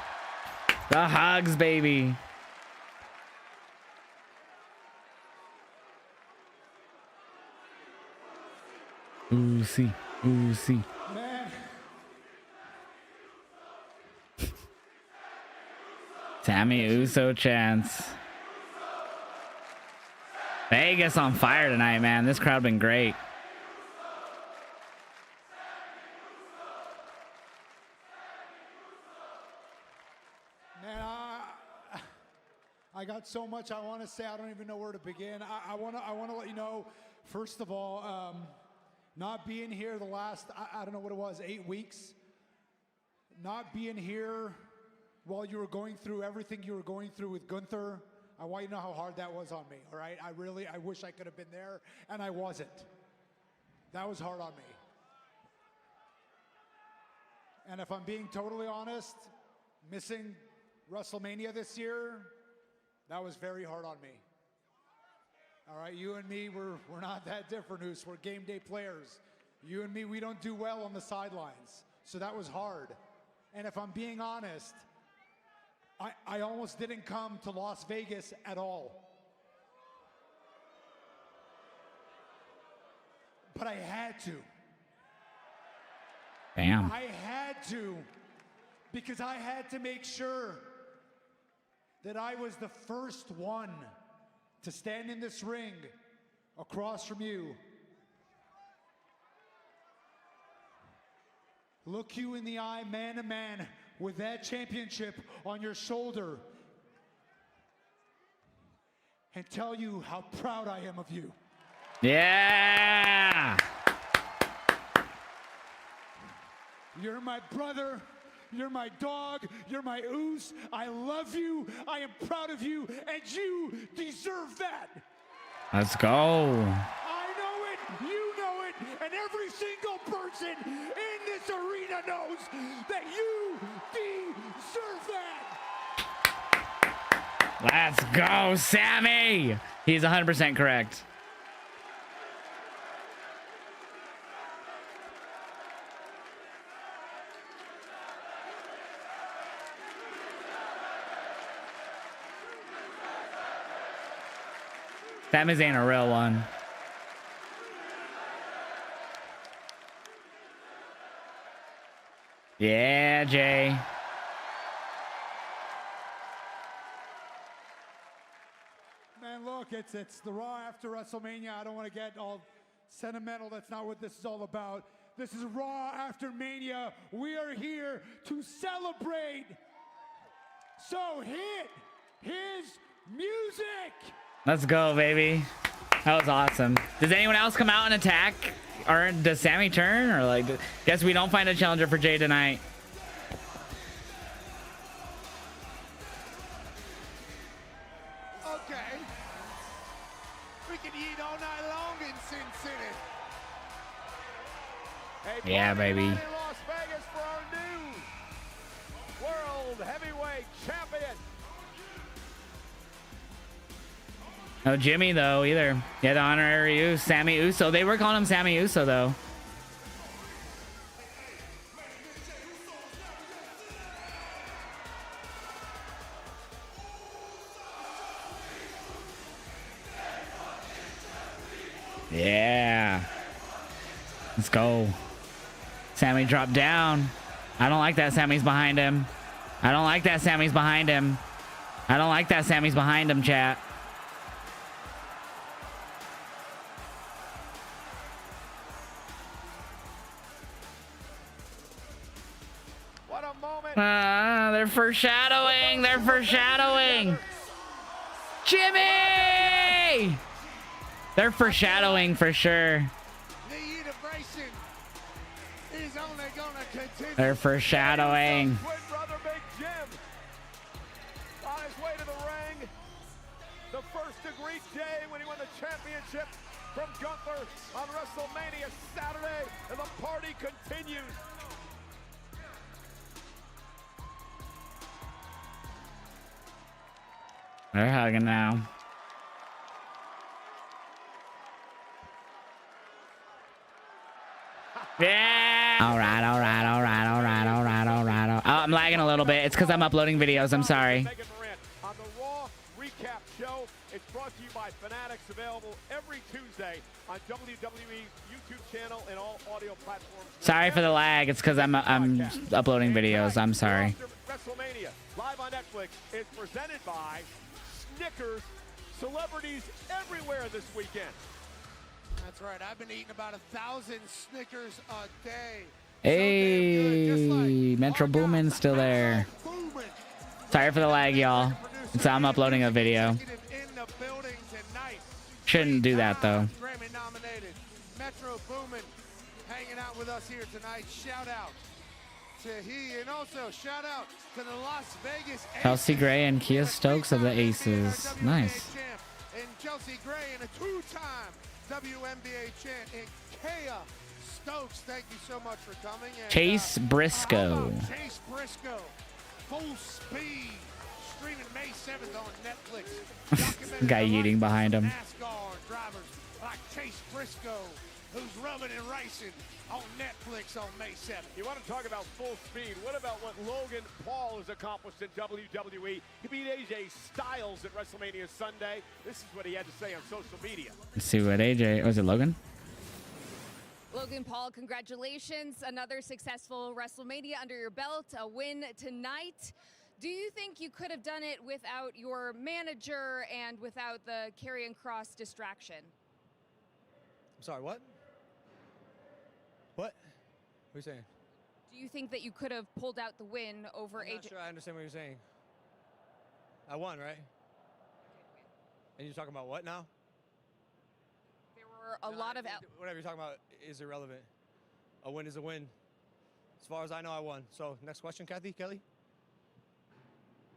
The hugs, baby. Ooh, see. Ooh, see. Man. Sammy Uso chance. Vegas on fire tonight, man. This crowd been great. Man, I got so much I want to say. I don't even know where to begin. I want to let you know, first of all, not being here the last, I don't know what it was, 8 weeks. Not being here while you were going through everything you were going through with Gunther. I want you to know how hard that was on me, all right? I wish I could have been there, and I wasn't. That was hard on me. And if I'm being totally honest, missing WrestleMania this year, that was very hard on me. All right, you and me, we're not that different, Oos. We're game day players. You and me, we don't do well on the sidelines. So that was hard. And if I'm being honest, I almost didn't come to Las Vegas at all. But I had to. Damn. I had to, because I had to make sure that I was the first one to stand in this ring across from you. Look you in the eye, man to man, with that championship on your shoulder, and tell you how proud I am of you. Yeah. You're my brother. You're my dog. You're my Oos. I love you. I am proud of you, and you deserve that. Let's go. I know it. You know it. And every single person in this arena knows that you deserve that. Let's go, Sammy. He's 100% correct. Sammy's ain't a real one. Yeah, Jay. Man, look, it's the Raw after WrestleMania. I don't want to get all sentimental. That's not what this is all about. This is Raw after Mania. We are here to celebrate. So hit his music. Let's go, baby. That was awesome. Does anyone else come out and attack? Or does Sammy turn? Or like, guess we don't find a challenger for Jay tonight. Okay. We can eat all night long in Sin City. Yeah, baby. In Las Vegas for our new World Heavyweight Champion. No Jimmy, though, either. Yeah, the honorary Uso, Sammy Uso. They were calling him Sammy Uso, though. Yeah. Let's go. Sammy dropped down. I don't like that Sammy's behind him. I don't like that Sammy's behind him. I don't like that Sammy's behind him, chat. They're foreshadowing. They're foreshadowing. Jimmy! They're foreshadowing for sure. The integration is only gonna continue. They're foreshadowing. Twin brother Big Jim on his way to the ring. The first to greet Jay when he won the championship from Gunther on WrestleMania Saturday, and the party continues. They're hugging now. Yeah. All right. Oh, I'm lagging a little bit. It's because I'm uploading videos. I'm sorry. On the Raw recap show, it's brought brought to you by Fanatics, available every Tuesday on WWE YouTube channel and all audio platforms. Sorry for the lag. It's because I'm uploading videos. I'm sorry. WrestleMania, live on Netflix, is presented by Snickers. Celebrities everywhere this weekend. That's right. I've been eating about 1,000 Snickers a day. Hey, Metro Boomin's still there. Sorry for the lag, y'all. I'm uploading a video. Shouldn't do that though. Grammy nominated Metro Boomin hanging out with us here tonight. Shout out to he, and also shout out to the Las Vegas Chelsea Gray and Kia Stokes of the Aces. Nice. And Chelsea Gray and a two-time WNBA champ and Kia Stokes. Thank you so much for coming. And, Chase Briscoe. Chase Briscoe, Full Speed, streaming May 7th on Netflix. Guy eating behind him. NASCAR drivers like Chase Briscoe, who's rubbing and racing on Netflix on May 7th. You want to talk about Full Speed? What about what Logan Paul has accomplished in WWE? He beat AJ Styles at WrestleMania Sunday. This is what he had to say on social media. Let's see what AJ, was it Logan? Logan Paul, congratulations. Another successful WrestleMania under your belt, a win tonight. Do you think you could have done it without your manager and without the Karrion Kross distraction? I'm sorry, what? What? What are you saying? Do you think that you could have pulled out the win over I'm not AJ? sure I understand what you're saying. I won, right? And you're talking about what now? There were a lot of... Whatever you're talking about is irrelevant. A win is a win. As far as I know, I won. So, next question, Kathy, Kelly?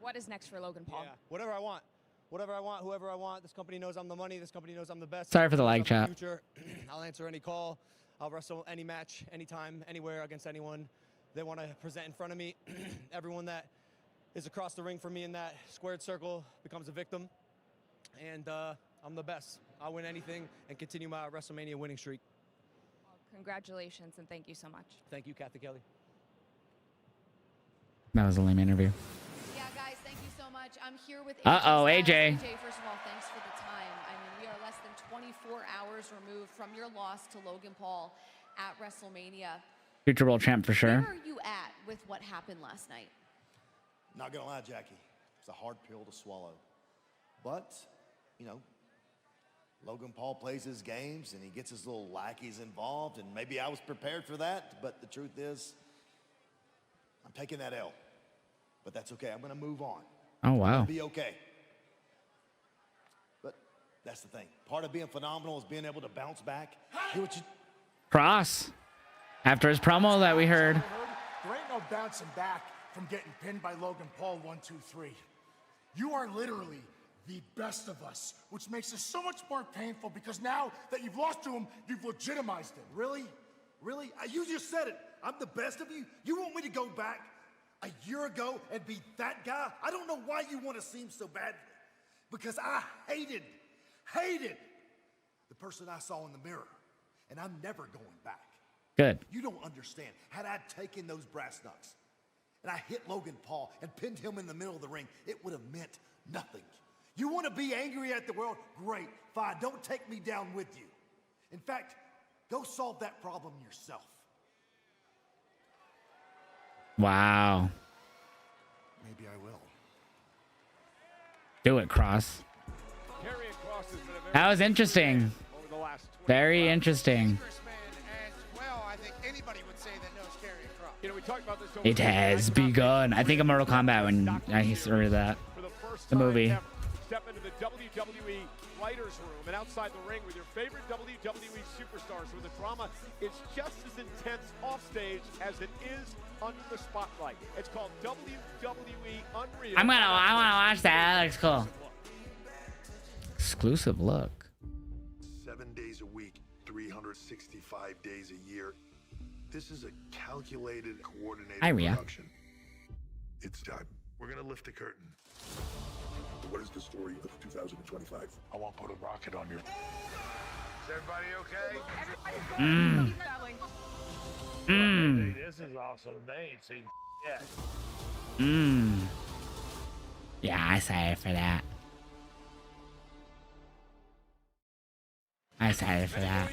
What is next for Logan Paul? Yeah, whatever I want. Whatever I want, whoever I want. This company knows I'm the money. This company knows I'm the best. Sorry for the lag, chat. Future. I'll answer any call. I'll wrestle any match, anytime, anywhere, against anyone they want to present in front of me. Everyone that is across the ring from me in that squared circle becomes a victim. And I'm the best. I'll win anything and continue my WrestleMania winning streak. Well, congratulations, and thank you so much. Thank you, Kathy Kelly. That was a lame interview. Yeah, guys, thank you so much. I'm here with Uh-oh, AJ. AJ, first of all, thanks for the time. I mean, we are less than 24 hours removed from your loss to Logan Paul at WrestleMania. Future world champ for sure. Where are you at with what happened last night? Not gonna lie, Jackie, it's a hard pill to swallow. But, you know, Logan Paul plays his games and he gets his little lackeys involved, and maybe I was prepared for that, but the truth is, I'm taking that L. But that's okay, I'm gonna move on. Oh, wow. It'll be okay. But that's the thing. Part of being phenomenal is being able to bounce back. Do what you... Kross. After his promo that we heard. There ain't no bouncing back from getting pinned by Logan Paul 1, 2, 3. You are literally the best of us, which makes it so much more painful because now that you've lost to him, you've legitimized him. Really? Really? You just said it. I'm the best of you? You want me to go back a year ago and be that guy? I don't know why you want to seem so bad. Because I hated the person I saw in the mirror. And I'm never going back. Good. You don't understand. Had I taken those brass knucks and I hit Logan Paul and pinned him in the middle of the ring, it would have meant nothing. You want to be angry at the world? Great. Fine. Don't take me down with you. In fact, go solve that problem yourself. Wow. Maybe I will. Do it, Kross. That was interesting. Very interesting. You know, we talked about this It has begun. I think of Mortal Kombat when I heard that. The movie. Step into the WWE writers' room and outside the ring with your favorite WWE superstars, where the drama is just as intense offstage as it is under the spotlight. It's called WWE Unreal. I want to watch that. That looks cool. Exclusive look. 7 days a week, 365 days a year. This is a calculated, coordinated production. It's time. We're gonna lift the curtain. What is the story of 2025? I want to put a rocket on your... Is everybody okay? This is awesome. They ain't seen yet. Yeah, I say it for that. I'm excited for that.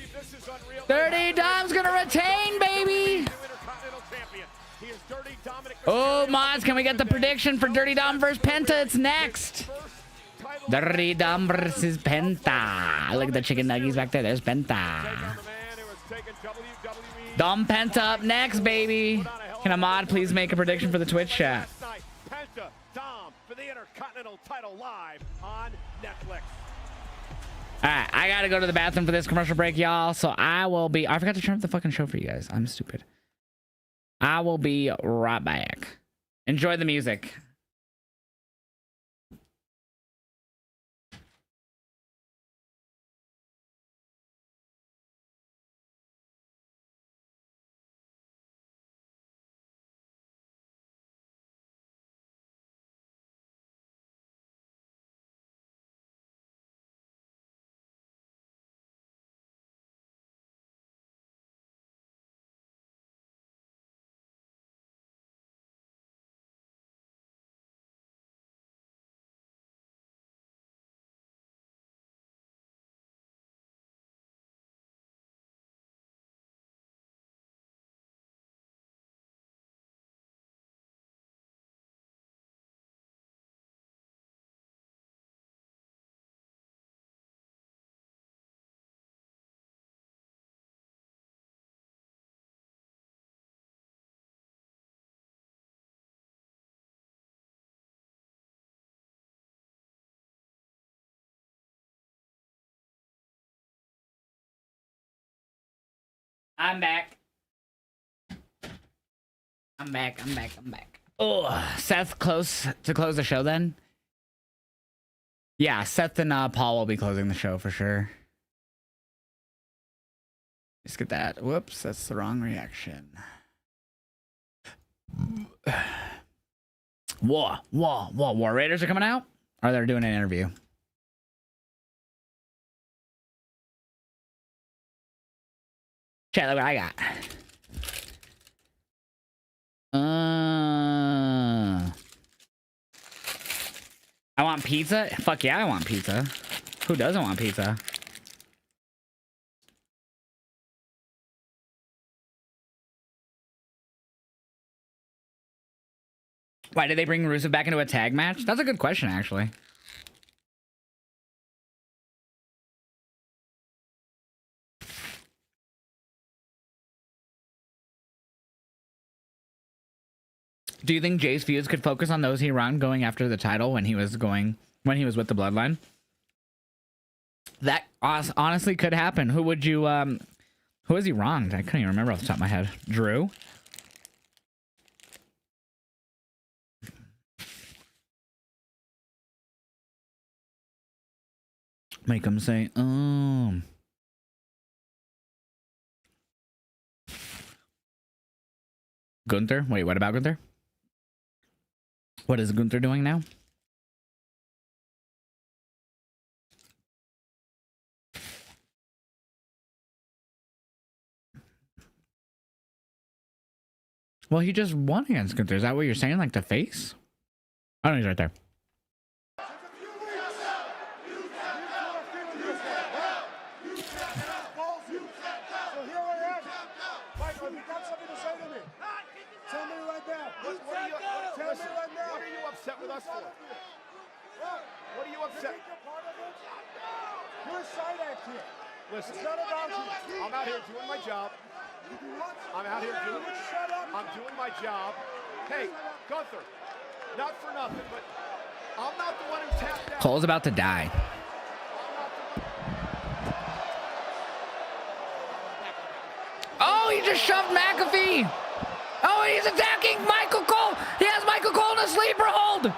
Dirty Dom's gonna retain, baby. Oh, mods, can we get the prediction for Dirty Dom versus Penta? It's next. Dirty Dom versus Penta. Look at the chicken nuggies back there. There's Penta. Dom Penta up next, baby. Can a mod please make a prediction for the Twitch chat? Penta Dom for the Intercontinental title live on Netflix. All right, I gotta go to the bathroom for this commercial break, y'all. So I forgot to turn up the fucking show for you guys. I'm stupid. I will be right back. Enjoy the music. I'm back. I'm back. Oh, Seth close to close the show then? Yeah, Seth and Paul will be closing the show for sure. Let's get that. Whoops, that's the wrong reaction. War Raiders are coming out? Or they're doing an interview? Chat, look what I got. I want pizza? Fuck yeah, I want pizza. Who doesn't want pizza? Why did they bring Rusev back into a tag match? That's a good question, actually. Do you think Jay's feuds could focus on those he run going after the title when he was with the Bloodline? That honestly could happen. Who would you who is he wronged? I couldn't even remember off the top of my head. Drew? Make him say, Gunther? Wait, what about Gunther? What is Gunther doing now? Well, he just won against Gunther. Is that what you're saying? Like the face? Oh, no, he's right there. Upset with us for? What are you upset? You're a side act here. Listen, it's not about you. I'm out here doing my job. I'm out here doing my job. Hey, Gunther, not for nothing, but I'm not the one who tapped out. Cole's about to die. Oh, he just shoved McAfee. Oh, he's attacking Michael Cole. He has Michael Cole in a sleeper hold.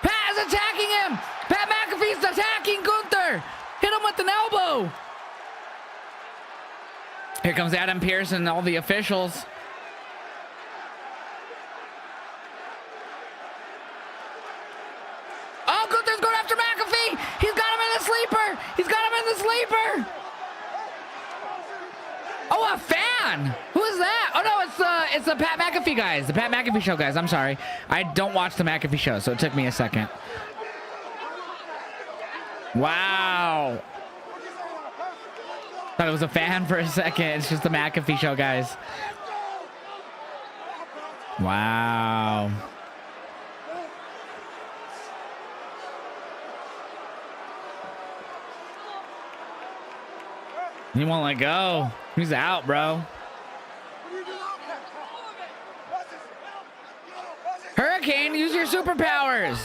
Pat is attacking him. Pat McAfee's attacking Gunther. Hit him with an elbow. Here comes Adam Pearce and all the officials. Oh, Gunther's going after McAfee. He's got him in the sleeper. He's got him in the sleeper. Oh, a fan. Who is that? Oh, no, it's the Pat McAfee guys. The Pat McAfee show guys. I'm sorry. I don't watch the McAfee show, so it took me a second. Wow. Thought it was a fan for a second. It's just the McAfee show, guys. Wow. He won't let go. He's out, bro. Hurricane, use your superpowers.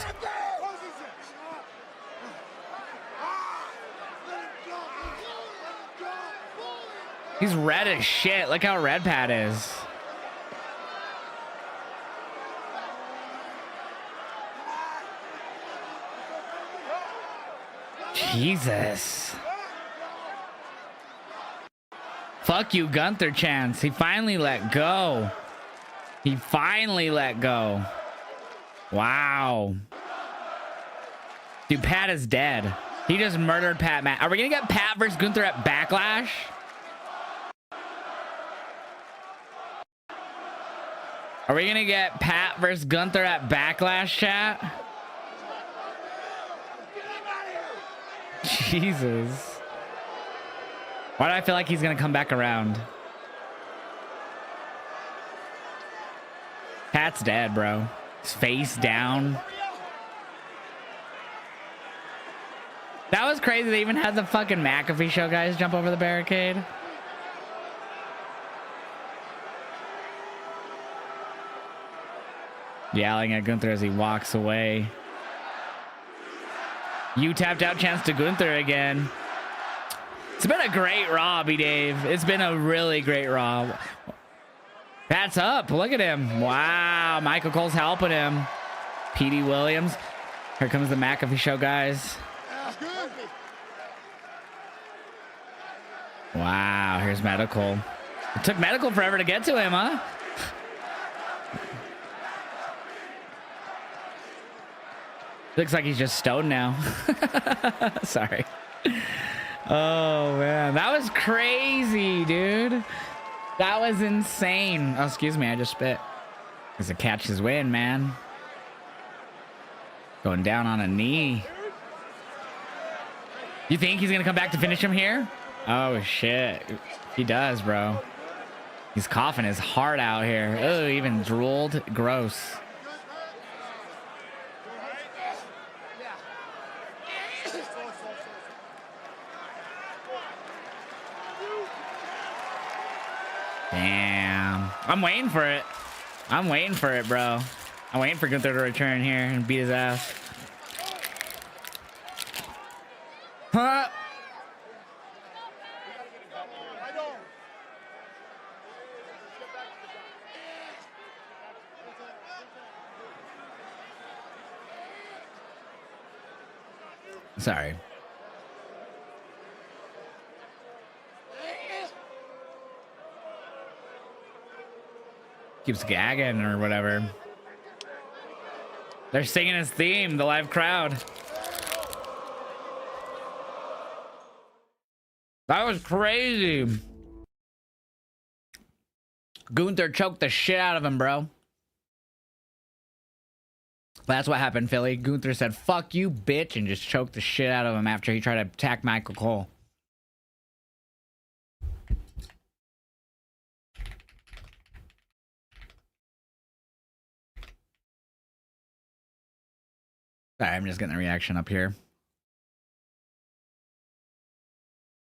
He's red as shit. Look how red Pat is. Jesus. Fuck you, Gunther chance. He finally let go. He finally let go. Wow. Dude, Pat is dead. He just murdered Pat. Are we going to get Pat versus Gunther at Backlash? Are we going to get Pat versus Gunther at Backlash, chat? Jesus. Why do I feel like he's going to come back around? Pat's dead, bro. His face down. That was crazy. They even had the fucking McAfee show guys jump over the barricade. Yelling at Gunther as he walks away. You tapped out chance to Gunther again. It's been a great Raw, B-Dave. It's been a really great Raw. Pat's up. Look at him. Wow. Michael Cole's helping him. P.D. Williams. Here comes the McAfee show, guys. Wow. Here's Medical. It took Medical forever to get to him, huh? Looks like he's just stoned now. Sorry. Oh, man. That was crazy, dude. That was insane. Oh, excuse me. I just spit. It's a catch his win, man. Going down on a knee. You think he's going to come back to finish him here? Oh, shit. He does, bro. He's coughing his heart out here. Oh, even drooled. Gross. Damn. I'm waiting for it. I'm waiting for it, bro. I'm waiting for Gunther to return here and beat his ass. Huh? Sorry. Keeps gagging or whatever. They're singing his theme, the live crowd. That was crazy. Gunther choked the shit out of him, bro. That's what happened, Philly. Gunther said, fuck you, bitch, and just choked the shit out of him after he tried to attack Michael Cole. Sorry, I'm just getting the reaction up here.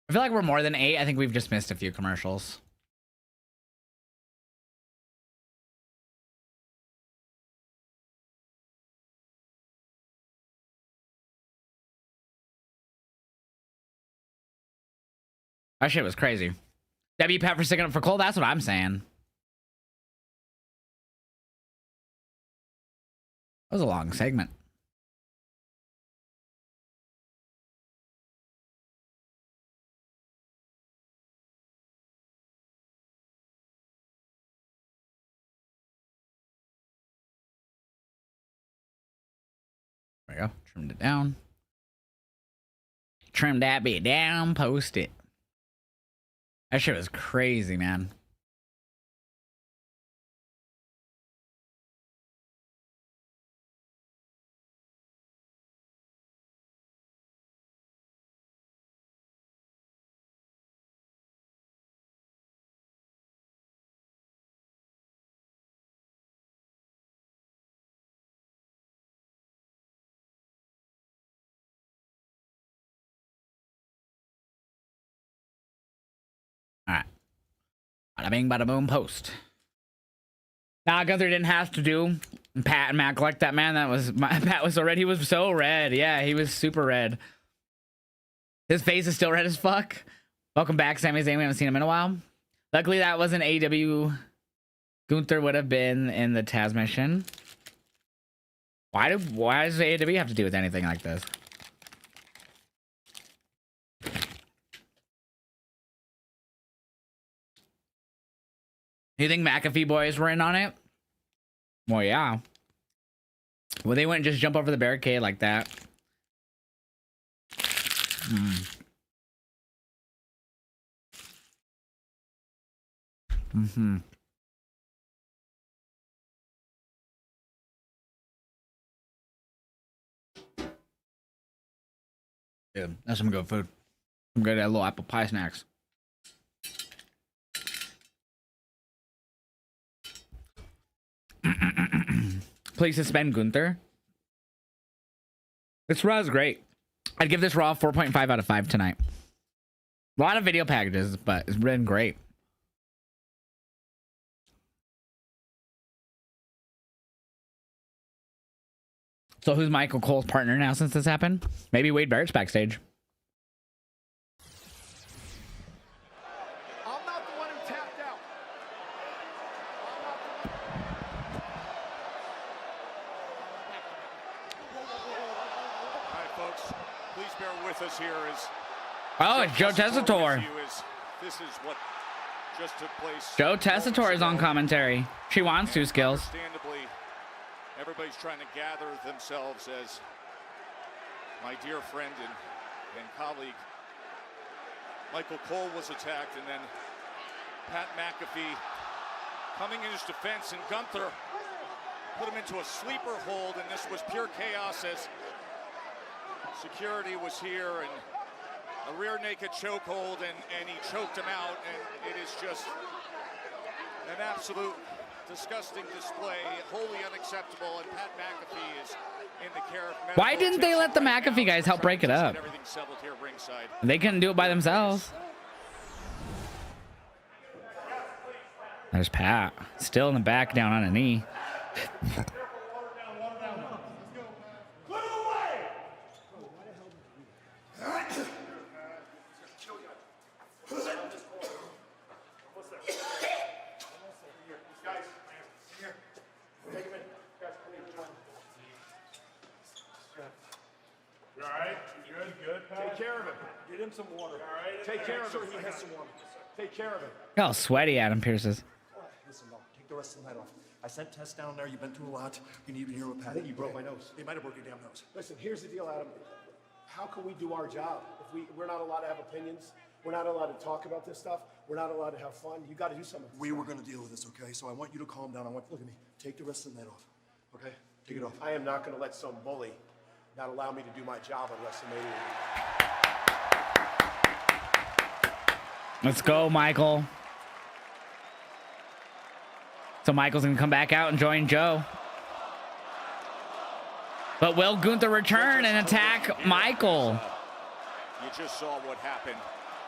I feel like we're more than 8. I think we've just missed a few commercials. That shit was crazy. W Pat for sticking up for Cole. That's what I'm saying. That was a long segment. There we go. Trimmed it down. Trim that bit down. Post it. That shit was crazy, man. Bada bing, bada boom, post. Nah, Gunther didn't have to do Pat and Mac like that, man. That was Pat was already, he was so red. Yeah, he was super red. His face is still red as fuck. Welcome back, Sami Zayn. We haven't seen him in a while. Luckily, that wasn't AEW. Gunther would have been in the Taz mission. Why does AEW have to do with anything like this? You think McAfee boys were in on it? Well, yeah. Well, they wouldn't just jump over the barricade like that. Yeah, that's some good food. Some good little apple pie snacks. Please suspend Gunther. This Raw is great. I'd give this Raw 4.5 out of 5 tonight. A lot of video packages, but it's been great. So who's Michael Cole's partner now since this happened? Maybe Wade Barrett's backstage. I'm not the one who tapped out. All right, folks, please bear with us here as Oh, it's Joe Tessitore. This is what just took place. Joe Tessitore is on commentary. She wants to, Skills. Understandably, everybody's trying to gather themselves as my dear friend and colleague Michael Cole was attacked, and then Pat McAfee coming in his defense, and Gunther put him into a sleeper hold, and this was pure chaos as security was here, and a rear naked chokehold, and he choked him out, and it is just an absolute disgusting display, wholly unacceptable, and Pat McAfee is in the care of medical. Why didn't they let the McAfee guys help break it up? They couldn't do it by themselves. There's Pat, still in the back, down on a knee. Some water. All right. Take care of him. He has some water. Take care of him. Look how sweaty Adam Pearce is. Listen, no, take the rest of the night off. I sent Tess down there. You've been through a lot. You need to be here with Pat. I think you broke my nose. They might have broke your damn nose. Listen, here's the deal, Adam. How can we do our job if we're not allowed to have opinions? We're not allowed to talk about this stuff. We're not allowed to have fun. You got to do something. We were going to deal with this, okay? So I want you to calm down. Look at me. Take the rest of the night off, okay? Take it off. I am not going to let some bully not allow me to do my job on WrestleMania. Let's go, Michael. So Michael's gonna come back out and join Joe. But will Gunther return and attack Michael? You just saw what happened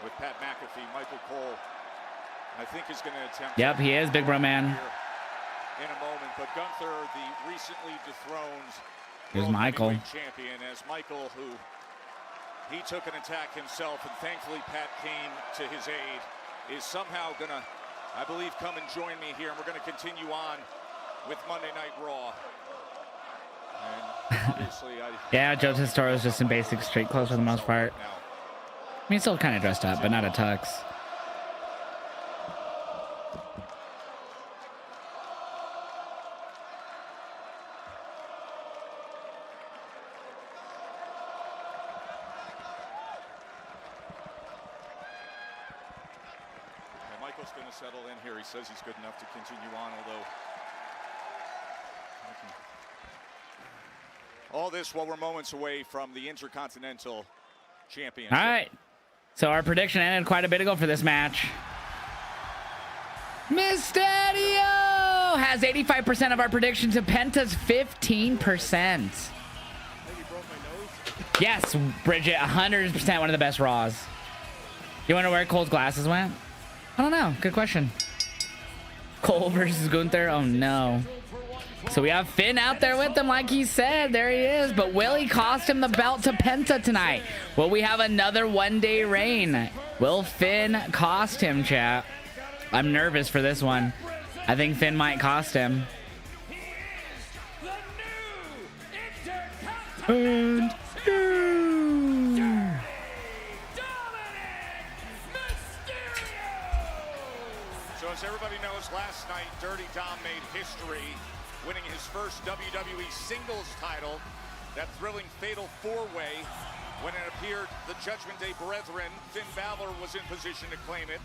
with Pat McAfee. Michael Cole, I think, is going to attempt. Yep, he is, big bro man. In a moment, but Gunther, the recently dethroned Here's Michael. champion, as Michael, who he took an attack himself, and thankfully Pat came to his aid, is somehow going to, I believe, come and join me here, and we're going to continue on with Monday Night Raw. And obviously, yeah, Joe Tessitore is just in basic street clothes for the most part. I mean, still kind of dressed up, but not a tux. Michael's going to settle in here. He says he's good enough to continue on, although all this while we're moments away from the Intercontinental Championship. All right. So our prediction ended quite a bit ago for this match. Mysterio has 85% of our predictions to Penta's 15%. Yes, Bridget, 100% one of the best Raws. You wonder where Cole's glasses went? I don't know. Good question. Cole versus Gunther. Oh no. So we have Finn out there with him, like he said. There he is. But will he cost him the belt to Penta tonight? Will we have another one-day reign? Will Finn cost him, chat? I'm nervous for this one. I think Finn might cost him. And So as everybody knows, last night, Dirty Dom made history, winning his first WWE singles title, that thrilling fatal four-way. When it appeared the Judgment Day Brethren, Finn Balor was in position to claim it.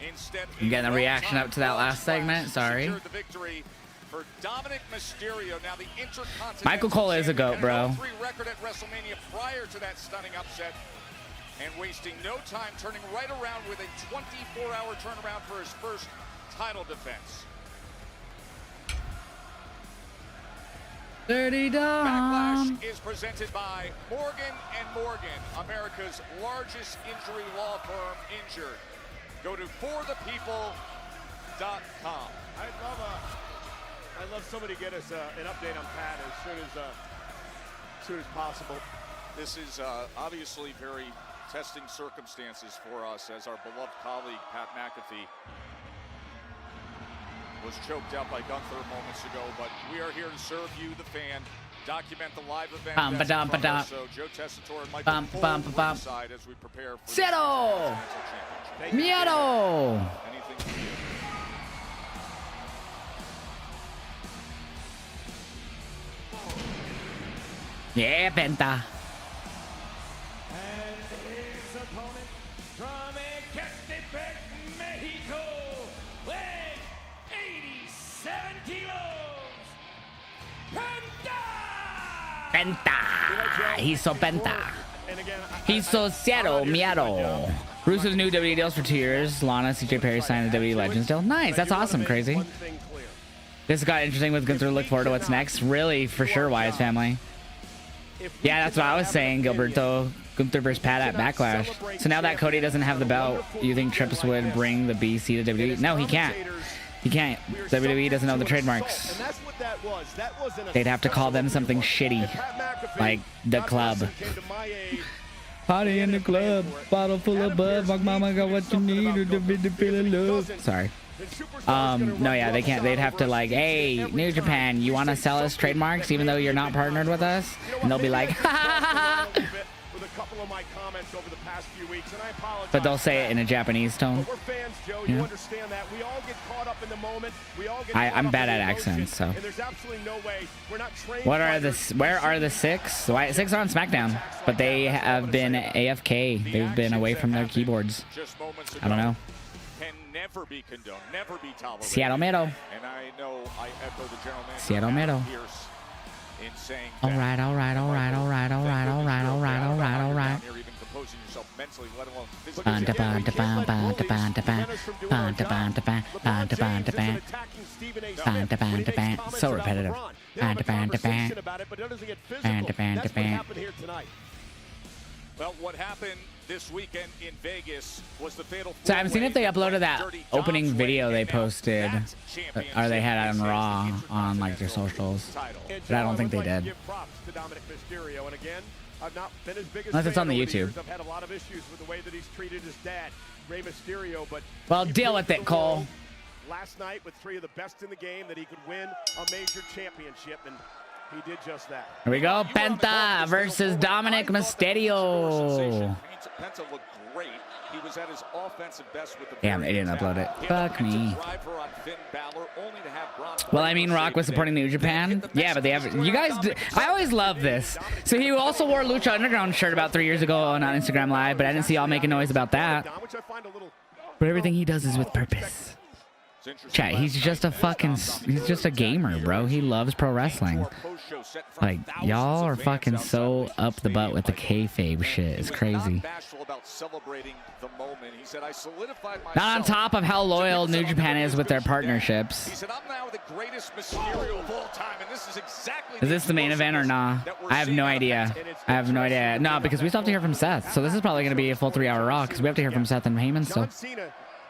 Instead, I'm getting a reaction up to that last segment. Sorry. the victory for Dominic Mysterio. Now the Intercontinental Michael Cole is a GOAT, bro. Champion, had a 0-3 record at WrestleMania prior to that stunning upset, and wasting no time, turning right around with a 24-hour turnaround for his first title defense. Dirty Dom. Backlash is presented by Morgan & Morgan, America's largest injury law firm. Injured. Go to forthepeople.com. I'd love somebody to get us an update on Pat as soon as possible. This is obviously very testing circumstances for us, as our beloved colleague Pat McAfee was choked out by Gunther moments ago, but we are here to serve you, the fan, document the live event. So Joe Tessitore and Michael Cole on side as we prepare for Cero. Miedo. Anything for you. Yeah, Penta. And his opponent from Ecatepec, Mexico, weighing 87 kilos, Penta. He's so Penta. He's so Cero Miedo. Rusev's new WWE deals for 2 years. Lana, CJ Perry signed the WWE Legends deal. Nice. That's awesome. Crazy. This got interesting with Gunther. Look forward to what's next. Really, for sure, Wyatt's family. Yeah, that's what I was saying, Gilberto. Gunther versus Pat at Backlash. So now that Cody doesn't have the belt, you think Trips would bring the BC to WWE? No, he can't. He can't. WWE doesn't know the trademarks. They'd have to call them something shitty, like the club. Party in the club, bottle full of bud. My mama got what you need to be the feeling love. Sorry. No, yeah, they can't. They'd have to like, hey, New Japan, you want to sell us trademarks even though you're not partnered with us? And they'll be like, ha ha ha. But they'll say it in a Japanese tone. Yeah. I'm bad at accents, so. What are the? Where are the six? The Wyatt Six are on SmackDown, but they have been AFK. They've been away from their keyboards. I don't know. Never be condoned, never be tolerated. Seattle Mero. And I know I echo the general manager Seattle Mero. in saying all right. So repetitive. Well, what happened this weekend in Vegas was the fatal. So I haven't seen if they uploaded that opening video they posted, or they had it on Raw on like their socials, but I don't think they did. Unless it's on the YouTube. I've had a lot of issues with the way that he's treated his dad, Rey Mysterio, but well, deal with it, Cole. Last night with 3 of the best in the game, that he could win a major championship, and he did just that. Here we go, Penta versus Dominic Mysterio. Penta looked great. He was at his offensive best with the damn, they didn't upload it. Fuck me. Well, I mean, Rock was supporting New Japan. Yeah, but they have. You guys, I always love this. So he also wore a Lucha Underground shirt about 3 years ago on Instagram Live, but I didn't see y'all making noise about that. But everything he does is with purpose. Chat, he's just a gamer, bro. He loves pro wrestling. Like, y'all are fucking so up the butt with the kayfabe shit. It's crazy. Not on top of how loyal New Japan is with their partnerships. He said, I'm now the greatest Mysterio of all time, and this is exactly. Is this the main event or nah? I have no idea. I have no idea. No, because we still have to hear from Seth. So this is probably going to be a full 3-hour Raw, because we have to hear from Seth and Heyman still.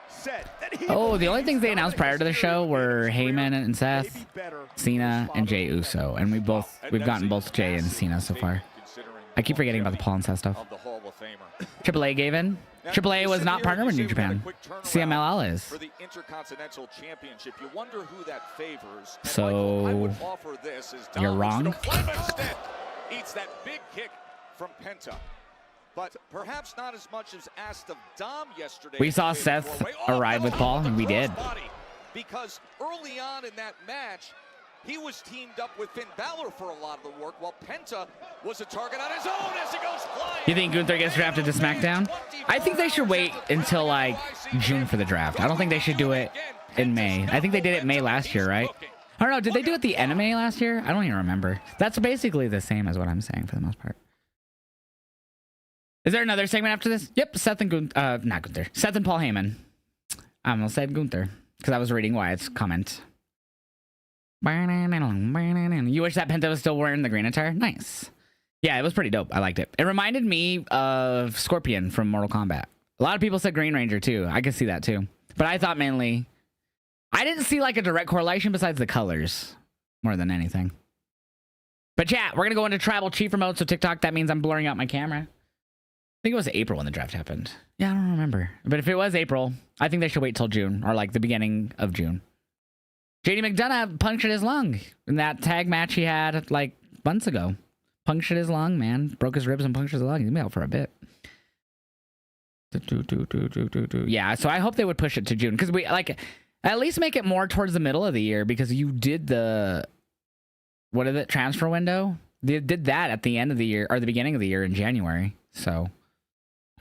said that he Oh, the only things they announced prior to the show were Heyman and Seth, Cena, and Jey Uso, and we've gotten both Jey and Cena so far. I keep forgetting about the Paul and Seth stuff. AAA gave in. AAA was not partnered with New Japan. CMLL is. For the Intercontinental Championship, you wonder who that favors. So I would offer this as you're wrong. Eats that big kick from Penta. But perhaps not as much as asked of Dom yesterday. We saw Seth arrive with Paul, and we did. Because early on in that match, he was teamed up with Finn Balor for a lot of the work, while Penta was a target on his own as he goes flying. You think Gunther gets drafted to SmackDown? I think they should wait until like June for the draft. I don't think they should do it in May. I think they did it May last year, right? I don't know. Did they do it the end of May last year? I don't even remember. That's basically the same as what I'm saying for the most part. Is there another segment after this? Yep, Seth and not Gunther. Seth and Paul Heyman. I almost said Gunther because I was reading Wyatt's comment. You wish that Penta was still wearing the green attire? Nice. Yeah, it was pretty dope. I liked it. It reminded me of Scorpion from Mortal Kombat. A lot of people said Green Ranger too. I could see that too. But I thought mainly... I didn't see like a direct correlation besides the colors more than anything. But chat, we're going to go into Tribal Chief mode. So TikTok, that means I'm blurring out my camera. I think it was April when the draft happened. Yeah, I don't remember. But if it was April, I think they should wait till June or like the beginning of June. JD McDonough punctured his lung in that tag match he had like months ago. Punctured his lung, man. Broke his ribs and punctured his lung. He's been out for a bit. Yeah, so I hope they would push it to June because we like at least make it more towards the middle of the year because you did the what is it transfer window? They did that at the end of the year or the beginning of the year in January. So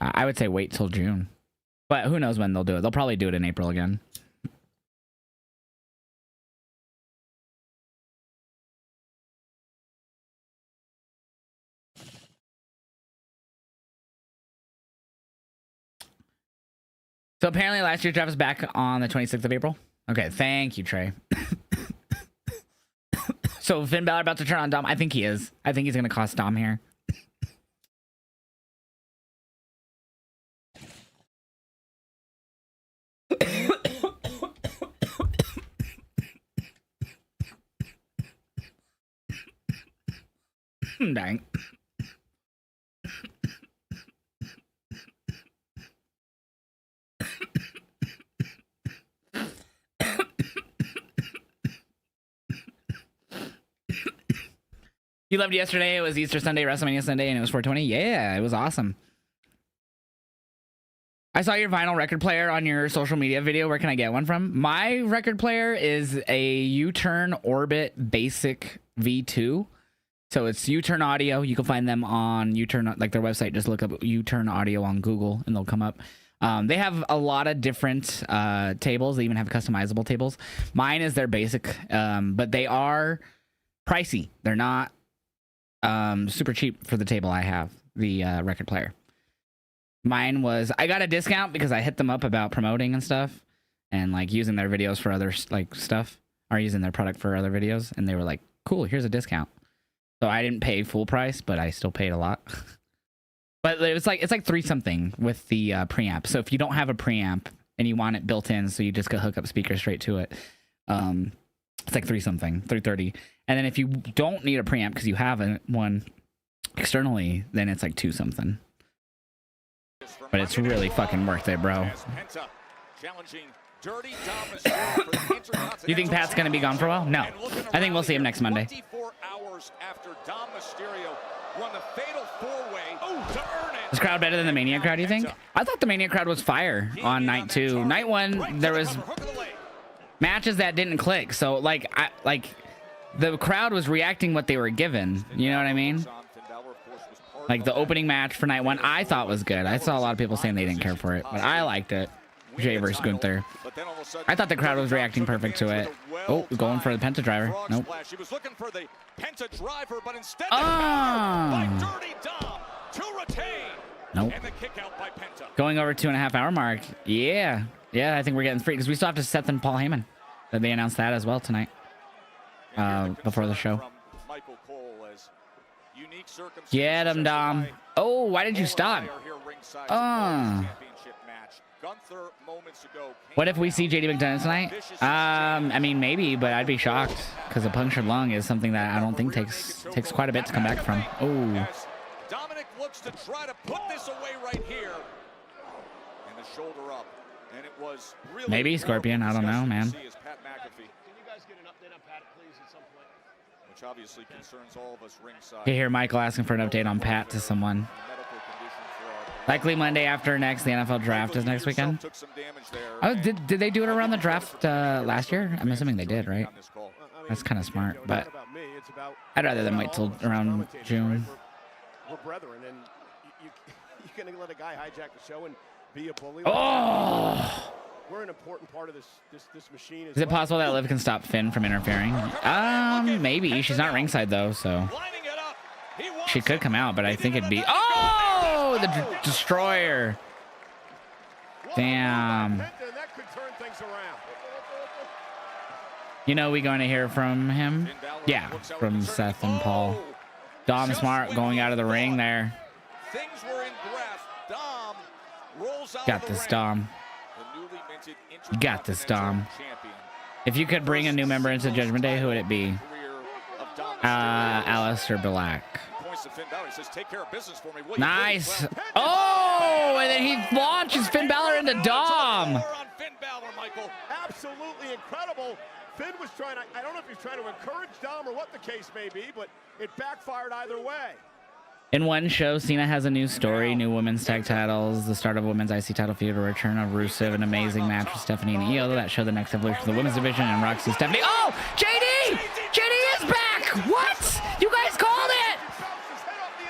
I would say wait till June, but who knows when they'll do it? They'll probably do it in April again. So apparently last year's draft is back on the 26th of April. Okay, thank you, Trey. So Finn Balor about to turn on Dom? I think he is. I think he's going to cost Dom here. Dang. You loved yesterday. It was Easter Sunday, WrestleMania Sunday, and it was 420. Yeah, it was awesome. I saw your vinyl record player on your social media video. Where can I get one from? My record player is a U-Turn Orbit Basic V2. So it's U-Turn Audio. You can find them on U-Turn, like their website. Just look up U-Turn Audio on Google, and they'll come up. They have a lot of different tables. They even have customizable tables. Mine is their basic, but they are pricey. They're not super cheap for the table I have, the record player. Mine was, I got a discount because I hit them up about promoting and stuff and like using their videos for other like stuff or using their product for other videos. And they were like, cool, here's a discount. So I didn't pay full price, but I still paid a lot. But it's like 3 something with the preamp. So if you don't have a preamp and you want it built in, so you just go hook up speakers straight to it. It's like 3 something, 330. And then if you don't need a preamp because you have one externally, then it's like 2 something. But it's really fucking worth it, bro. You think Pat's gonna be gone for a while? No. I think we'll see him next Monday. 24 hours after Dom Mysterio won the fatal 4-way to earn it. Is the crowd better than the Mania crowd, you think? I thought the Mania crowd was fire on night 2. Night 1, there was matches that didn't click. So like the crowd was reacting what they were given. You know what I mean? Like the opening match for night 1, I thought was good. I saw a lot of people saying they didn't care for it, but I liked it. Jay versus Gunther. I thought the crowd was reacting perfect to it. Oh, going for the Penta driver. Nope. He was looking for the Penta driver, but instead by Dirty Dom to retain. Nope. And the kick out by Penta. Going over 2.5 hour mark. Yeah. Yeah, I think we're getting free because we still have to Seth and Paul Heyman. They announced that as well tonight. Before the show. Get him, Dom. Oh, why did you stop? Gunther moments ago. What if we see JD McDonough tonight? I mean, maybe, but I'd be shocked because a punctured lung is something that I don't think takes quite a bit to come back from. Oh. Dominic looks to try to put this away right here. And the shoulder up. And it was really Maybe Scorpion. I don't know, man. Can you guys get an update on Pat, please, at some point? Which obviously concerns all of us ringside. You hear Michael asking for an update on Pat to someone. Likely Monday after next. The NFL draft is next weekend. Oh, did they do it around the draft last year? I'm assuming they did, right? That's kind of smart, but I'd rather than wait till around June. We're brethren, and you're going to let a guy hijack the show and be a bully? Oh! We're an important part of this machine. Is it possible that Liv can stop Finn from interfering? Maybe. She's not ringside though, so she could come out, but I think it'd be the destroyer. Damn. That could turn things around. You know we going to hear from him? Yeah, from Seth and Paul. Dom Smart going out of the ring there. Things were in breath. Dom rolls out Got this, Dom. You got this, Dom. If you could bring a new member into Judgment Day, who would it be? Aleister Black. Nice. Oh, and then he launches Finn Balor into Dom. Absolutely incredible. Finn was trying to, I don't know if he's trying to encourage Dom or what the case may be, but it backfired either way. In one show, Cena has a new story, new women's tag titles, the start of a women's IC title feud, a return of Rusev, an amazing match with Stephanie and Io. That showed the next evolution of the women's division, and Roxy Stephanie. Oh, JD! JD is back! What? You guys called it!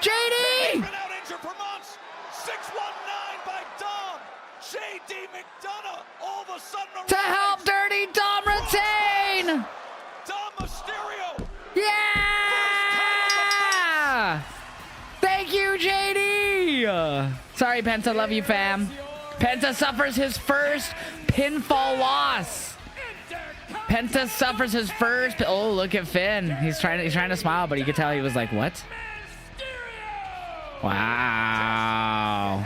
JD! Been out injured for months. 619 by Dom. JD McDonough all of a sudden to help Dirty Dom retain! Dom Mysterio! Yeah! Thank you, JD! Sorry, Penta. Love you, fam. Penta suffers his first pinfall loss. Penta suffers his first. Oh, look at Finn. He's trying to smile, but you could tell he was like, "What?" Wow.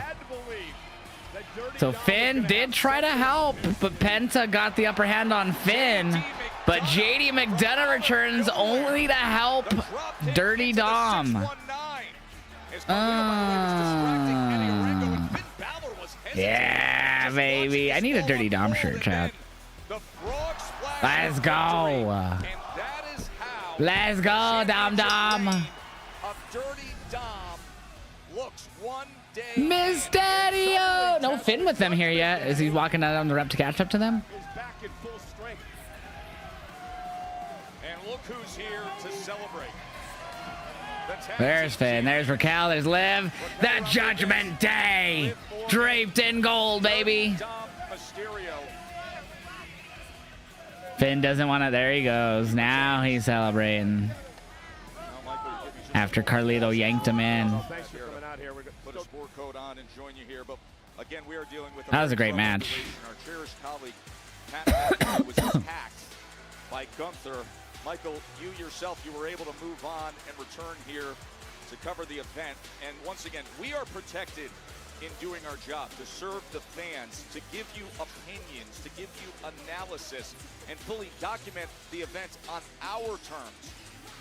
So Finn did try to help, but Penta got the upper hand on Finn. But JD McDonough returns only to help Dirty Dom. Yeah, baby. I need a Dirty Dom shirt, chat. Let's go. Let's go, Dom Dom. Mysterio. No Finn with them here yet. Is he walking out on the rep to catch up to them? And look who's here to celebrate. There's Finn. There's Raquel. There's Liv. The Judgment Day. Draped in gold, baby. Finn doesn't want to. There he goes. Now he's celebrating. After Carlito yanked him in. That was a great match. Our cherished colleague, Pat was attacked by Gunther. Michael, you yourself, you were able to move on and return here to cover the event. And once again, we are protected in doing our job to serve the fans, to give you opinions, to give you analysis, and fully document the event on our terms.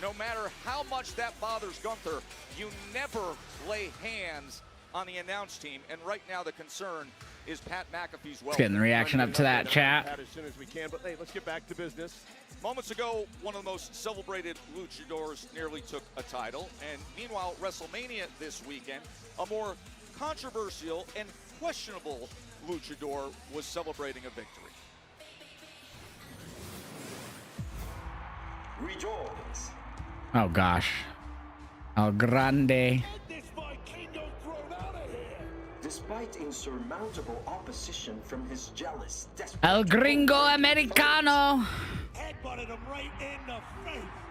No matter how much that bothers Gunther, you never lay hands on the announce team. And right now the concern is Pat McAfee's well. Let's get the reaction up to that, chat. As soon as we can, but hey, let's get back to business. Moments ago, one of the most celebrated luchadors nearly took a title. And meanwhile, WrestleMania this weekend, a more controversial and questionable luchador was celebrating a victory. Rejoice. Oh, gosh. El Grande. Despite insurmountable opposition from his jealous, El Gringo Americano.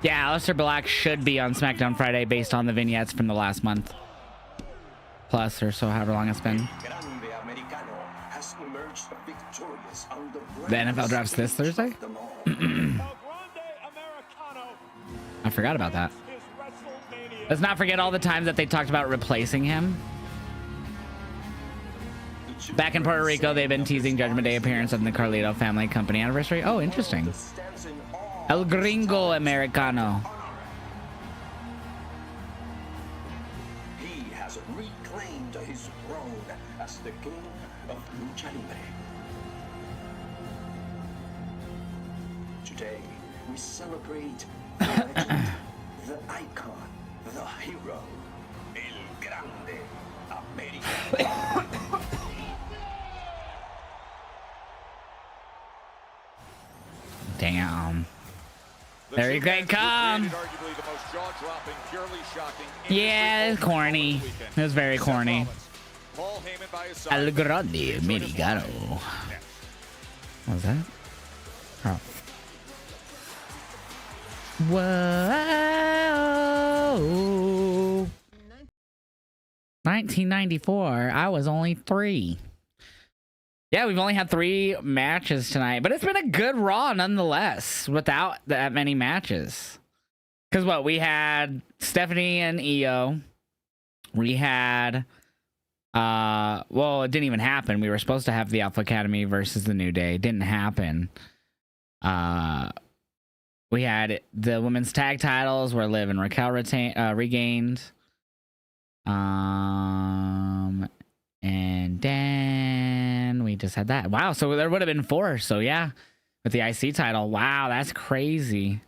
Yeah, Aleister Black should be on SmackDown Friday based on the vignettes from the last month. Plus, or so, however long it's been. The NFL drafts this Thursday? I forgot about that. Let's not forget all the times that they talked about replacing him. Back in Puerto Rico, they've been teasing Judgment Day appearance on the Carlito family company anniversary. Oh, interesting. El Gringo Americano. He has reclaimed his throne as the king of Lucha Libre. Today, we celebrate the legend, the icon, the hero, El Grande America. Damn. There you go, come. Yeah, it's corny. It was very corny. El Grande Americano. What was that? Oh. Whoa. 1994. I was only 3. Yeah, we've only had 3 matches tonight, but it's been a good Raw nonetheless without that many matches. Because what? We had Stephanie and Io. We had... well, it didn't even happen. We were supposed to have the Alpha Academy versus the New Day. It didn't happen. We had the women's tag titles where Liv and Raquel regained. And then we just had that. Wow, so there would have been 4. So yeah, with the IC title. Wow, that's crazy.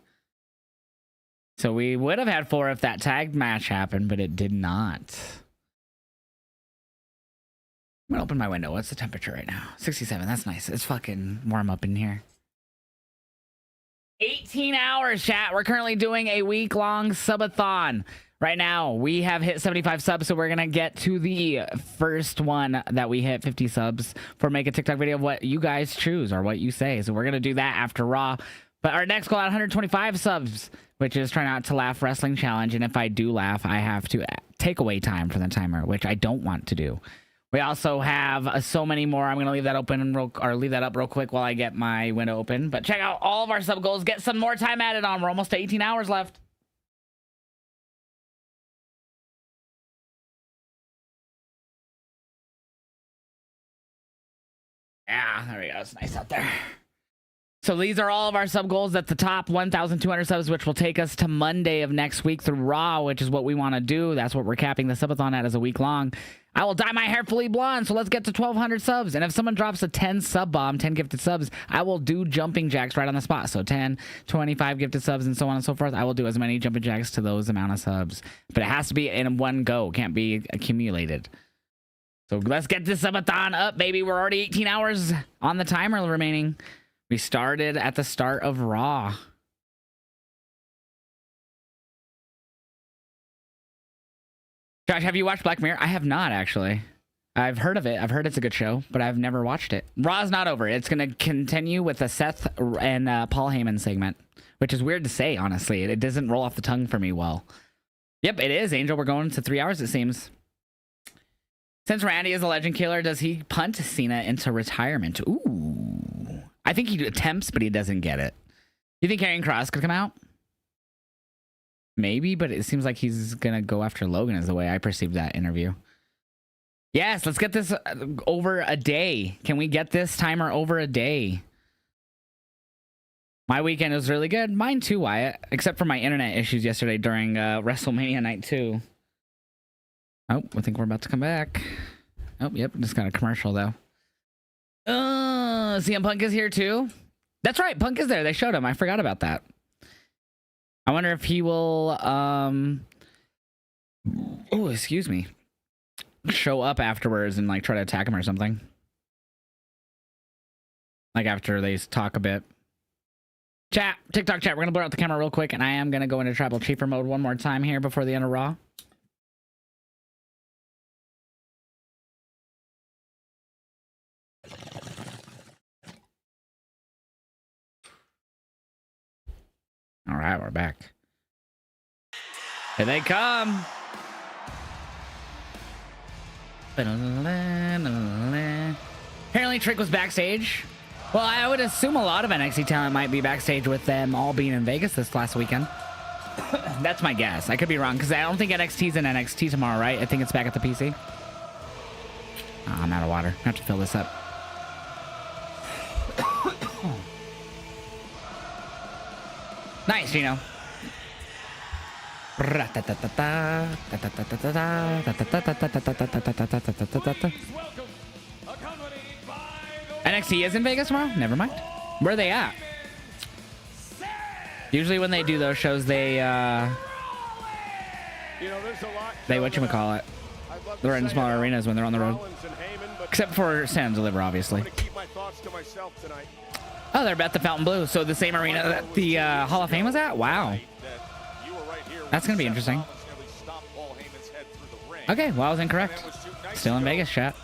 So we would have had 4 if that tag match happened, but it did not. I'm gonna open my window. What's the temperature right now? 67. That's nice. It's fucking warm up in here. 18 hours, chat. We're currently doing a week-long subathon. Right now, we have hit 75 subs, so we're going to get to the first one that we hit 50 subs for make a TikTok video of what you guys choose or what you say. So we're going to do that after Raw. But our next goal at 125 subs, which is try not to laugh wrestling challenge. And if I do laugh, I have to take away time from the timer, which I don't want to do. We also have so many more. I'm going to leave that open or leave that up real quick while I get my window open. But check out all of our sub goals. Get some more time added on. We're almost to 18 hours left. Yeah, there we go. It's nice out there. So these are all of our sub goals at the top 1,200 subs, which will take us to Monday of next week through Raw, which is what we want to do. That's what we're capping the subathon at as a week long. I will dye my hair fully blonde, so let's get to 1,200 subs. And if someone drops a 10 sub bomb, 10 gifted subs, I will do jumping jacks right on the spot. So 10, 25 gifted subs, and so on and so forth. I will do as many jumping jacks to those amount of subs. But it has to be in one go. Can't be accumulated. So let's get this subathon up, baby. We're already 18 hours on the timer remaining. We started at the start of Raw. Josh, have you watched Black Mirror? I have not, actually. I've heard of it. I've heard it's a good show, but I've never watched it. Raw's not over. It's going to continue with a Seth and Paul Heyman segment, which is weird to say, honestly. It doesn't roll off the tongue for me well. Yep, it is, Angel. We're going to 3 hours, it seems. Since Randy is a legend killer, does he punt Cena into retirement? Ooh. I think he attempts, but he doesn't get it. You think Karrion Kross could come out? Maybe, but it seems like he's going to go after Logan is the way I perceived that interview. Yes, let's get this over a day. Can we get this timer over a day? My weekend was really good. Mine too, Wyatt. Except for my internet issues yesterday during WrestleMania Night 2. Oh, I think we're about to come back. Oh, yep. Just got a commercial, though. CM Punk is here, too. That's right. Punk is there. They showed him. I forgot about that. I wonder if he will, oh, excuse me. Show up afterwards and, like, try to attack him or something. Like, after they talk a bit. Chat. TikTok chat. We're going to blur out the camera real quick, and I am going to go into Tribal Chiefer mode one more time here before the end of Raw. All right, we're back. Here they come. Apparently Trick was backstage. Well, I would assume a lot of NXT talent might be backstage with them all being in Vegas this last weekend. That's my guess. I could be wrong because I don't think NXT's in NXT tomorrow, right? I think it's back at the PC. Oh, I'm out of water. I have to fill this up. Nice, Gino. NXT is in Vegas tomorrow? Never mind. Where are they at? Usually when they do those shows, they whatchamacallit. They're in smaller arenas when they're on the road. Except for San Deliver, obviously. Oh, they're at the Fountain Blue. So the same arena that the Hall of Fame was at? Wow. That's going to be interesting. Okay, well, I was incorrect. Still in Vegas, chat.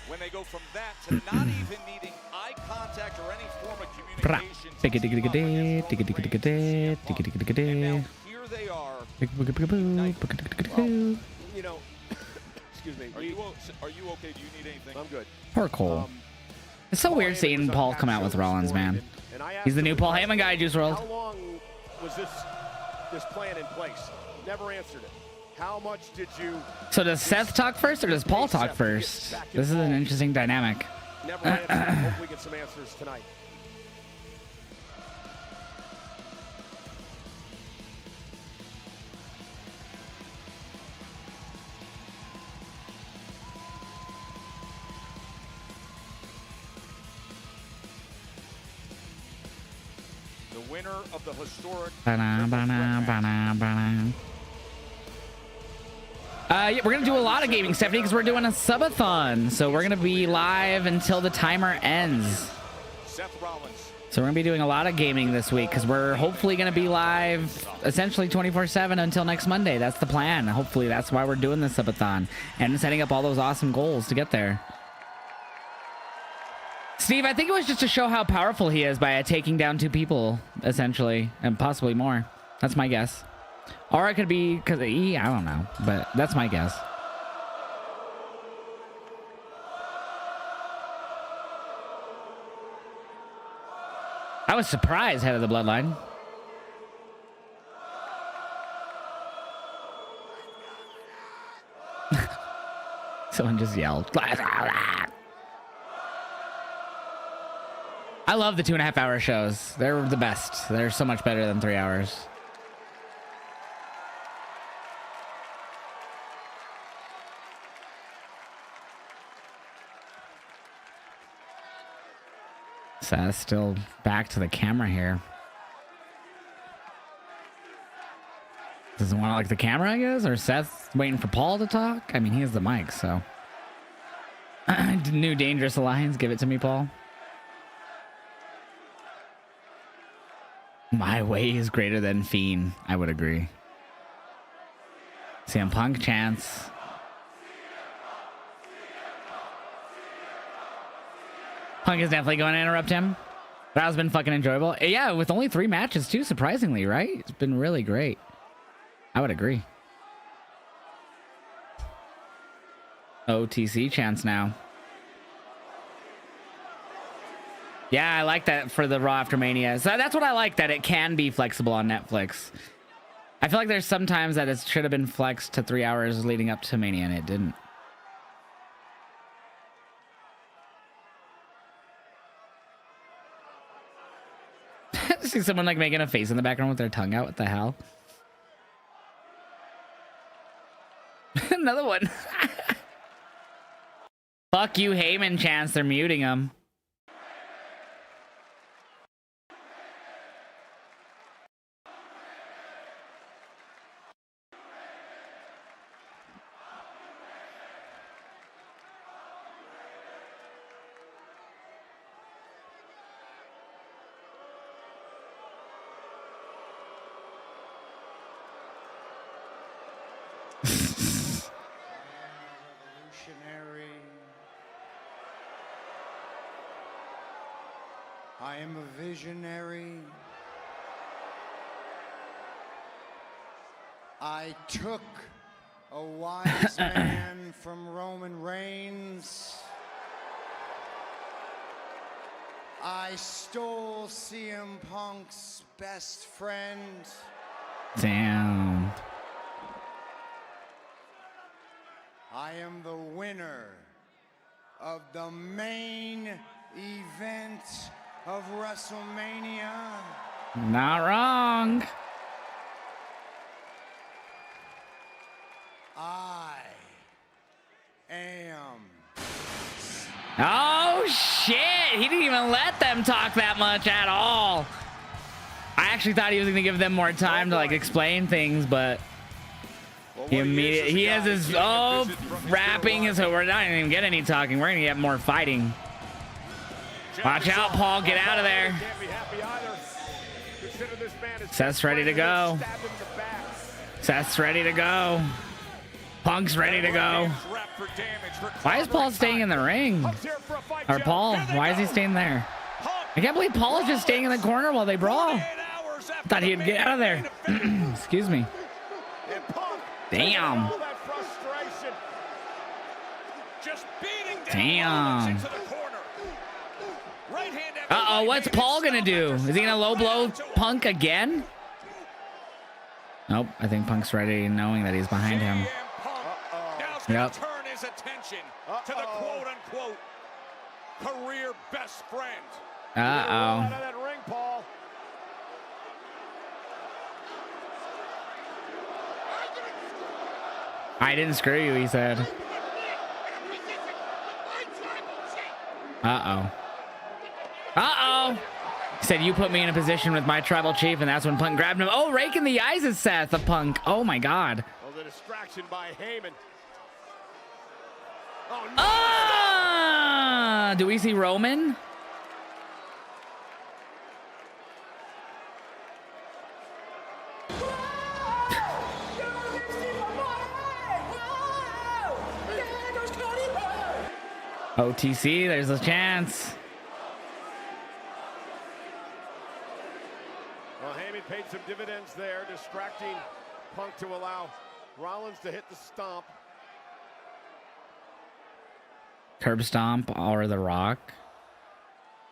When they go from that to not even needing eye contact or any form of communication. Here they are. You know, excuse me. Are you okay? Do you need anything? I'm good. Poor Cole. It's so weird seeing Paul come out with Rollins, man. He's the new Paul Heyman guy, Juice WRLD. How long was this plan in place? Never answered it. How much did you... So does Seth talk first or does Paul talk first? This is an interesting dynamic. Never answered it. Hope we get some answers tonight. The winner of the historic... Yeah, we're gonna do a lot of gaming, Stephanie, because we're doing a subathon. So we're gonna be live until the timer ends. Seth Rollins. So we're gonna be doing a lot of gaming this week because we're hopefully gonna be live essentially 24/7 until next Monday. That's the plan. Hopefully that's why we're doing this subathon and setting up all those awesome goals to get there. Steve, I think it was just to show how powerful he is by taking down 2 people, essentially, and possibly more. That's my guess. Or it could be because of E, I don't know, but that's my guess. I was surprised head of the bloodline. Someone just yelled. I love the 2.5 hour shows. They're the best. They're so much better than 3 hours. Seth's still back to the camera here. Doesn't want to like the camera, I guess? Or Seth's waiting for Paul to talk? I mean, he has the mic, so. New Dangerous Alliance. Give it to me, Paul. My way is greater than Fiend. I would agree. CM Punk chance. Punk is definitely going to interrupt him. That has been fucking enjoyable. Yeah, with only 3 matches too, surprisingly, right? It's been really great. I would agree. OTC chance now. Yeah, I like that for the Raw after Mania. So that's what I like, that it can be flexible on Netflix. I feel like there's sometimes that it should have been flexed to 3 hours leading up to Mania, and it didn't. See someone like making a face in the background with their tongue out. What the hell? Another one. Fuck you, Heyman chance. They're muting him. I am a visionary. I took a wise man from Roman Reigns. I stole CM Punk's best friend. Damn. I am the winner of the main event of WrestleMania. Not wrong. I am. Oh, shit. He didn't even let them talk that much at all. I actually thought he was going to give them more time to, like, explain things, but he has his, rapping, so we're not going to even get any talking. We're going to get more fighting. Watch out, Paul. Get out of there. Seth's ready to go. Seth's ready to go. Punk's ready to go. Why is Paul staying in the ring? Or Paul, why is he staying there? I can't believe Paul is just staying in the corner while they brawl. I thought he'd get out of there. Excuse me. Damn. Damn. Uh-oh, what's Paul gonna do? Is he gonna low blow Punk again? Nope, I think Punk's ready, knowing that he's behind him. Yep. Turn his attention to the quote-unquote career best friend. Uh-oh. I didn't screw you, he said. Uh-oh. Uh-oh. He said, you put me in a position with my tribal chief, and that's when Punk grabbed him. Oh, rake in the eyes is Seth, the Punk. Oh, my God. Well, the distraction by Heyman. Ah! Do we see Roman? OTC, there's a chance. Well, Heyman paid some dividends there, distracting Punk to allow Rollins to hit the stomp. Curb stomp or The Rock?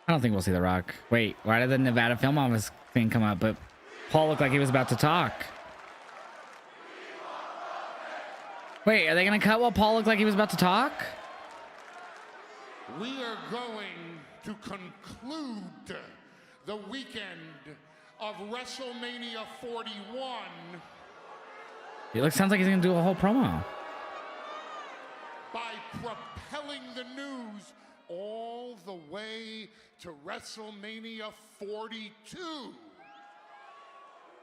I don't think we'll see The Rock. Wait, why did the Nevada Film Office thing come up? But Paul looked like he was about to talk. Wait, are they going to cut while Paul looked like he was about to talk? We are going to conclude the weekend of WrestleMania 41. Sounds like he's going to do a whole promo. By propelling the news all the way to WrestleMania 42.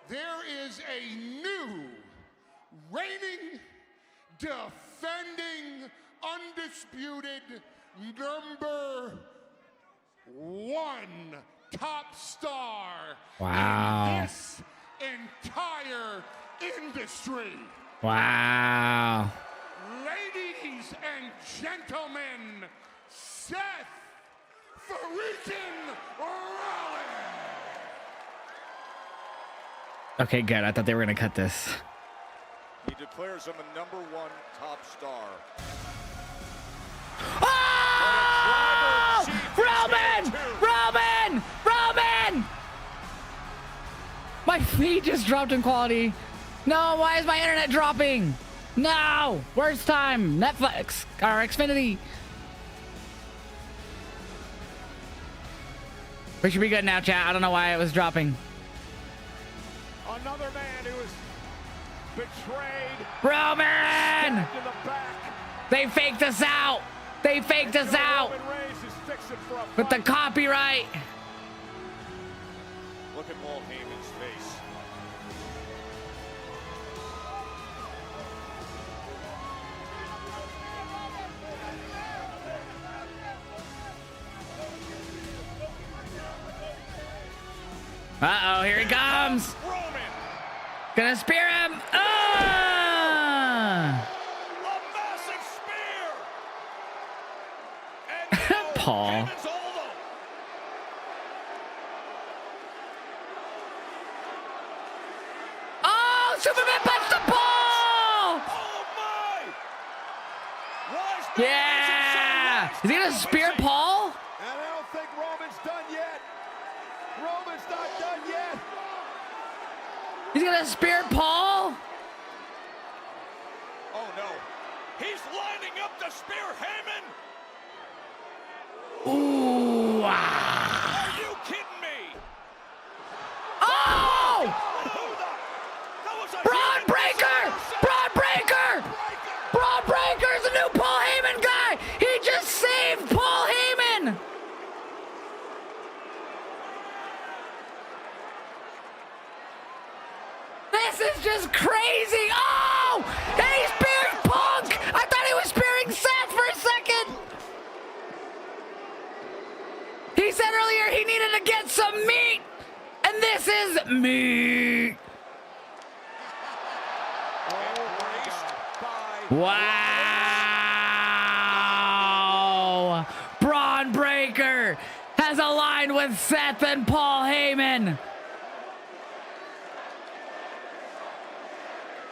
There is a new, reigning, defending, undisputed number one top star in this entire industry. Wow. Ladies and gentlemen, Seth freaking Rollins. Okay, good. I thought they were going to cut this. He declares him a number one top star. Oh! Roman! Roman! Roman! My feet just dropped in quality. No, why is my internet dropping? No! Worst time. Netflix or Xfinity. We should be good now, chat. I don't know why it was dropping. Another man who was betrayed. Roman! They faked us out. They faked us out. With the copyright. Look at Paul Heyman's face. Uh-oh, here he comes. Gonna spear him. Paul. Oh, Superman punched the ball! Yeah! Is he gonna spear Paul? And I don't think Roman's done yet. Roman's not done yet. He's gonna spear Paul? Oh no. He's lining up to spear Heyman. Ooh. Are you kidding me? Oh! Braun Breaker! Braun Breaker! Braun Breaker's the new Paul Heyman guy! He just saved Paul Heyman! This is just crazy! Oh! And he speared Punk! I thought he was spearing Seth for a second! He said earlier he needed to get some meat! And this is meat! Wow! Braun Breaker has aligned with Seth and Paul Heyman.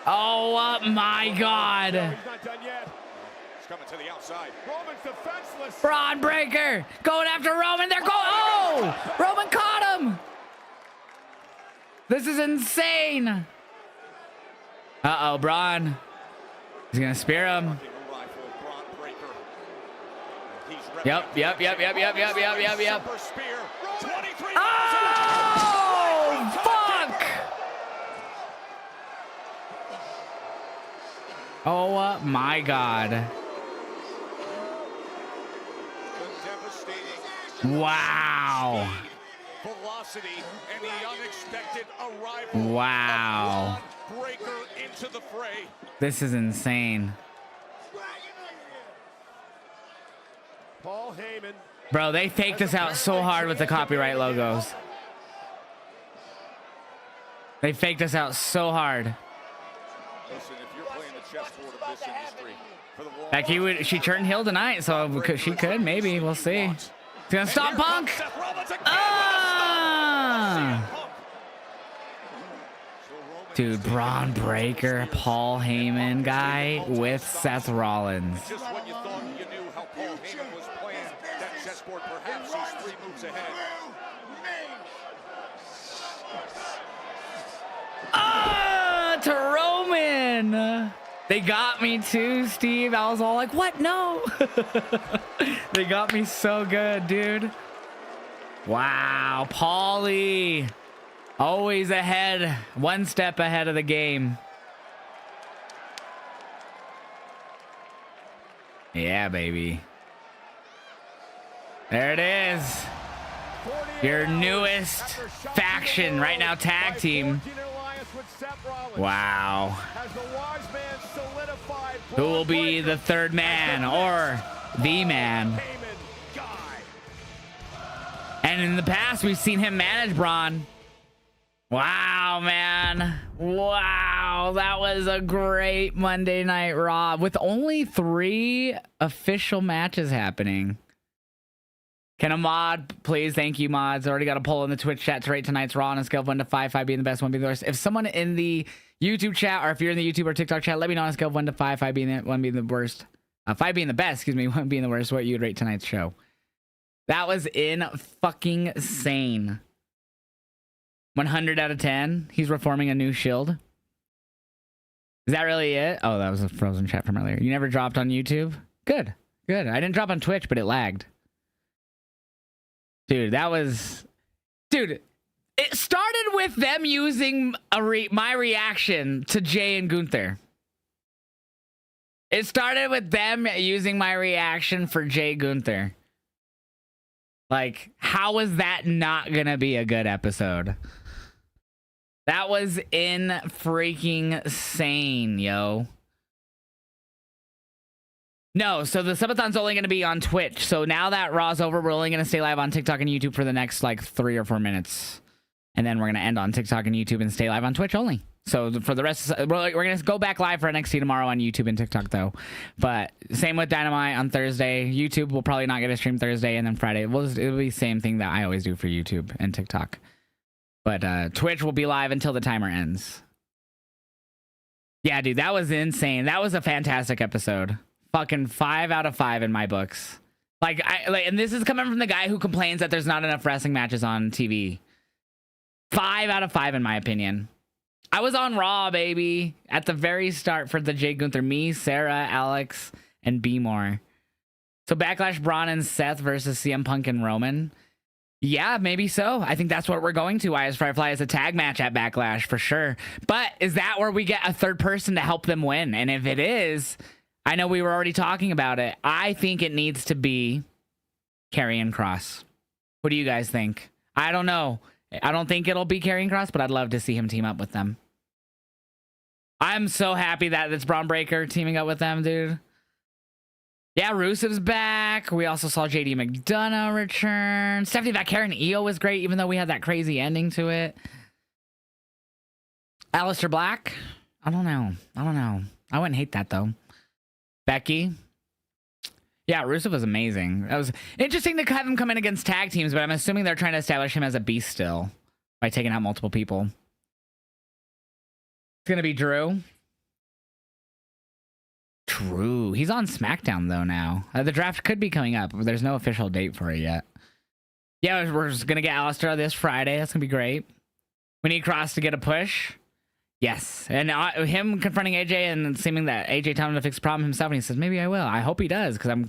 Oh my God! He's not done yet. He's coming to the outside. Roman's defenseless. Braun Breaker going after Roman. They're going. Oh! Roman caught him. This is insane. Uh-oh, Braun. He's gonna spear him. Yep. Oh, fuck! Oh my God! Wow! Velocity and the unexpected arrival. Wow! Breaker into the fray. This is insane. Paul Heyman. Bro, they faked us out so hard with the copyright logos. They faked us out so hard. Listen, if you're playing the chessboard of this industry, for the long Like she turned heel tonight, so she could maybe. We'll see. He's gonna stop Punk. Dude, Braun Breaker, Paul Heyman guy with Seth Rollins. Just when you thought you knew how Paul Heyman was playing that chessboard, perhaps he's 3 moves ahead. To Roman. They got me too, Steve. I was all like, what? No. They got me so good, dude. Wow, Paulie. Always ahead. One step ahead of the game. Yeah, baby. There it is. Your newest faction right now, tag team. Wow. Who will be the third man or the man? And in the past, we've seen him manage Braun. Wow, man. Wow. That was a great Monday Night Raw with only 3 official matches happening. Can a mod, please? Thank you, mods. Already got a poll in the Twitch chat to rate tonight's Raw on a scale of 1 to 5, 5 being the best, 1 being the worst. If someone in the YouTube chat, or if you're in the YouTube or TikTok chat, let me know on a scale of 1 to 5, 5 being the 1 being the worst, 5 being the best, excuse me, 1 being the worst, what you'd rate tonight's show. That was fucking insane. 100 out of 10. He's reforming a new Shield. Is that really it? Oh, that was a frozen chat from earlier. You never dropped on YouTube? Good. Good. I didn't drop on Twitch, but it lagged. Dude, that was... Dude, it started with them using my reaction to Jay and Gunther. It started with them using my reaction for Jay Gunther. Like, how is that not gonna be a good episode? That was freaking insane, yo. No, so the subathon's only going to be on Twitch. So now that Raw's over, we're only going to stay live on TikTok and YouTube for the next, like, 3 or 4 minutes. And then we're going to end on TikTok and YouTube and stay live on Twitch only. So for the rest, we're going to go back live for NXT tomorrow on YouTube and TikTok, though. But same with Dynamite on Thursday. YouTube will probably not get a stream Thursday, and then Friday. It'll be the same thing that I always do for YouTube and TikTok. But Twitch will be live until the timer ends. Yeah, dude, that was insane. That was a fantastic episode. Fucking 5 out of 5 in my books. And this is coming from the guy who complains that there's not enough wrestling matches on TV. 5 out of 5 in my opinion. I was on Raw, baby, at the very start for the Jay Gunther. Me, Sarah, Alex, and B More. So Backlash, Braun and Seth versus CM Punk and Roman. Yeah, maybe so. I think that's what we're going to. Why is Firefly as a tag match at Backlash for sure. But is that where we get a third person to help them win? And if it is, I know we were already talking about it. I think it needs to be Karrion Kross. What do you guys think? I don't know. I don't think it'll be Karrion Kross, but I'd love to see him team up with them. I'm so happy that it's Braun Breaker teaming up with them, dude. Yeah, Rusev's back. We also saw JD McDonough return. Stephanie Vaquer and Io was great, even though we had that crazy ending to it. Aleister Black? I don't know. I wouldn't hate that, though. Becky? Yeah, Rusev was amazing. That was interesting to have him come in against tag teams, but I'm assuming they're trying to establish him as a beast still by taking out multiple people. It's going to be Drew. True. He's on SmackDown, though, now. The draft could be coming up, but there's no official date for it yet. Yeah, we're just going to get Aleister this Friday. That's going to be great. We need Kross to get a push. Yes. And him confronting AJ and seeming that AJ telling him to fix the problem himself, and he says, maybe I will. I hope he does, because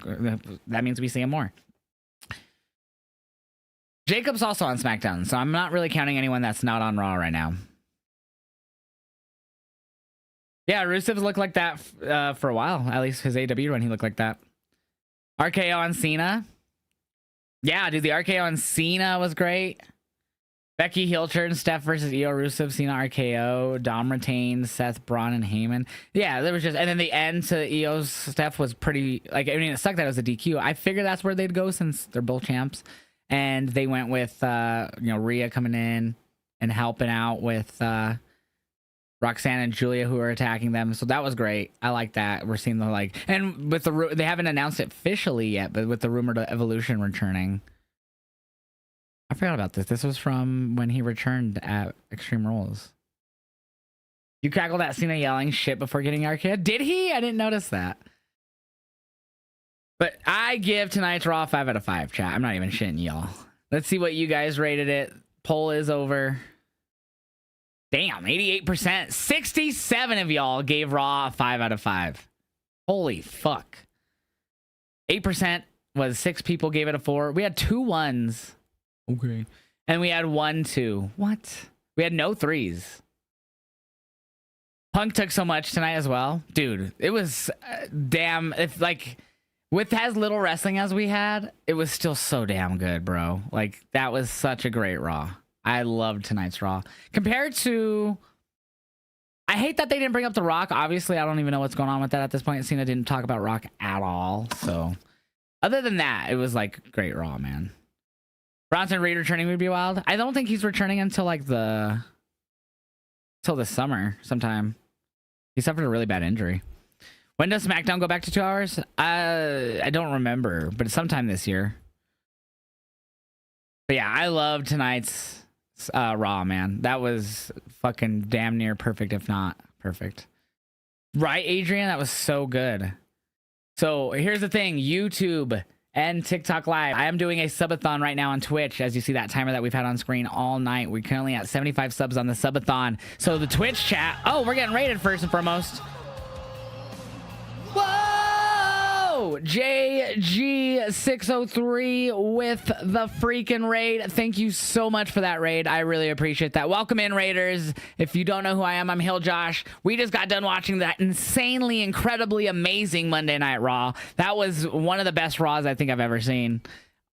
that means we see him more. Jacob's also on SmackDown, so I'm not really counting anyone that's not on Raw right now. Yeah, Rusev's looked like that for a while. At least his AW run, he looked like that. RKO on Cena. Yeah, dude, the RKO on Cena was great. Becky heel turn, Steph versus Io, Rusev, Cena RKO, Dom retains, Seth, Braun, and Heyman. Yeah, there was just, and then the end to Io's Steph was pretty, like, I mean, it sucked that it was a DQ. I figured that's where they'd go since they're both champs. And they went with, Rhea coming in and helping out with, Roxanne and Julia, who are attacking them. So that was great. I like that. We're seeing the and with they haven't announced it officially yet, but with the rumored Evolution returning. I forgot about this. This was from when he returned at Extreme Rules. You cackled at Cena yelling shit before getting RKO. Did he? I didn't notice that. But I give tonight's Raw 5 out of 5, chat. I'm not even shitting y'all. Let's see what you guys rated it. Poll is over. Damn, 88%. 67 of y'all gave Raw a 5 out of 5. Holy fuck. 8% was 6 people gave it a 4. We had 2 1s. Okay. And we had 1 2. What? We had no 3s. Punk took so much tonight as well. Dude, it was damn. If with as little wrestling as we had, it was still so damn good, bro. Like, that was such a great Raw. I loved tonight's Raw. Compared to... I hate that they didn't bring up The Rock. Obviously, I don't even know what's going on with that at this point. Cena didn't talk about Rock at all. So, other than that, it was, great Raw, man. Bronson Reed returning would be wild. I don't think he's returning until, the summer sometime. He suffered a really bad injury. When does SmackDown go back to 2 hours? I don't remember, but it's sometime this year. But yeah, I love tonight's Raw, man. That was fucking damn near perfect, if not perfect. Right, Adrian? That was so good. So here's the thing. YouTube and TikTok Live. I am doing a subathon right now on Twitch. As you see that timer that we've had on screen all night. We're currently at 75 subs on the subathon. So the Twitch chat. Oh, we're getting rated first and foremost. Whoa! JG603 with the freaking raid. Thank you so much for that raid. I really appreciate that. Welcome in, Raiders. If you don't know who I am, I'm Heeljosh. We just got done watching that insanely, incredibly amazing Monday Night Raw. That was one of the best Raws I think I've ever seen.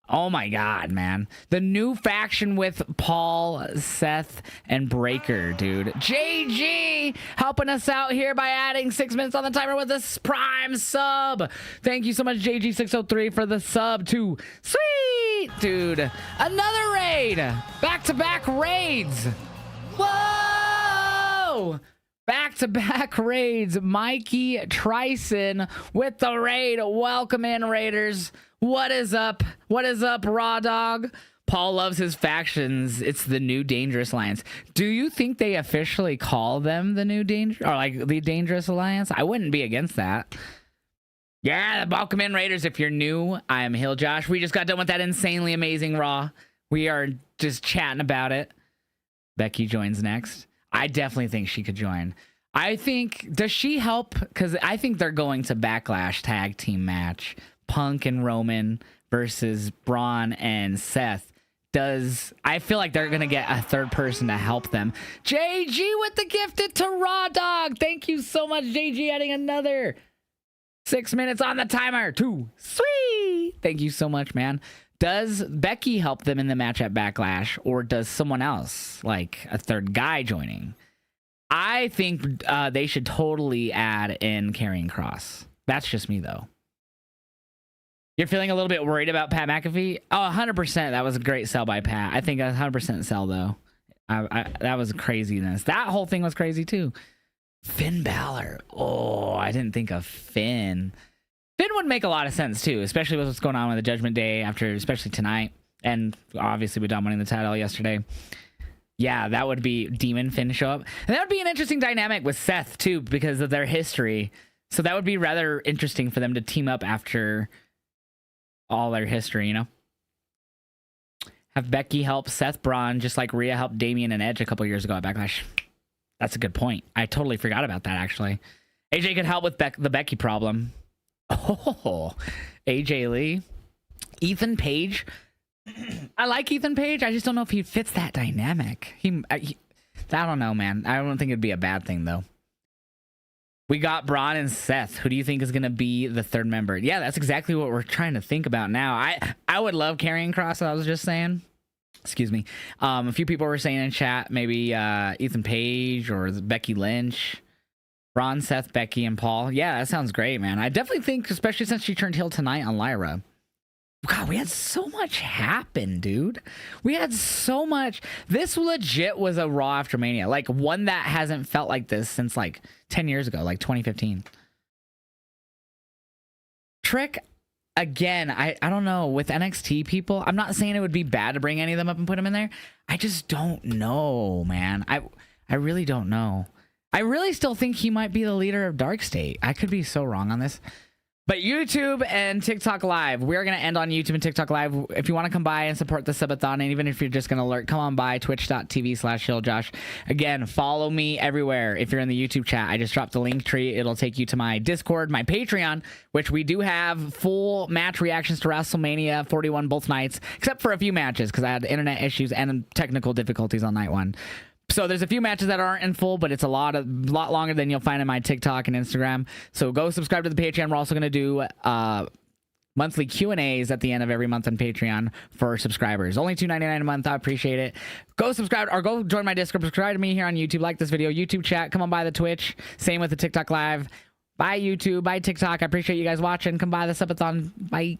Oh my God, man. The new faction with Paul, Seth, and Breaker, dude. JG helping us out here by adding 6 minutes on the timer with this prime sub. Thank you so much, JG603, for the sub too. Sweet, dude. Another raid. Back-to-back raids. Whoa! Back-to-back raids. Mikey Trison with the raid. Welcome in, Raiders. What is up? What is up, Raw Dog? Paul loves his factions. It's the New Dangerous Alliance. Do you think they officially call them the New Danger, or the Dangerous Alliance? I wouldn't be against that. Yeah, welcome in, Raiders. If you're new, I am Heeljosh. We just got done with that insanely amazing Raw. We are just chatting about it. Becky joins next. I definitely think she could join. I think, does she help? Because I think they're going to Backlash tag team match. Punk and Roman versus Braun and Seth, I feel like they're going to get a third person to help them. JG with the gifted to Raw Dog. Thank you so much, JG, adding another 6 minutes on the timer. 2. Sweet. Thank you so much, man. Does Becky help them in the match at Backlash, or does someone else, like a third guy, joining? I think they should totally add in Karrion Kross. That's just me, though. You're feeling a little bit worried about Pat McAfee? Oh, 100%. That was a great sell by Pat. I think 100% sell, though. That was craziness. That whole thing was crazy, too. Finn Balor. Oh, I didn't think of Finn. Finn would make a lot of sense, too, especially with what's going on with the Judgment Day, especially tonight. And obviously with Dom winning the title yesterday. Yeah, that would be Demon Finn show up. And that would be an interesting dynamic with Seth, too, because of their history. So that would be rather interesting for them to team up after all their history, you know? Have Becky help Seth, Braun, just like Rhea helped Damian and Edge a couple years ago at Backlash. That's a good point. I totally forgot about that, actually. AJ could help with the Becky problem. Oh, AJ Lee. Ethan Page. I like Ethan Page. I just don't know if he fits that dynamic. I don't know, man. I don't think it'd be a bad thing, though. We got Braun and Seth. Who do you think is going to be the third member? Yeah, that's exactly what we're trying to think about now. I would love Karrion Kross, I was just saying. Excuse me. A few people were saying in chat, maybe Ethan Page or Becky Lynch. Braun, Seth, Becky, and Paul. Yeah, that sounds great, man. I definitely think, especially since she turned heel tonight on Lyra. God, we had so much happen, dude. We had so much. This legit was a Raw after Mania. Like, one that hasn't felt like this since, like, 10 years ago, like 2015. Trick, again, I don't know. With NXT people, I'm not saying it would be bad to bring any of them up and put them in there. I just don't know, man. I really don't know. I really still think he might be the leader of Dark State. I could be so wrong on this. But YouTube and TikTok Live, we're going to end on YouTube and TikTok Live. If you want to come by and support the subathon, and even if you're just going to lurk, come on by twitch.tv/Heeljosh. Again, follow me everywhere. If you're in the YouTube chat, I just dropped the link tree. It'll take you to my Discord, my Patreon, which we do have full match reactions to WrestleMania 41 both nights, except for a few matches because I had internet issues and technical difficulties on night one. So there's a few matches that aren't in full, but it's a lot longer than you'll find in my TikTok and Instagram. So go subscribe to the Patreon. We're also going to do monthly Q&As at the end of every month on Patreon for subscribers. Only $2.99 a month. I appreciate it. Go subscribe or go join my Discord. Subscribe to me here on YouTube. Like this video. YouTube chat. Come on by the Twitch. Same with the TikTok Live. Bye, YouTube. Bye, TikTok. I appreciate you guys watching. Come by the subathon. Bye.